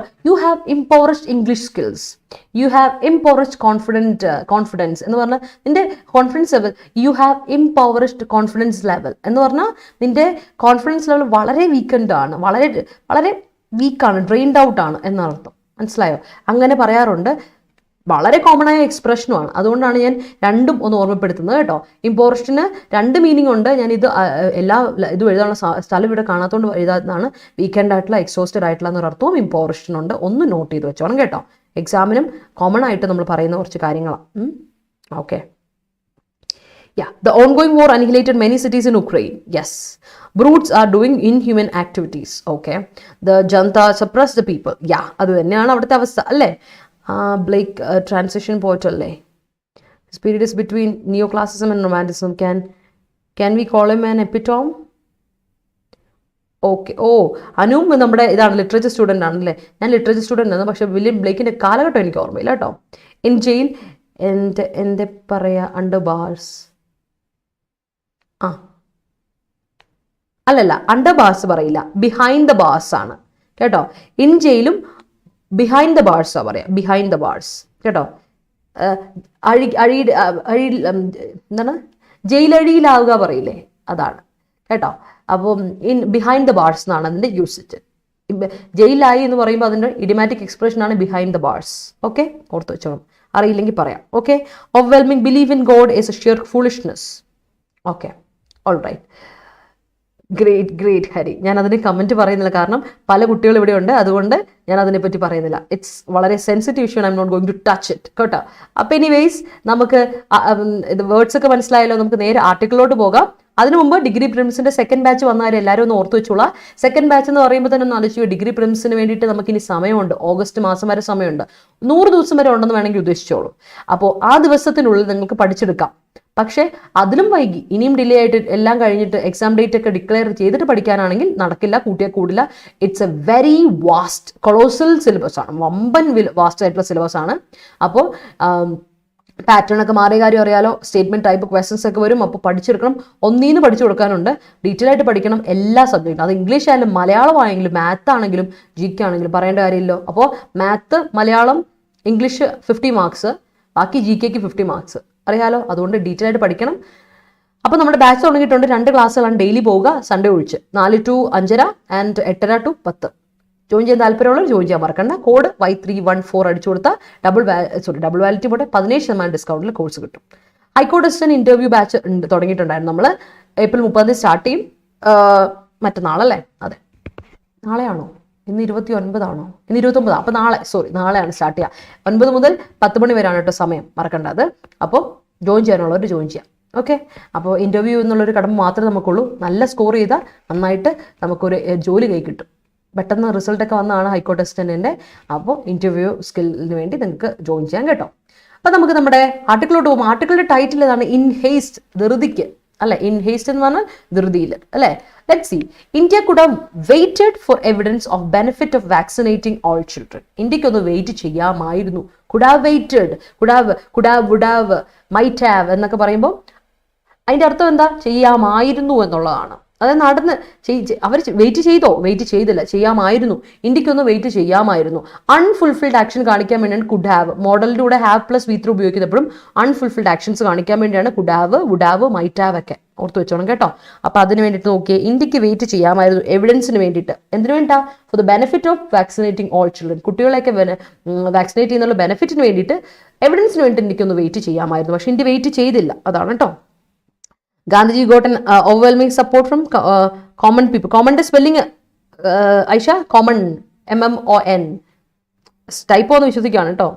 A: impoverished English skills. You have impoverished confidence എന്ന് പറഞ്ഞാൽ നിന്റെ confidence level. You have impoverished confidence level എന്ന് പറഞ്ഞാൽ നിന്റെ കോൺഫിഡൻസ് ലെവൽ വളരെ വീക്കെൻഡ് ആണ്, വളരെ വളരെ വീക്കാണ്, ഡ്രെയിൻഡ് ഔട്ട് ആണ് എന്നർത്ഥം. മനസ്സിലായോ? അങ്ങനെ പറയാറുണ്ട്. വളരെ കോമൺ ആയ എക്സ്പ്രഷനുമാണ്. അതുകൊണ്ടാണ് ഞാൻ രണ്ടും ഒന്ന് ഓർമ്മപ്പെടുത്തുന്നത് കേട്ടോ. ഇംപോറിഷ്ഡിന് രണ്ട് മീനിങ് ഉണ്ട്. ഞാൻ ഇത് ഇതും എഴുതാനുള്ള സ്ഥലം ഇവിടെ കാണാത്തതുകൊണ്ട് എഴുതാത്തതാണ്. വീക്കെൻഡ് ആയിട്ടുള്ള, എക്സോസ്റ്റഡ് ആയിട്ടുള്ള എന്നൊരർത്ഥവും ഇംപോറിഷ്ഡിനുണ്ട്. ഒന്ന് നോട്ട് ചെയ്ത് വെച്ചോണം കേട്ടോ. എക്സാമിനും കോമൺ ആയിട്ട് നമ്മൾ പറയുന്ന കുറച്ച് കാര്യങ്ങളാണ്. Okay, Yeah, the ongoing war annihilated many cities in Ukraine. Yes. Brutes are doing inhuman activities. Okay. The junta suppressed the people. Yeah, അത് തന്നെയാണ് അവിടുത്തെ അവസ്ഥ അല്ലേ? ബ്ലേക്ക് ട്രാൻസിഷൻ പോയിട്ടല്ലേ? This period is between neoclassicism and romanticism. Can we call him an epitome? Okay. ഓ, അനുവും നമ്മുടെ ഇതാണ്, ലിറ്ററേച്ചർ സ്റ്റുഡൻ്റ് ആണല്ലേ? ഞാൻ ലിറ്ററേച്ചർ സ്റ്റുഡൻ്റ് ആണ്, പക്ഷേ വില്യം ബ്ലേക്കിൻ്റെ കാലഘട്ടം എനിക്ക് ഓർമ്മയില്ല കേട്ടോ. ഇൻ ജയിൽ എന്താ പറയുക, അണ്ടർ ബാർസ്, അല്ലല്ല, അണ്ടർ ബാർസ് പറയില്ല, ബിഹൈൻഡ് ദ ബാർസ് ആണ് കേട്ടോ. ഇൻ ജയിലും ബിഹൈൻഡ് ദ ബാർസാ പറയാ, ബിഹൈൻഡ് ദ ബാർസ് കേട്ടോ. എന്താണ്, ജയിലഴിയിലാവുക പറയില്ലേ, അതാണ് കേട്ടോ. അപ്പം ബിഹൈൻഡ് ദ ബാർസ് എന്നാണ് അതിൻ്റെ യൂസേജ്. ജയിലായി എന്ന് പറയുമ്പോൾ അതിൻ്റെ ഇഡിമാറ്റിക് എക്സ്പ്രഷൻ ആണ് ബിഹൈൻഡ് ദ ബാർസ്. ഓക്കെ, ഓർത്ത് വെച്ചോണം, അറിയില്ലെങ്കിൽ പറയാം. Okay. Overwhelming believe in God is a sheer foolishness. Okay, all right. Great Hari. ഞാൻ അതിന് കമൻറ്റ് പറയുന്നില്ല, കാരണം പല കുട്ടികൾ ഇവിടെ ഉണ്ട്, അതുകൊണ്ട് ഞാൻ അതിനെപ്പറ്റി പറയുന്നില്ല. ഇറ്റ്സ് വളരെ sensitive issue, I am not going to touch it കേട്ടോ. അപ്പോൾ എനിവേയ്സ് നമുക്ക് വേർഡ്സ് ഒക്കെ മനസ്സിലായല്ലോ, നമുക്ക് നേരെ ആർട്ടിക്കിളിലോട്ട് പോകാം. അതിനു മുമ്പ് ഡിഗ്രി പ്രിംസിന്റെ സെക്കൻഡ് ബാച്ച് വന്നാൽ എല്ലാവരും ഒന്ന് ഓർത്ത് വെച്ചോളാം. സെക്കൻഡ് ബാച്ച് എന്ന് പറയുമ്പോൾ തന്നെ ഒന്ന് ആലോചിച്ചു, ഡിഗ്രി പ്രിംസിന് വേണ്ടിയിട്ട് നമുക്കിനി സമയമുണ്ട്, ഓഗസ്റ്റ് മാസം വരെ സമയമുണ്ട്, 100 ദിവസം വരെ ഉണ്ടെന്ന് വേണമെങ്കിൽ ഉദ്ദേശിച്ചോളൂ. അപ്പോൾ ആ ദിവസത്തിനുള്ളിൽ നിങ്ങൾക്ക് പഠിച്ചെടുക്കാം. പക്ഷേ അതിലും വൈകി ഇനിയും ഡിലേ ആയിട്ട് എല്ലാം കഴിഞ്ഞിട്ട് എക്സാം ഡേറ്റ് ഒക്കെ ഡിക്ലെയർ ചെയ്തിട്ട് പഠിക്കാനാണെങ്കിൽ നടക്കില്ല, കൂട്ടിയാൽ കൂടില്ല. It's a very vast colossal syllabus ആണ്, വമ്പൻ വാസ്റ്റ് ആയിട്ടുള്ള സിലബസ് ആണ്. അപ്പോൾ പാറ്റേൺ ഒക്കെ മാറിയ കാര്യം അറിയാലോ, സ്റ്റേറ്റ്മെന്റ് ടൈപ്പ് ക്വസ്റ്റൻസ് ഒക്കെ വരും. അപ്പോൾ പഠിച്ചെടുക്കണം, ഒന്നീന്ന് പഠിച്ചു കൊടുക്കാനുണ്ട്, ഡീറ്റെയിൽ ആയിട്ട് പഠിക്കണം എല്ലാ സബ്ജക്റ്റും. അത് ഇംഗ്ലീഷ് ആയാലും മലയാളം ആണെങ്കിലും മാത്ത് ആണെങ്കിലും ജി കെ ആണെങ്കിലും പറയേണ്ട കാര്യമില്ലോ. അപ്പോൾ മാത്ത്, മലയാളം, ഇംഗ്ലീഷ് 50 മാർക്സ്, ബാക്കി ജി കെക്ക് 50 മാർക്സ് അറിയാലോ. അതുകൊണ്ട് ഡീറ്റെയിൽ ആയിട്ട് പഠിക്കണം. അപ്പോൾ നമ്മുടെ ബാച്ച് തുടങ്ങിയിട്ടുണ്ട്. 2 ക്ലാസ്സുകളാണ് ഡെയിലി പോവുക, സൺഡേ ഒഴിച്ച് 4 to 5:30 ആൻഡ് 8:30 to 10. ജോയിൻ ചെയ്യാൻ താല്പര്യമുള്ളവർ ജോയിൻ ചെയ്യാൻ മറക്കണ്ട. കോഡ് Y314 അടിച്ചു കൊടുത്താൽ ഡബിൾ വാലിറ്റി പോട്ടെ 17% ഡിസ്കൗണ്ടിൽ കോഴ്സ് കിട്ടും. ഹൈക്കോർട്ട് അസിസ്റ്റന്റ് ഇന്റർവ്യൂ ബാച്ച് തുടങ്ങിയിട്ടുണ്ടായിരുന്നു. നമ്മൾ April 30 സ്റ്റാർട്ട് ചെയ്യും. മറ്റന്നാളല്ലേ? അതെ, നാളെയാണോ? ഇന്ന് 29 ആണോ? ഇന്ന് 29. അപ്പോൾ നാളെയാണ് സ്റ്റാർട്ട് ചെയ്യുക. 9 മുതൽ 10 മണി വരെയാണ് കേട്ടോ സമയം, മറക്കണ്ടത്. അപ്പോൾ ജോയിൻ ചെയ്യാനുള്ളവർ ജോയിൻ ചെയ്യാം. ഓക്കെ. അപ്പോൾ ഇൻ്റർവ്യൂ എന്നുള്ളൊരു കടമ മാത്രമേ നമുക്കുള്ളൂ. നല്ല സ്കോർ ചെയ്താൽ നന്നായിട്ട് നമുക്കൊരു ജോലി കൈ കിട്ടും. പെട്ടെന്ന് റിസൾട്ടൊക്കെ വന്നതാണ് ഹൈക്കോർട്ട് അസിസ്റ്റന്റിൻ്റെ. അപ്പോൾ ഇൻ്റർവ്യൂ സ്കില്ലിന് വേണ്ടി നിങ്ങൾക്ക് ജോയിൻ ചെയ്യാം കേട്ടോ. അപ്പോൾ നമുക്ക് നമ്മുടെ ആർട്ടിക്കിളോട്ട് പോകും. ആർട്ടിക്കിളിൻ്റെ ടൈറ്റിൽ ഏതാണ്? ഇൻ ഹേസ്റ്റ്, ധൃതിക്ക് അല്ലെ? ഇൻ ഹേസ്റ്റ് എന്ന് പറഞ്ഞാൽ ധൃതിയിൽ അല്ലേ? Let's see. India could have waited for evidence of benefit of vaccinating all children. ഇന്ത്യക്കൊന്ന് വെയിറ്റ് ചെയ്യാമായിരുന്നു. Could have waited, would have, might have എന്നൊക്കെ പറയുമ്പോൾ അതിൻ്റെ അർത്ഥം എന്താ? ചെയ്യാമായിരുന്നു എന്നുള്ളതാണ്. അതായത് നടന്ന് അവർ വെയിറ്റ് ചെയ്തില്ല, ചെയ്യാമായിരുന്നു. ഇന്ത്യക്കൊന്ന് വെയിറ്റ് ചെയ്യാമായിരുന്നു. അൺഫുൾഫിൽഡ് ആക്ഷൻ കാണിക്കാൻ വേണ്ടിയാണ് കുഡ് ഹാവ്. മോഡലിൻ്റെ കൂടെ ഹാവ് പ്ലസ് വി3 ഉപയോഗിക്കുന്നപ്പോഴും അൺഫുൾഫിൽഡ് ആക്ഷൻസ് കാണിക്കാൻ വേണ്ടിയാണ് could have, would have, might have ഒക്കെ ഓർത്ത് വെച്ചോണം കേട്ടോ. അപ്പോൾ അതിന് വേണ്ടിയിട്ട് നോക്കിയേ, ഇന്ത്യക്ക് വെയിറ്റ് ചെയ്യാമായിരുന്നു എവിഡൻസിന് വേണ്ടിയിട്ട്. എന്തിനു വേണ്ടിയിട്ടാ? For the benefit of vaccinating all children. കുട്ടികളെയൊക്കെ വാക്സിനേറ്റ് ചെയ്യുന്നുള്ള ബെനിഫിറ്റിന് വേണ്ടിയിട്ട്, എവിഡൻസിന് വേണ്ടി ഇന്ത്യക്കൊന്ന് വെയിറ്റ് ചെയ്യാമായിരുന്നു. പക്ഷേ ഇന്ത്യ വെയിറ്റ് ചെയ്തില്ല, അതാണ് കേട്ടോ. Gandhiji got an overwhelming support from common people. Common spelling, Aisha, common, MMON. Type ഒന്ന് വിശ്വസിക്കുകയാണ് കേട്ടോ.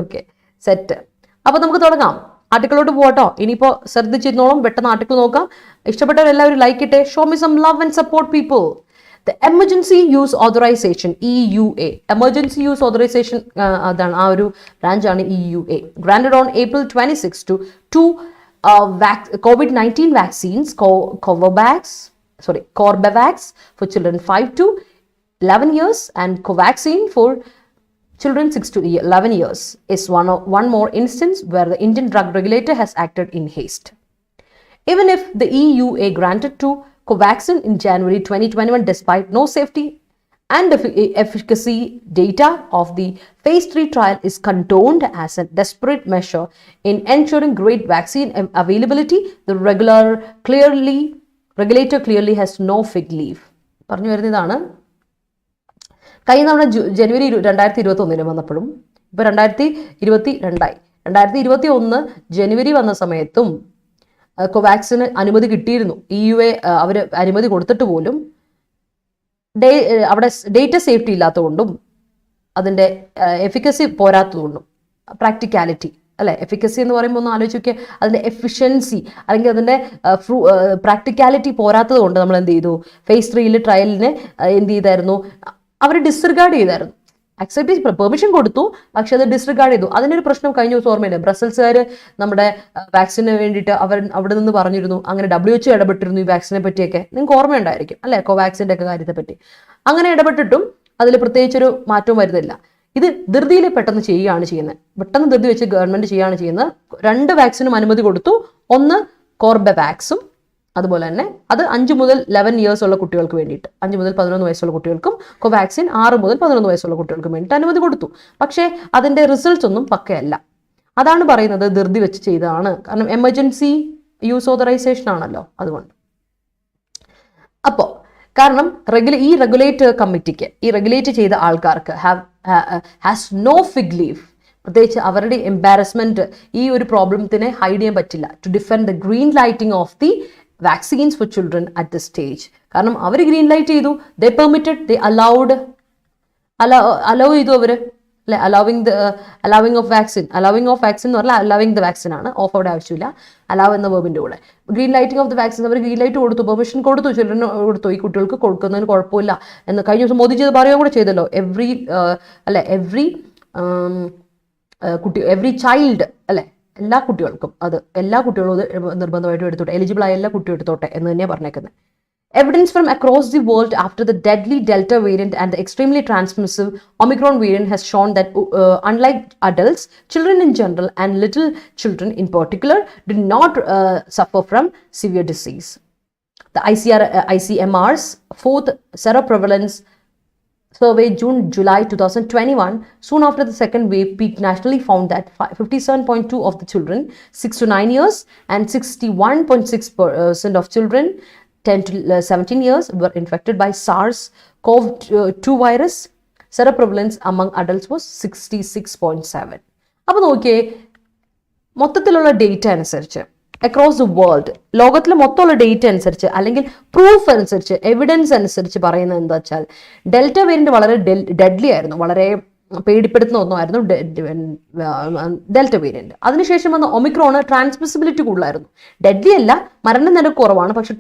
A: Okay, set. അപ്പോൾ നമുക്ക് തുടങ്ങാം, ആർട്ടിക്കിളോട്ട് പോകട്ടോ. ഇനിയിപ്പോൾ ശ്രദ്ധിച്ചിരുന്നോളം, പെട്ടെന്ന് ആർട്ടിക്കിൾ നോക്കാം. ഇഷ്ടപ്പെട്ടവരെല്ലാവരും ലൈക്ക് ഇട്ടേ. Show me some love and support people. The Emergency Use Authorization, EUA. Emergency Use Authorization, അതാണ് ആ ഒരു ബ്രാഞ്ചാണ് EUA. Granted on April 26 to 2 COVID-19 vaccines, Corbevax for children 5 to 11 years and Covaxin for children 6 to 11 years is one more instance where the Indian drug regulator has acted in haste. Even if the EUA granted to Covaxin in January 2021 despite no safety and efficacy data of the phase 3 trial is condoned as a desperate measure in ensuring great vaccine availability, the regulator clearly has no fig leaf. പറഞ്ഞു വരുന്നതാണ്, കഴിഞ്ഞ തവണ ജനുവരി 2021 വന്നപ്പോഴും ഇപ്പോൾ 2022 2021 ജനുവരി വന്ന സമയത്തും കോവാക്സിന് അനുമതി കിട്ടിയിരുന്നു. EUA അവർ അനുമതി കൊടുത്തിട്ട് പോലും അവിടെ ഡേറ്റ സേഫ്റ്റി ഇല്ലാത്തതുകൊണ്ടും അതിൻ്റെ എഫിക്കസി പോരാത്തതുകൊണ്ടും പ്രാക്ടിക്കാലിറ്റി അല്ലെ. എഫിക്കസി എന്ന് പറയുമ്പോൾ ഒന്ന് ആലോചിച്ച് നോക്കിയാൽ അതിൻ്റെ എഫിഷ്യൻസി അല്ലെങ്കിൽ അതിൻ്റെ പ്രാക്ടിക്കാലിറ്റി പോരാത്തത് കൊണ്ട് നമ്മൾ എന്ത് ചെയ്തു, phase 3 ട്രയലിന് എന്ത് ചെയ്തായിരുന്നു, അവർ ഡിസ്റിഗാർഡ് ചെയ്തായിരുന്നു. അക്സെപ്റ്റ് ചെയ്ത് പെർമിഷൻ കൊടുത്തു, പക്ഷെ അത് ഡിസ്റിഗാർഡ് ചെയ്തു. അതിനൊരു പ്രശ്നം കഴിഞ്ഞ ദിവസം ഓർമ്മയില്ല, ബ്രസൽസുകാർ നമ്മുടെ വാക്സിന് വേണ്ടിയിട്ട് അവിടെ നിന്ന് പറഞ്ഞിരുന്നു, അങ്ങനെ WHO ഇടപെട്ടിരുന്നു ഈ വാക്സിനെ പറ്റിയൊക്കെ, നിങ്ങൾക്ക് ഓർമ്മയുണ്ടായിരിക്കും അല്ലെ, കോവാക്സിൻ്റെ ഒക്കെ കാര്യത്തെ പറ്റി. അങ്ങനെ ഇടപെട്ടിട്ടും അതിൽ പ്രത്യേകിച്ചൊരു മാറ്റവും വരുന്നില്ല. ഇത് ധൃതിയിൽ പെട്ടെന്ന് ചെയ്യുകയാണ് ചെയ്യുന്നത്, പെട്ടെന്ന് ധൃതി വെച്ച് ഗവൺമെന്റ് ചെയ്യുകയാണ് ചെയ്യുന്നത്. 2 വാക്സിനും അനുമതി കൊടുത്തു. ഒന്ന് കോർബെവാക്സും, അതുപോലെ തന്നെ അത് 5 മുതൽ 11 ഇയേഴ്സ് ഉള്ള കുട്ടികൾക്ക് വേണ്ടിയിട്ട്, 5 മുതൽ 11 വയസ്സുള്ള കുട്ടികൾക്കും, കോവാക്സിൻ 6 മുതൽ 11 വയസ്സുള്ള കുട്ടികൾക്കും വേണ്ടിയിട്ട് അനുമതി കൊടുത്തു. പക്ഷേ അതിന്റെ റിസൾട്ട്സ് ഒന്നും പക്കയല്ല. അതാണ് പറയുന്നത് ധൃതി വെച്ച് ചെയ്തതാണ്. കാരണം എമർജൻസി യൂസ് ഓതറൈസേഷൻ ആണല്ലോ, അതുകൊണ്ട്. അപ്പോൾ കാരണം ഈ റെഗുലേറ്റർ കമ്മിറ്റിക്ക്, ഈ റെഗുലേറ്റ് ചെയ്ത ആൾക്കാർക്ക് ഹാസ് നോ ഫിഗ് ലീവ്, പ്രത്യേകിച്ച് അവരുടെ എംബാരസ്മെന്റ് ഈ ഒരു പ്രോബ്ലത്തിനെ ഹൈഡ് ചെയ്യാൻ പറ്റില്ല, to defend the green lighting of the vaccines for children at the stage. കാരണം അവർ ഗ്രീൻ ലൈറ്റ് ചെയ്തു, ദേ പെർമിറ്റഡ്, ദേ അലൗ ചെയ്തു അവർ, അല്ലെ. അലൗവിങ് ഓഫ് വാക്സിൻ എന്ന് പറഞ്ഞാൽ അലൗവിങ് ദ വാക്സിൻ ആണ്, ഓഫ് അവിടെ ആവശ്യമില്ല, അലൗ എന്ന വേർബിന്റെ കൂടെ. Green lighting of the vaccine, അവർ ഗ്രീൻ ലൈറ്റ് കൊടുത്തു, പെർമിഷൻ കൊടുത്തു, ചിൽഡ്രന് കൊടുത്തു, ഈ കുട്ടികൾക്ക് കൊടുക്കുന്നതിന് കുഴപ്പമില്ല എന്ന് കഴിഞ്ഞ ദിവസം മോദി ചെയ്ത് പറയുകയും കൂടെ ചെയ്തല്ലോ. എവ്രി ചൈൽഡ് അല്ലെ, എല്ലാ കുട്ടികൾക്കും, എല്ലാ കുട്ടികളും നിർബന്ധമായിട്ടും എടുത്തോട്ടെ, എലിജിബിൾ ആയ എല്ലാ കുട്ടികളും എടുത്തോട്ടെ എന്ന് തന്നെയാണ് പറഞ്ഞേക്കുന്നത്. Evidence from across the world after the deadly Delta variant and the extremely transmissive Omicron variant has shown that unlike adults, children in general and little children in particular do not suffer from severe disease. The ICMR's 4th seroprevalence survey June-July 2021, soon after the second wave peak nationally, found that 57.2% of the children 6 to 9 years and 61.6% of children 10 to 17 years were infected by SARS-CoV-2 virus. Seroprevalence among adults was 66.7. അപ്പോൾ നോക്കിയേ, മൊത്തത്തിലുള്ള data അനുസരിച്ച് across the world, ലോകത്തിലെ മൊത്തമുള്ള data അനുസരിച്ച് അല്ലെങ്കിൽ proof അനുസരിച്ച്, evidence അനുസരിച്ച് പറയുന്നത് എന്താ വെച്ചാൽ, ഡെൽറ്റ വേരിയന്റ് വളരെ ഡെഡ്ലി ആയിരുന്നു, വളരെ പേടിപ്പെടുത്തുന്ന ഒന്നുമായിരുന്നു ഡെൽറ്റ വേരിയന്റ്. അതിനുശേഷം വന്ന ഒമിക്രോണ് ട്രാൻസ്മിസിബിലിറ്റി കൂടുതലായിരുന്നു, ഡെഡ്ലി അല്ല, മരണനിരക്ക് കുറവാണ്, പക്ഷെ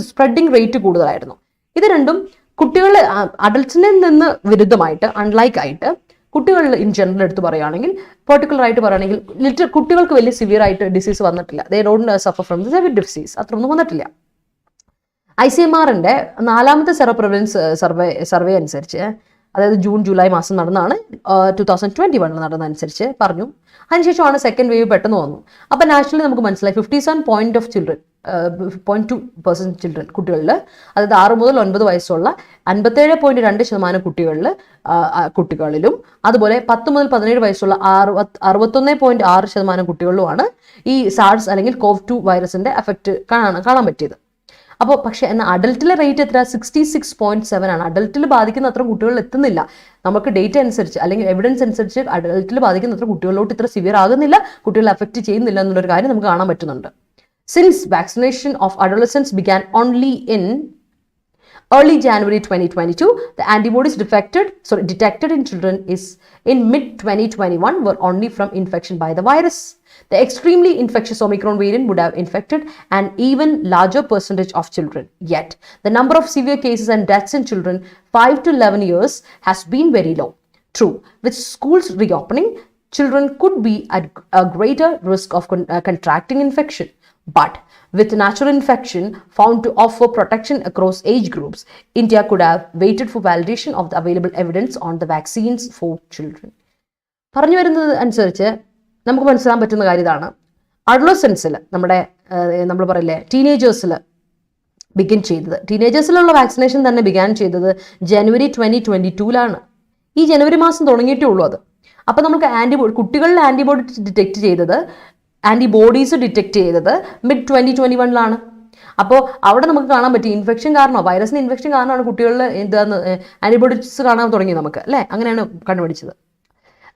A: സ്പ്രെഡിങ് റേറ്റ് കൂടുതലായിരുന്നു. ഇത് രണ്ടും കുട്ടികൾ അഡൽട്സിനിൽ നിന്ന് വിരുദ്ധമായിട്ട്, അൺലൈക്ക് ആയിട്ട്, കുട്ടികളിൽ ഇൻ ജനറൽ എടുത്ത് പറയുകയാണെങ്കിൽ, പെർട്ടിക്കുലർ ആയിട്ട് പറയുകയാണെങ്കിൽ കുട്ടികൾക്ക് വലിയ സിവിയർ ആയിട്ട് ഡിസീസ് വന്നിട്ടില്ല. They don't suffer from the severe disease, അത്രയൊന്നും വന്നിട്ടില്ല. ICMRന്റെ 4ാമത്തെ സെറോപ്രവലൻസ് സർവേ അനുസരിച്ച്, അതായത് ജൂൺ-ജൂലൈ മാസം നടന്നാണ്, 2021 നടന്നതനുസരിച്ച് പറഞ്ഞു. അതിനുശേഷമാണ് സെക്കൻഡ് വേവ് പെട്ടെന്ന് വന്നു. അപ്പം നാഷണലി നമുക്ക് മനസ്സിലായി 57.2% ചിൽഡ്രൻ കുട്ടികളിൽ, അതായത് 6 മുതൽ 9 വയസ്സുള്ള 57.2% കുട്ടികളിലും, അതുപോലെ 10 മുതൽ 17 വയസ്സുള്ള 61.6% കുട്ടികളിലുമാണ് ഈ സാർസ് അല്ലെങ്കിൽ CoV-2 വൈറസിന്റെ എഫക്റ്റ് കാണാൻ പറ്റിയത്. അപ്പോൾ പക്ഷേ എന്നാൽ അഡൽട്ടിലെ റേറ്റ് എത്ര? 66.7 ആണ്. അഡൽട്ടിൽ ബാധിക്കുന്ന അത്ര കുട്ടികളിൽ എത്തുന്നില്ല. നമുക്ക് ഡേറ്റ അനുസരിച്ച് അല്ലെങ്കിൽ എവിഡൻസ് അനുസരിച്ച് അഡൽട്ടിൽ ബാധിക്കുന്ന അത്ര കുട്ടികളിലോട്ട് ഇത്ര സിവിയർ ആകുന്നില്ല, കുട്ടികളെ അഫക്റ്റ് ചെയ്യുന്നില്ല എന്നുള്ളൊരു കാര്യം നമുക്ക് കാണാൻ പറ്റുന്നുണ്ട്. Since vaccination of adolescence began only in early January 2022, the antibodies detected in children in mid-2021 were only from infection by the virus. The extremely infectious Omicron variant would have infected an even larger percentage of children. Yet, the number of severe cases and deaths in children 5 to 11 years has been very low. True, with schools reopening, children could be at a greater risk of contracting infection. But with natural infection found to offer protection across age groups, India could have waited for validation of the available evidence on the vaccines for children. പറഞ്ഞു വരുന്നത് അനുസരിച്ച് നമുക്ക് മനസ്സിലാൻ പറ്റുന്ന കാര്യം ഇതാണ്. അഡോളസൻസിൽ നമ്മൾ പറയില്ലേ, ടീനേജേഴ്സിൽ begin ചെയ്തത്, ടീനേജേഴ്സിലുള്ള വാക്സിനേഷൻ തന്നെ ബിഗാൻ ചെയ്തത് ജനുവരി 2022 ഈ ജനുവരി മാസം തുടങ്ങിയിട്ടേ ഉള്ളൂ അത്. അപ്പോൾ നമുക്ക് കുട്ടികളിൽ ആൻറ്റിബോഡീസ് ഡിറ്റക്ട് ചെയ്തത് mid-2021 അപ്പോൾ അവിടെ നമുക്ക് കാണാൻ പറ്റി ഇൻഫെക്ഷൻ കാരണമാണ്, വൈറസിന് ഇൻഫെക്ഷൻ കാരണമാണ് കുട്ടികളിൽ എന്താന്ന് ആൻറ്റിബോഡീസ് കാണാൻ തുടങ്ങി നമുക്ക്, അല്ലേ? അങ്ങനെയാണ് കണ്ടുപിടിച്ചത്.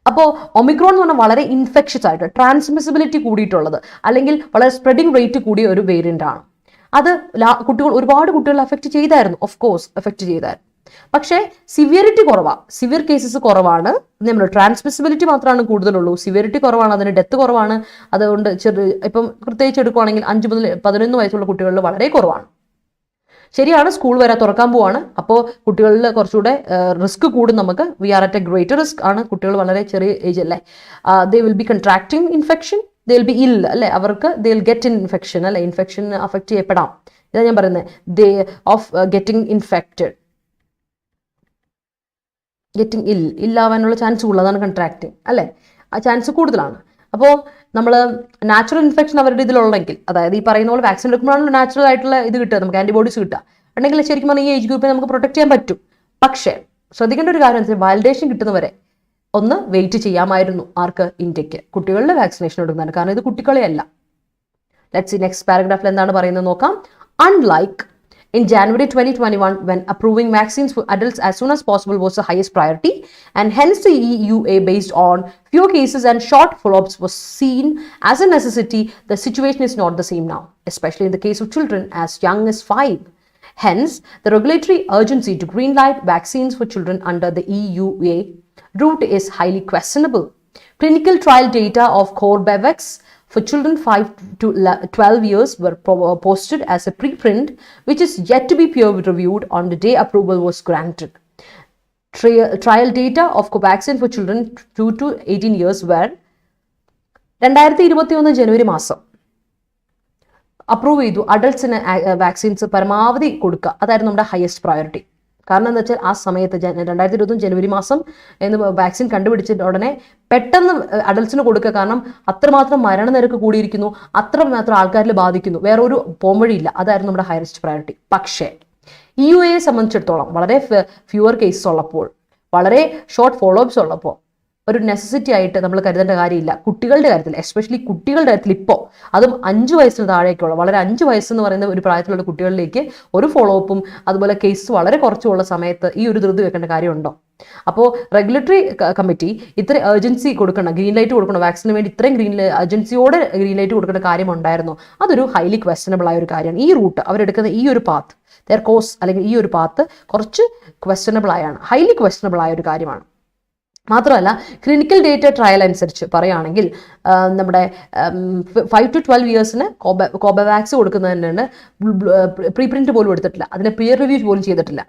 A: അപ്പോൾ ഒമിക്രോൺ എന്ന് പറഞ്ഞാൽ വളരെ ഇൻഫെക്ഷ്യസ് ആയിട്ട് ട്രാൻസ്മിസിബിലിറ്റി കൂടിയിട്ടുള്ളത് അല്ലെങ്കിൽ വളരെ സ്പ്രെഡിങ് റേറ്റ് കൂടിയ ഒരു വേരിയൻ്റ് ആണ്. അത് ഒരുപാട് കുട്ടികൾ അഫക്റ്റ് ചെയ്തായിരുന്നു, ഓഫ് കോഴ്സ് അഫക്റ്റ് ചെയ്തായിരുന്നു. പക്ഷേ സിവിയറിറ്റി കുറവാണ്, സിവിയർ കേസസ് കുറവാണ്. നമ്മൾ ട്രാൻസ്മിസിബിലിറ്റി മാത്രമാണ് കൂടുതലുള്ളൂ, സിവിയറിറ്റി കുറവാണ്, അതിന് ഡെത്ത് കുറവാണ്. അതുകൊണ്ട് ഇപ്പം പ്രത്യേകിച്ച് എടുക്കുവാണെങ്കിൽ 5 മുതൽ 11 വയസ്സുള്ള കുട്ടികളിൽ വളരെ കുറവാണ്. ശരിയാണ്, സ്കൂൾ വരെ തുറക്കാൻ പോവാണ്, അപ്പോൾ കുട്ടികളിൽ കുറച്ചുകൂടെ റിസ്ക് കൂടും നമുക്ക്. We are at a greater risk ആണ്, കുട്ടികൾ വളരെ ചെറിയ ഏജ് അല്ലേ. They will be contracting infection, they will be ill അല്ലേ, അവർക്ക് ദേ വിൽ ഗെറ്റ് ഇൻഫെക്ഷൻ അല്ലെ, ഇൻഫെക്ഷൻ അഫക്റ്റ് ചെയ്യപ്പെടാം. ഇതാ ഞാൻ പറയുന്നത്, they of getting infected, getting ഇല്ലാവാനുള്ള ചാൻസ് കൂടുതലാണ്, കൺട്രാക്ടിങ് അല്ലേ, ആ ചാൻസ് കൂടുതലാണ്. അപ്പോൾ നമ്മൾ നാച്ചുറൽ ഇൻഫെക്ഷൻ അവരുടെ ഇതിലുള്ളെങ്കിൽ, അതായത് ഈ പറയുന്ന പോലെ വാക്സിൻ എടുക്കുമ്പോഴാണ് നാച്ചുറൽ ആയിട്ടുള്ള ഇത് കിട്ടുക, നമുക്ക് ആന്റിബോഡീസ് കിട്ടുക, ഉണ്ടെങ്കിൽ ശരിക്കും പറഞ്ഞാൽ ഈ ഏജ് ഗ്രൂപ്പിനെ നമുക്ക് പ്രൊട്ടക്ട് ചെയ്യാൻ പറ്റും. പക്ഷേ ശ്രദ്ധിക്കേണ്ട ഒരു കാര്യം വെച്ചാൽ വാലിഡേഷൻ കിട്ടുന്നവരെ ഒന്ന് വെയിറ്റ് ചെയ്യാമായിരുന്നു. ആർക്ക്? ഇന്ത്യക്ക് കുട്ടികളുടെ വാക്സിനേഷൻ എടുക്കുന്നതാണ്, കാരണം ഇത് കുട്ടികളെയല്ല. ലെറ്റ്സ് സീ നെക്സ്റ്റ് പാരഗ്രാഫിൽ എന്താണ് പറയുന്നത് നോക്കാം. Unlike in January 2021, when approving vaccines for adults as soon as possible was the highest priority, and hence the EUA, based on fewer cases and short follow-ups, was seen as a necessity, the situation is not the same now, especially in the case of children as young as 5. Hence, the regulatory urgency to greenlight vaccines for children under the EUA route is highly questionable. Clinical trial data of Corbevax for children 5 to 12 years were posted as a preprint, which is yet to be peer-reviewed on the day approval was granted. Trial data of Covaxin for children 2 to 18 years were 2021 ജനുവരി മാസം approve ചെയ്തു. അഡൾട്ട്സിന് vaccines പരമാവധി കൊടുക്കുക, അതായിരുന്നു നമ്മുടെ highest priority. കാരണം എന്താ വെച്ചാൽ ആ സമയത്ത് 2021 ജനുവരി മാസം എന്ന് വാക്സിൻ കണ്ടുപിടിച്ചിട്ട് ഉടനെ പെട്ടെന്ന് അഡൾട്ട്സിന് കൊടുക്കുക. കാരണം അത്രമാത്രം മരണനിരക്ക് കൂടിയിരിക്കുന്നു, അത്രമാത്രം ആൾക്കാരിൽ ബാധിക്കുന്നു, വേറെ ഒരു പോംവഴിയില്ല. അതായിരുന്നു നമ്മുടെ ഹയസ്റ്റ് പ്രയോറിറ്റി. പക്ഷേ EUA സംബന്ധിച്ചിടത്തോളം വളരെ ഫ്യൂവർ കേസസ് ഉള്ളപ്പോൾ, വളരെ ഷോർട്ട് ഫോളോ അപ്സ് ഉള്ളപ്പോൾ ഒരു നെസസിറ്റി ആയിട്ട് നമ്മൾ കരുതേണ്ട കാര്യമില്ല. കുട്ടികളുടെ കാര്യത്തിൽ, എസ്പെഷ്യലി കുട്ടികളുടെ കാര്യത്തിൽ ഇപ്പോൾ, അതും 5 വയസ്സിന് താഴേക്കുള്ള, വളരെ 5 വയസ്സെന്ന് പറയുന്ന ഒരു പ്രായത്തിലുള്ള കുട്ടികളിലേക്ക് ഒരു ഫോളോ അപ്പും അതുപോലെ കേസ് വളരെ കുറച്ചുള്ള സമയത്ത് ഈ ഒരു ധൃതി വെക്കേണ്ട കാര്യമുണ്ടോ? അപ്പോൾ റെഗുലേറ്ററി കമ്മിറ്റി ഇത്ര ഏർജൻസി കൊടുക്കണം, ഗ്രീൻ ലൈറ്റ് കൊടുക്കണം, വാക്സിന് വേണ്ടി ഇത്രയും ഏജൻസിയോടെ ഗ്രീൻ ലൈറ്റ് കൊടുക്കേണ്ട കാര്യമുണ്ടായിരുന്നു. അതൊരു ഹൈലി ക്വസ്റ്റനബിൾ ആയ ഒരു കാര്യമാണ്. ഈ റൂട്ട് അവരെടുക്കുന്ന ഈ ഒരു പാത്ത്, ദെയർ കോഴ്സ് അല്ലെങ്കിൽ ഈ ഒരു പാത്ത് കുറച്ച് ക്വസ്റ്റനബിൾ ആയാണ്, ഹൈലി ക്വസ്റ്റനബിൾ ആയ ഒരു കാര്യമാണ്. മാത്രമല്ല ക്ലിനിക്കൽ ഡേറ്റ ട്രയൽ അനുസരിച്ച് പറയുകയാണെങ്കിൽ നമ്മുടെ 5 to 12 ഇയേഴ്സിന് കോബവാക്സ് കൊടുക്കുന്നതിന് പ്രീപ്രിന്റ് പോലും എടുത്തിട്ടില്ല, അതിനെ പിയർ റിവ്യൂ പോലും ചെയ്തിട്ടില്ല.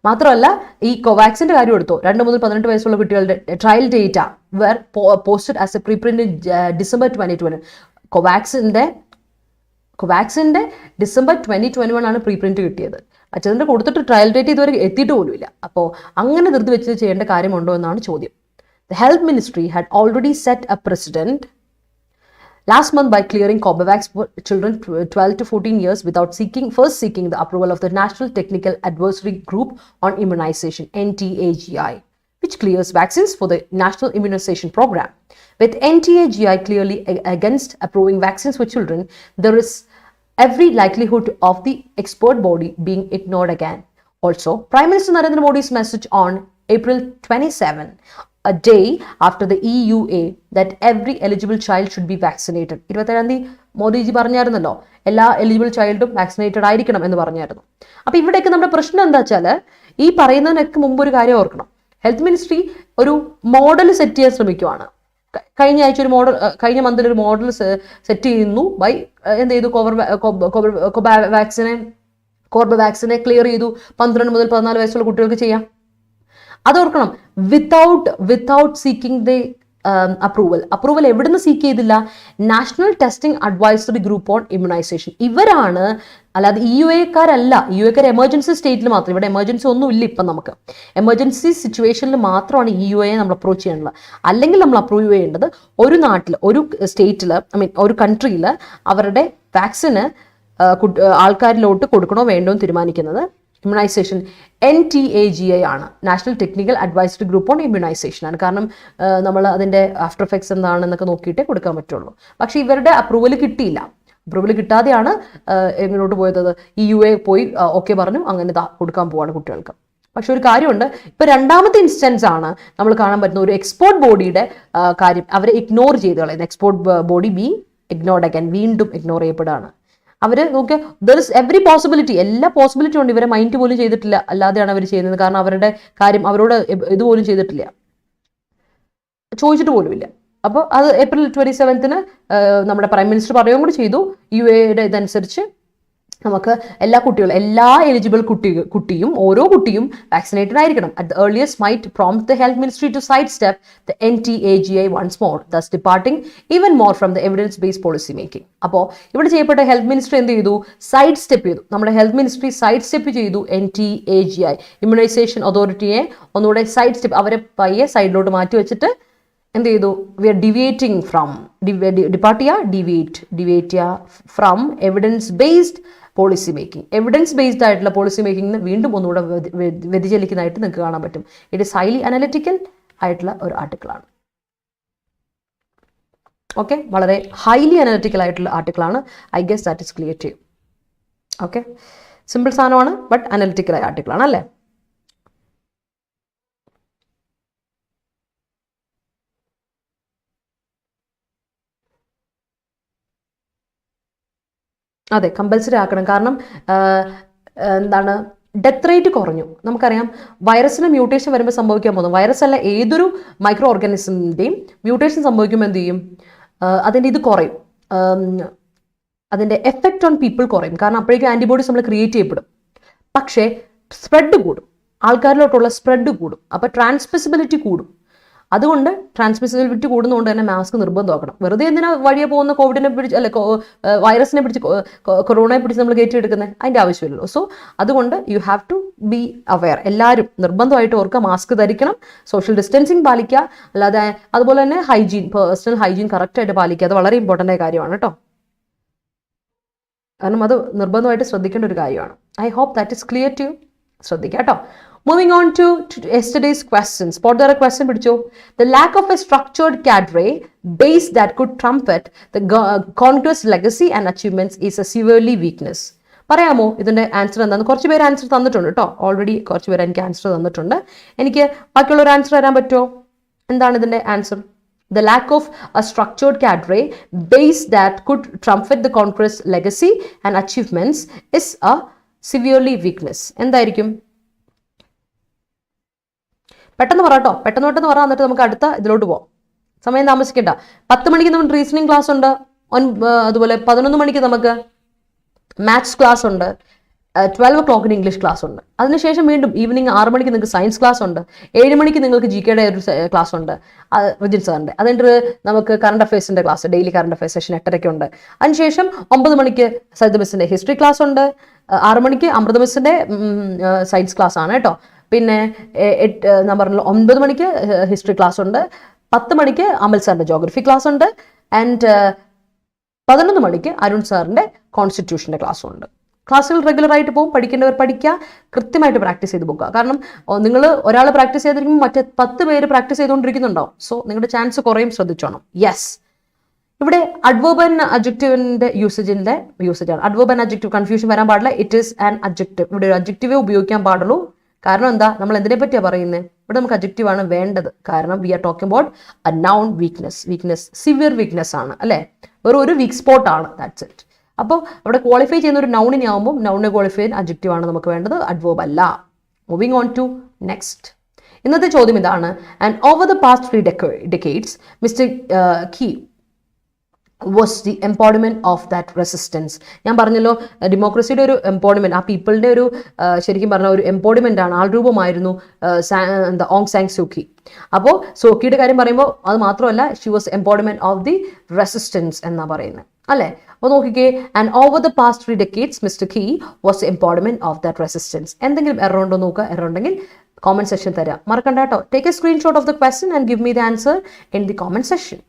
A: മാത്രമല്ല ഈ കോവാക്സിന്റെ കാര്യം എടുത്തോ, 2 മുതൽ 18 വയസ്സുള്ള കുട്ടികളുടെ trial data were posted as a preprint December 2020. കോവാക്സിന്റെ ഡിസംബർ 2021 ആണ് പ്രീപ്രിന്റ് കിട്ടിയത്. അച്ഛൻ്റെ കൊടുത്തിട്ട് ട്രയൽ ഡേറ്റ് ഇതുവരെ എത്തിയിട്ട് പോലുമില്ല. അപ്പോൾ അങ്ങനെ ധൃതി വെച്ച് ചെയ്യേണ്ട കാര്യമുണ്ടോ എന്നാണ് ചോദ്യം. The Health Ministry had already set a precedent last month by clearing Corbavax for children 12 to 14 years without first seeking the approval of the National Technical Advisory Group on Immunization, NTAGI, which clears vaccines for the National Immunization Program. With NTAGI clearly against approving vaccines for children, there is every likelihood of the expert body being ignored again. Also, Prime Minister Narendra Modi's message on April 27, a day after the EUA, that every eligible child should be vaccinated. 27 Modiji പറഞ്ഞായിരുന്നല്ലോ, എല്ലാ eligible ചൈൽഡും vaccinated ആയിരിക്കണം എന്ന് പറഞ്ഞായിരുന്നു. അപ്പോൾ ഇവിടെയൊക്കെ നമ്മുടെ പ്രശ്നം എന്താ വെച്ചാൽ, ഈ പറയുന്നതിനൊക്കെ മുമ്പ് ഒരു കാര്യം ഓർക്കണം. ഹെൽത്ത് മിനിസ്ട്രി ഒരു മോഡൽ സെറ്റ് ചെയ്യാൻ ശ്രമിക്കുവാണ്. കഴിഞ്ഞ ആഴ്ച ഒരു മോഡൽ, കഴിഞ്ഞ മന്തിൽ ഒരു മോഡൽ സെറ്റ് ചെയ്യുന്നു. എന്ത് ചെയ്തു, കോർബവാക്സിനെ ക്ലിയർ ചെയ്തു. 12 മുതൽ 14 വയസ്സുള്ള കുട്ടികൾക്ക് ചെയ്യാം. അതോർക്കണം, വിത്തൗട്ട് സീക്കിംഗ് ദി അപ്രൂവൽ എവിടുന്ന് സീക്ക് ചെയ്തില്ല? National testing advisory group on immunisation. ഇവരാണ്, അല്ലാതെ EUAക്കാരല്ല. EUAക്കാർ എമർജൻസി സ്റ്റേറ്റിൽ മാത്രം, ഇവിടെ എമർജൻസി ഒന്നും ഇല്ല. ഇപ്പം നമുക്ക് എമർജൻസി സിറ്റുവേഷനിൽ മാത്രമാണ് EUA നമ്മൾ അപ്രോച്ച് ചെയ്യാനുള്ളത്. അല്ലെങ്കിൽ നമ്മൾ അപ്രൂവ് ചെയ്യേണ്ടത് ഒരു നാട്ടിൽ, ഒരു സ്റ്റേറ്റിൽ, ഒരു കൺട്രിയിൽ അവരുടെ വാക്സിന് ആൾക്കാരിലോട്ട് കൊടുക്കണോ വേണ്ടോ എന്ന് തീരുമാനിക്കുന്നത് ഇമ്മ്യൂണൈസേഷൻ NTAGI ആണ്, national technical advisory group on immunisation ആണ്. കാരണം നമ്മൾ അതിൻ്റെ ആഫ്റ്റർ എഫക്ട്സ് എന്താണെന്നൊക്കെ നോക്കിയിട്ടേ കൊടുക്കാൻ പറ്റുള്ളൂ. പക്ഷേ ഇവരുടെ അപ്രൂവൽ കിട്ടിയില്ല. അപ്രൂവൽ കിട്ടാതെയാണ് എങ്ങോട്ട് പോയത്, EUA പോയി ഓക്കെ പറഞ്ഞു, അങ്ങനെ കൊടുക്കാൻ പോവാണ് കുട്ടികൾക്ക്. പക്ഷെ ഒരു കാര്യമുണ്ട്, ഇപ്പൊ രണ്ടാമത്തെ ഇൻസ്റ്റൻസ് ആണ് നമ്മൾ കാണാൻ പറ്റുന്ന ഒരു എക്സ്പോർട്ട് ബോഡിയുടെ കാര്യം അവരെ ഇഗ്നോർ ചെയ്ത് കളയുന്നത്. എക്സ്പോർട്ട് ബോഡി ഇഗ്നോർഡ് അഗൈൻ, വീണ്ടും ഇഗ്നോർ ചെയ്യപ്പെടുകയാണ്. അവർ നോക്കിയാൽ ദർ ഇസ് എവറി പോസിബിലിറ്റി, എല്ലാ പോസിബിലിറ്റി ഉണ്ട്. ഇവരെ മൈൻഡ് പോലും ചെയ്തിട്ടില്ല, അല്ലാതെയാണ് അവർ ചെയ്യുന്നത്. കാരണം അവരുടെ കാര്യം അവരോട് ഇതുപോലും ചെയ്തിട്ടില്ല, ചോദിച്ചിട്ട് പോലുമില്ല. അപ്പോൾ അത് April 27 നമ്മുടെ പ്രൈം മിനിസ്റ്റർ പറയുകയും കൂടി ചെയ്തു. UAE ഇതനുസരിച്ച് നമുക്ക് എല്ലാ കുട്ടികളും, എല്ലാ എലിജിബിൾ കുട്ടിയും ഓരോ കുട്ടിയും വാക്സിനേറ്റഡ് ആയിരിക്കണം. At the earliest might prompt the health ministry to side step the NTAGI once more, thus departing even more from the evidence based policy making. അപ്പോൾ ഇവിടെ ചെയ്യപ്പെട്ട ഹെൽത്ത് മിനിസ്ട്രി എന്ത് ചെയ്തു? സൈഡ് സ്റ്റെപ്പ് ചെയ്തു. നമ്മുടെ ഹെൽത്ത് മിനിസ്ട്രി സൈഡ് സ്റ്റെപ്പ് ചെയ്തു NTAGI, immunisation അതോറിറ്റിയെ ഒന്നുകൂടെ side step, അവരെ പയ്യെ സൈഡിലോട്ട് മാറ്റി വെച്ചിട്ട് എന്ത് ചെയ്തു? We are deviating from deviate from evidence based policy making. Evidence based ആയിട്ടുള്ള പോളിസി മേക്കിംഗ് വീണ്ടും ഒന്നുകൂടെ വ്യതിചലിക്കുന്നതായിട്ട് നിങ്ങൾക്ക് കാണാൻ പറ്റും. ഇറ്റ് ഈസ് ഹൈലി അനലിറ്റിക്കൽ ആയിട്ടുള്ള ഒരു ആർട്ടിക്കിളാണ്. ഓക്കെ, വളരെ ഹൈലി അനലിറ്റിക്കൽ ആയിട്ടുള്ള ആർട്ടിക്കിളാണ്. I guess that is clear to you. Okay, simple സാധനമാണ്, ബട്ട് അനലിറ്റിക്കൽ ആയ ആർട്ടിക്കിളാണ് അല്ലേ? അതെ, കമ്പൽസറി ആക്കണം. കാരണം എന്താണ്, ഡെത്ത് റേറ്റ് കുറഞ്ഞു. നമുക്കറിയാം വൈറസിന് മ്യൂട്ടേഷൻ വരുമ്പോൾ സംഭവിക്കാൻ പോകുന്നു. വൈറസ് അല്ല, ഏതൊരു മൈക്രോ ഓർഗാനിസത്തിൻ്റെയും മ്യൂട്ടേഷൻ സംഭവിക്കുമ്പോൾ എന്ത് ചെയ്യും? അതിൻ്റെ ഇത് കുറയും, അതിൻ്റെ എഫക്റ്റ് ഓൺ പീപ്പിൾ കുറയും. കാരണം അപ്പോഴേക്കും ആൻറ്റിബോഡീസ് നമ്മൾ ക്രിയേറ്റ് ചെയ്യപ്പെടും. പക്ഷേ സ്പ്രെഡ് കൂടും, ആൾക്കാരിലോട്ടുള്ള സ്പ്രെഡ് കൂടും. അപ്പോൾ ട്രാൻസ്മിസിബിലിറ്റി കൂടും. അതുകൊണ്ട് ട്രാൻസ്മിസിബിലിറ്റി കൂടുന്നതുകൊണ്ട് തന്നെ മാസ്ക് നിർബന്ധമാക്കണം. വെറുതെ എന്തിനാ വഴിയെ പോകുന്ന കോവിഡിനെ പിടിച്ച്, അല്ലെ വൈറസിനെ പിടിച്ച്, കൊറോണയെ പിടിച്ച് നമ്മൾ കയറ്റിയെടുക്കുന്നത്? അതിൻ്റെ ആവശ്യമില്ലല്ലോ. സോ അതുകൊണ്ട് you have to be aware. എല്ലാവരും നിർബന്ധമായിട്ട് ഓർക്കുക, മാസ്ക് ധരിക്കണം, സോഷ്യൽ ഡിസ്റ്റൻസിങ് പാലിക്കുക, അല്ലാതെ അതുപോലെ തന്നെ ഹൈജീൻ, പേഴ്സണൽ ഹൈജീൻ കറക്റ്റായിട്ട് പാലിക്കുക. അത് വളരെ ഇമ്പോർട്ടൻ്റ് ആയ കാര്യമാണ് കേട്ടോ. കാരണം അത് നിർബന്ധമായിട്ട് ശ്രദ്ധിക്കേണ്ട ഒരു കാര്യമാണ്. I hope that is clear to you. ശ്രദ്ധിക്കുക കേട്ടോ. Moving on to yesterday's questions. Spot there a question pidicho. The lack of a structured cadre base that could trumpet the Congress legacy and achievements is a severely weakness. പറയാമോ ഇതിന്റെ answer എന്താണെന്ന്? കുറച്ച് പേര് answer തന്നിട്ടുണ്ട് കേട്ടോ. Already കുറച്ച് പേര് എനിക്ക് ആൻസർ തന്നിട്ടുണ്ട്. എനിക്ക് ബാക്കിയുള്ളൊരു ആൻസർ തരാൻ പറ്റുമോ? എന്താണ് ഇതിന്റെ answer? The lack of a structured cadre base that could trumpet the Congress legacy and achievements is a severely weakness. എന്തായിരിക്കും? പെട്ടെന്ന് പറയാട്ടോ, പെട്ടെന്ന് പറയാം, എന്നിട്ട് നമുക്ക് അടുത്ത ഇതിലോട്ട് പോകാം. സമയം താമസിക്കണ്ട. 10 മണിക്ക് നമുക്ക് റീസണിങ് ക്ലാസ് ഉണ്ട്. അതുപോലെ 11 മണിക്ക് നമുക്ക് മാത്സ് ക്ലാസ് ഉണ്ട്. 12 o'clock ഇംഗ്ലീഷ് ക്ലാസ് ഉണ്ട്. അതിനുശേഷം വീണ്ടും ഈവനിങ് 6 മണിക്ക് നിങ്ങൾക്ക് സയൻസ് ക്ലാസ് ഉണ്ട്. 7 മണിക്ക് നിങ്ങൾക്ക് GK ഒരു ക്ലാസ് ഉണ്ട്, റിജിൻ സാറിൻ്റെ. അതിൻ്റെ നമുക്ക് കറണ്ട് അഫയേഴ്സിൻ്റെ class, daily current affairs session 8:30 ഉണ്ട്. അതിനുശേഷം 9 മണിക്ക് സജിത മിസ്സിൻ്റെ ഹിസ്റ്ററി ക്ലാസ് ഉണ്ട്. 6 മണിക്ക് അമൃത മിസ്സിൻ്റെ സയൻസ് ക്ലാസ് ആണ് കേട്ടോ. പിന്നെ ഞാൻ പറഞ്ഞല്ലോ 9 മണിക്ക് ഹിസ്റ്ററി ക്ലാസ് ഉണ്ട്. 10 മണിക്ക് അമൽ സാറിൻ്റെ ജോഗ്രഫി ക്ലാസ് ഉണ്ട്. ആൻഡ് 11 മണിക്ക് അരുൺ സാറിൻ്റെ കോൺസ്റ്റിറ്റ്യൂഷൻ്റെ ക്ലാസ്സും ഉണ്ട്. ക്ലാസ്സുകൾ റെഗുലറായിട്ട് പോകും. പഠിക്കേണ്ടവർ പഠിക്കുക, കൃത്യമായിട്ട് പ്രാക്ടീസ് ചെയ്ത് പോകുക. കാരണം നിങ്ങൾ ഒരാൾ പ്രാക്ടീസ് ചെയ്തിരിക്കുമ്പോൾ മറ്റേ 10 പേര് പ്രാക്ടീസ് ചെയ്തുകൊണ്ടിരിക്കുന്നുണ്ടാവും. സോ നിങ്ങളുടെ ചാൻസ് കുറയും, ശ്രദ്ധിച്ചോണം. യെസ്, ഇവിടെ അഡ്വേർബ് ആൻഡ് അഡ്ജക്റ്റീവിന്റെ യൂസേജാണ്. അഡ്വേർബ് ആൻഡ് അഡ്ജക്റ്റീവ് കൺഫ്യൂഷൻ വരാൻ പാടില്ല. It is an adjective. ഇവിടെ ഒരു അഡ്ജക്റ്റീവേ ഉപയോഗിക്കാൻ പാടുള്ളൂ. കാരണം എന്താ, നമ്മൾ എന്തിനെ പറ്റിയാണ് പറയുന്നത്? ഇവിടെ നമുക്ക് അഡ്ജക്റ്റീവ് ആണ് വേണ്ടത്. കാരണം we are talking about a noun weakness, severe weakness ആണ് അല്ലേ? ഒരു വീക്ക് സ്പോട്ട് ആണ്, ദാറ്റ്സ് ഇറ്റ്. അപ്പോൾ അവിടെ ക്വാളിഫൈ ചെയ്യുന്ന ഒരു നൗണിനെ ആകുമ്പോൾ നൗണിനെ ക്വാളിഫൈ ചെയ്യുന്ന അഡ്ജക്റ്റീവ് ആണ് നമുക്ക് വേണ്ടത്, അഡ്വേർബ് അല്ല. Moving on to next. ഇന്നത്തെ ചോദ്യം ഇതാണ്. And over the past 3 decades Mr Kyi was the empowerment of that resistance. ഞാൻ പറഞ്ഞല്ലോ, ഡെമോക്രസിയുടെ ഒരു എംപോവർമെന്റ്, ആ പീപ്പിളിന്റെ ഒരു ശരിക്കും പറഞ്ഞ ഒരു എംപോവർമെന്റ് ആണ്, ആൾരൂപമായിരുന്നു ഓങ് സാങ് സൂക്കി. അപ്പോൾ സൂക്കിയുടെ കാര്യം പറയുമ്പോൾ അത് മാത്രമല്ല, she was empowerment of the resistance എന്നാ പറയുന്നത് അല്ലേ? അപ്പോൾ നോക്കിക്കേ, and over the past 3 decades Mr Kyi was empowerment of that resistance. എന്തെങ്കിലും എറർ ഉണ്ടോ നോക്കുക. എറർ ഉണ്ടെങ്കിൽ കോമന്റ് സെക്ഷൻ തരാം, മറക്കണ്ട കേട്ടോ. Take a screenshot of the question and give me the answer in the comment section.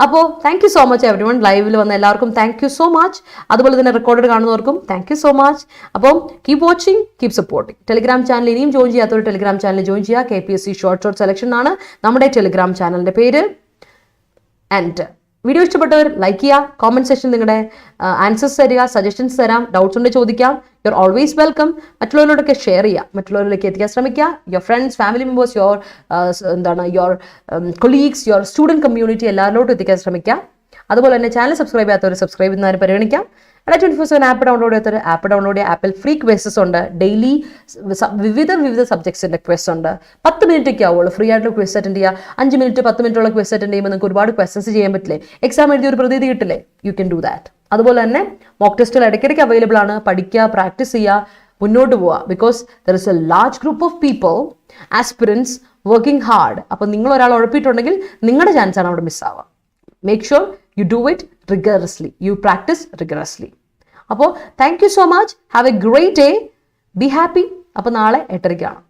A: അപ്പോൾ thank you so much everyone. ലൈവിൽ വന്ന എല്ലാവർക്കും താങ്ക് യു സോ മച്ച്. അതുപോലെ തന്നെ റെക്കോർഡ് കാണുന്നവർക്കും താങ്ക് യു സോ മച്ച്. അപ്പം keep watching, keep supporting. Telegram channel ഇനിയും join ചെയ്യാത്തൊരു ടെലിഗ്രാം ചാനൽ ജോയിൻ ചെയ്യുക. KPSC ഷോർട്ട് സെലക്ഷൻ ആണ് നമ്മുടെ ടെലിഗ്രാം ചാനലിൻ്റെ പേര്. ആൻഡ് വീഡിയോ ഇഷ്ടപ്പെട്ടവർ ലൈക്ക് ചെയ്യുക, കോമന്റ് സെക്ഷൻ നിങ്ങളുടെ ആൻസേഴ്സ് തരിക, സജഷൻസ് തരാം, ഡൗട്ട്സ് ഉണ്ട് ചോദിക്കാം. You are always welcome. മറ്റുള്ളവരോടൊക്കെ ഷെയർ ചെയ്യുക, മറ്റുള്ളവരിലേക്ക് എത്തിക്കാൻ ശ്രമിക്കുക. Your friends, family members, your colleagues, your student community എല്ലാവരിലോട്ടും എത്തിക്കാൻ ശ്രമിക്കുക. അതുപോലെ തന്നെ ചാനൽ സബ്സ്ക്രൈബ് ചെയ്യാത്തവർ സബ്സ്ക്രൈബ് ചെയ്യുന്നവരെ പരിഗണിക്കാം. Adda247 ആപ്പ് ഡൗൺലോഡ് ചെയ്തിട്ട് ആപ്പ് ഡൗൺലോഡ് ചെയ്യുക. ആപ്പിൽ ഫ്രീ ക്വസ്റ്റസ് ഉണ്ട്. ഡെയിലി വിവിധ സബ്ജക്ട്സിൻ്റെ ക്വസ്റ്റ് ഉണ്ട്. 10 മിനിറ്റൊക്കെ ആവുള്ളൂ ഫ്രീ ആയിട്ടുള്ള ക്വസ്റ്റ് അറ്റൻഡ് ചെയ്യുക. 5 മിനിറ്റ് 10 മിനിറ്റുള്ള ക്വസ്റ്റ് അറ്റൻഡ് ചെയ്യുമ്പോൾ നിങ്ങൾക്ക് ഒരുപാട് ക്വസ്റ്റൻസ് ചെയ്യാൻ പറ്റില്ലേ? എക്സാം എഴുതി ഒരു പ്രതീതി കിട്ടില്ലേ? You can do that. അതുപോലെ തന്നെ മോക്ക് ടെസ്റ്റുകൾ ഇടയ്ക്കിടയ്ക്ക് അവൈലബിൾ ആണ്. പഠിക്കുക, പ്രാക്ടീസ് ചെയ്യുക, മുന്നോട്ട് പോവുക. Because there is a large group of people, aspirants working hard. അപ്പോൾ നിങ്ങൾ ഒരാൾ ഉഴപ്പിയിട്ടുണ്ടെങ്കിൽ നിങ്ങളുടെ ചാൻസാണ് അവിടെ മിസ്സാവുക. Make sure you do it rigorously, you practice rigorously. അപ്പോൾ thank you so much. Have a great day. Be happy. അപ്പോൾ നാളെ 8:30 കാണാം.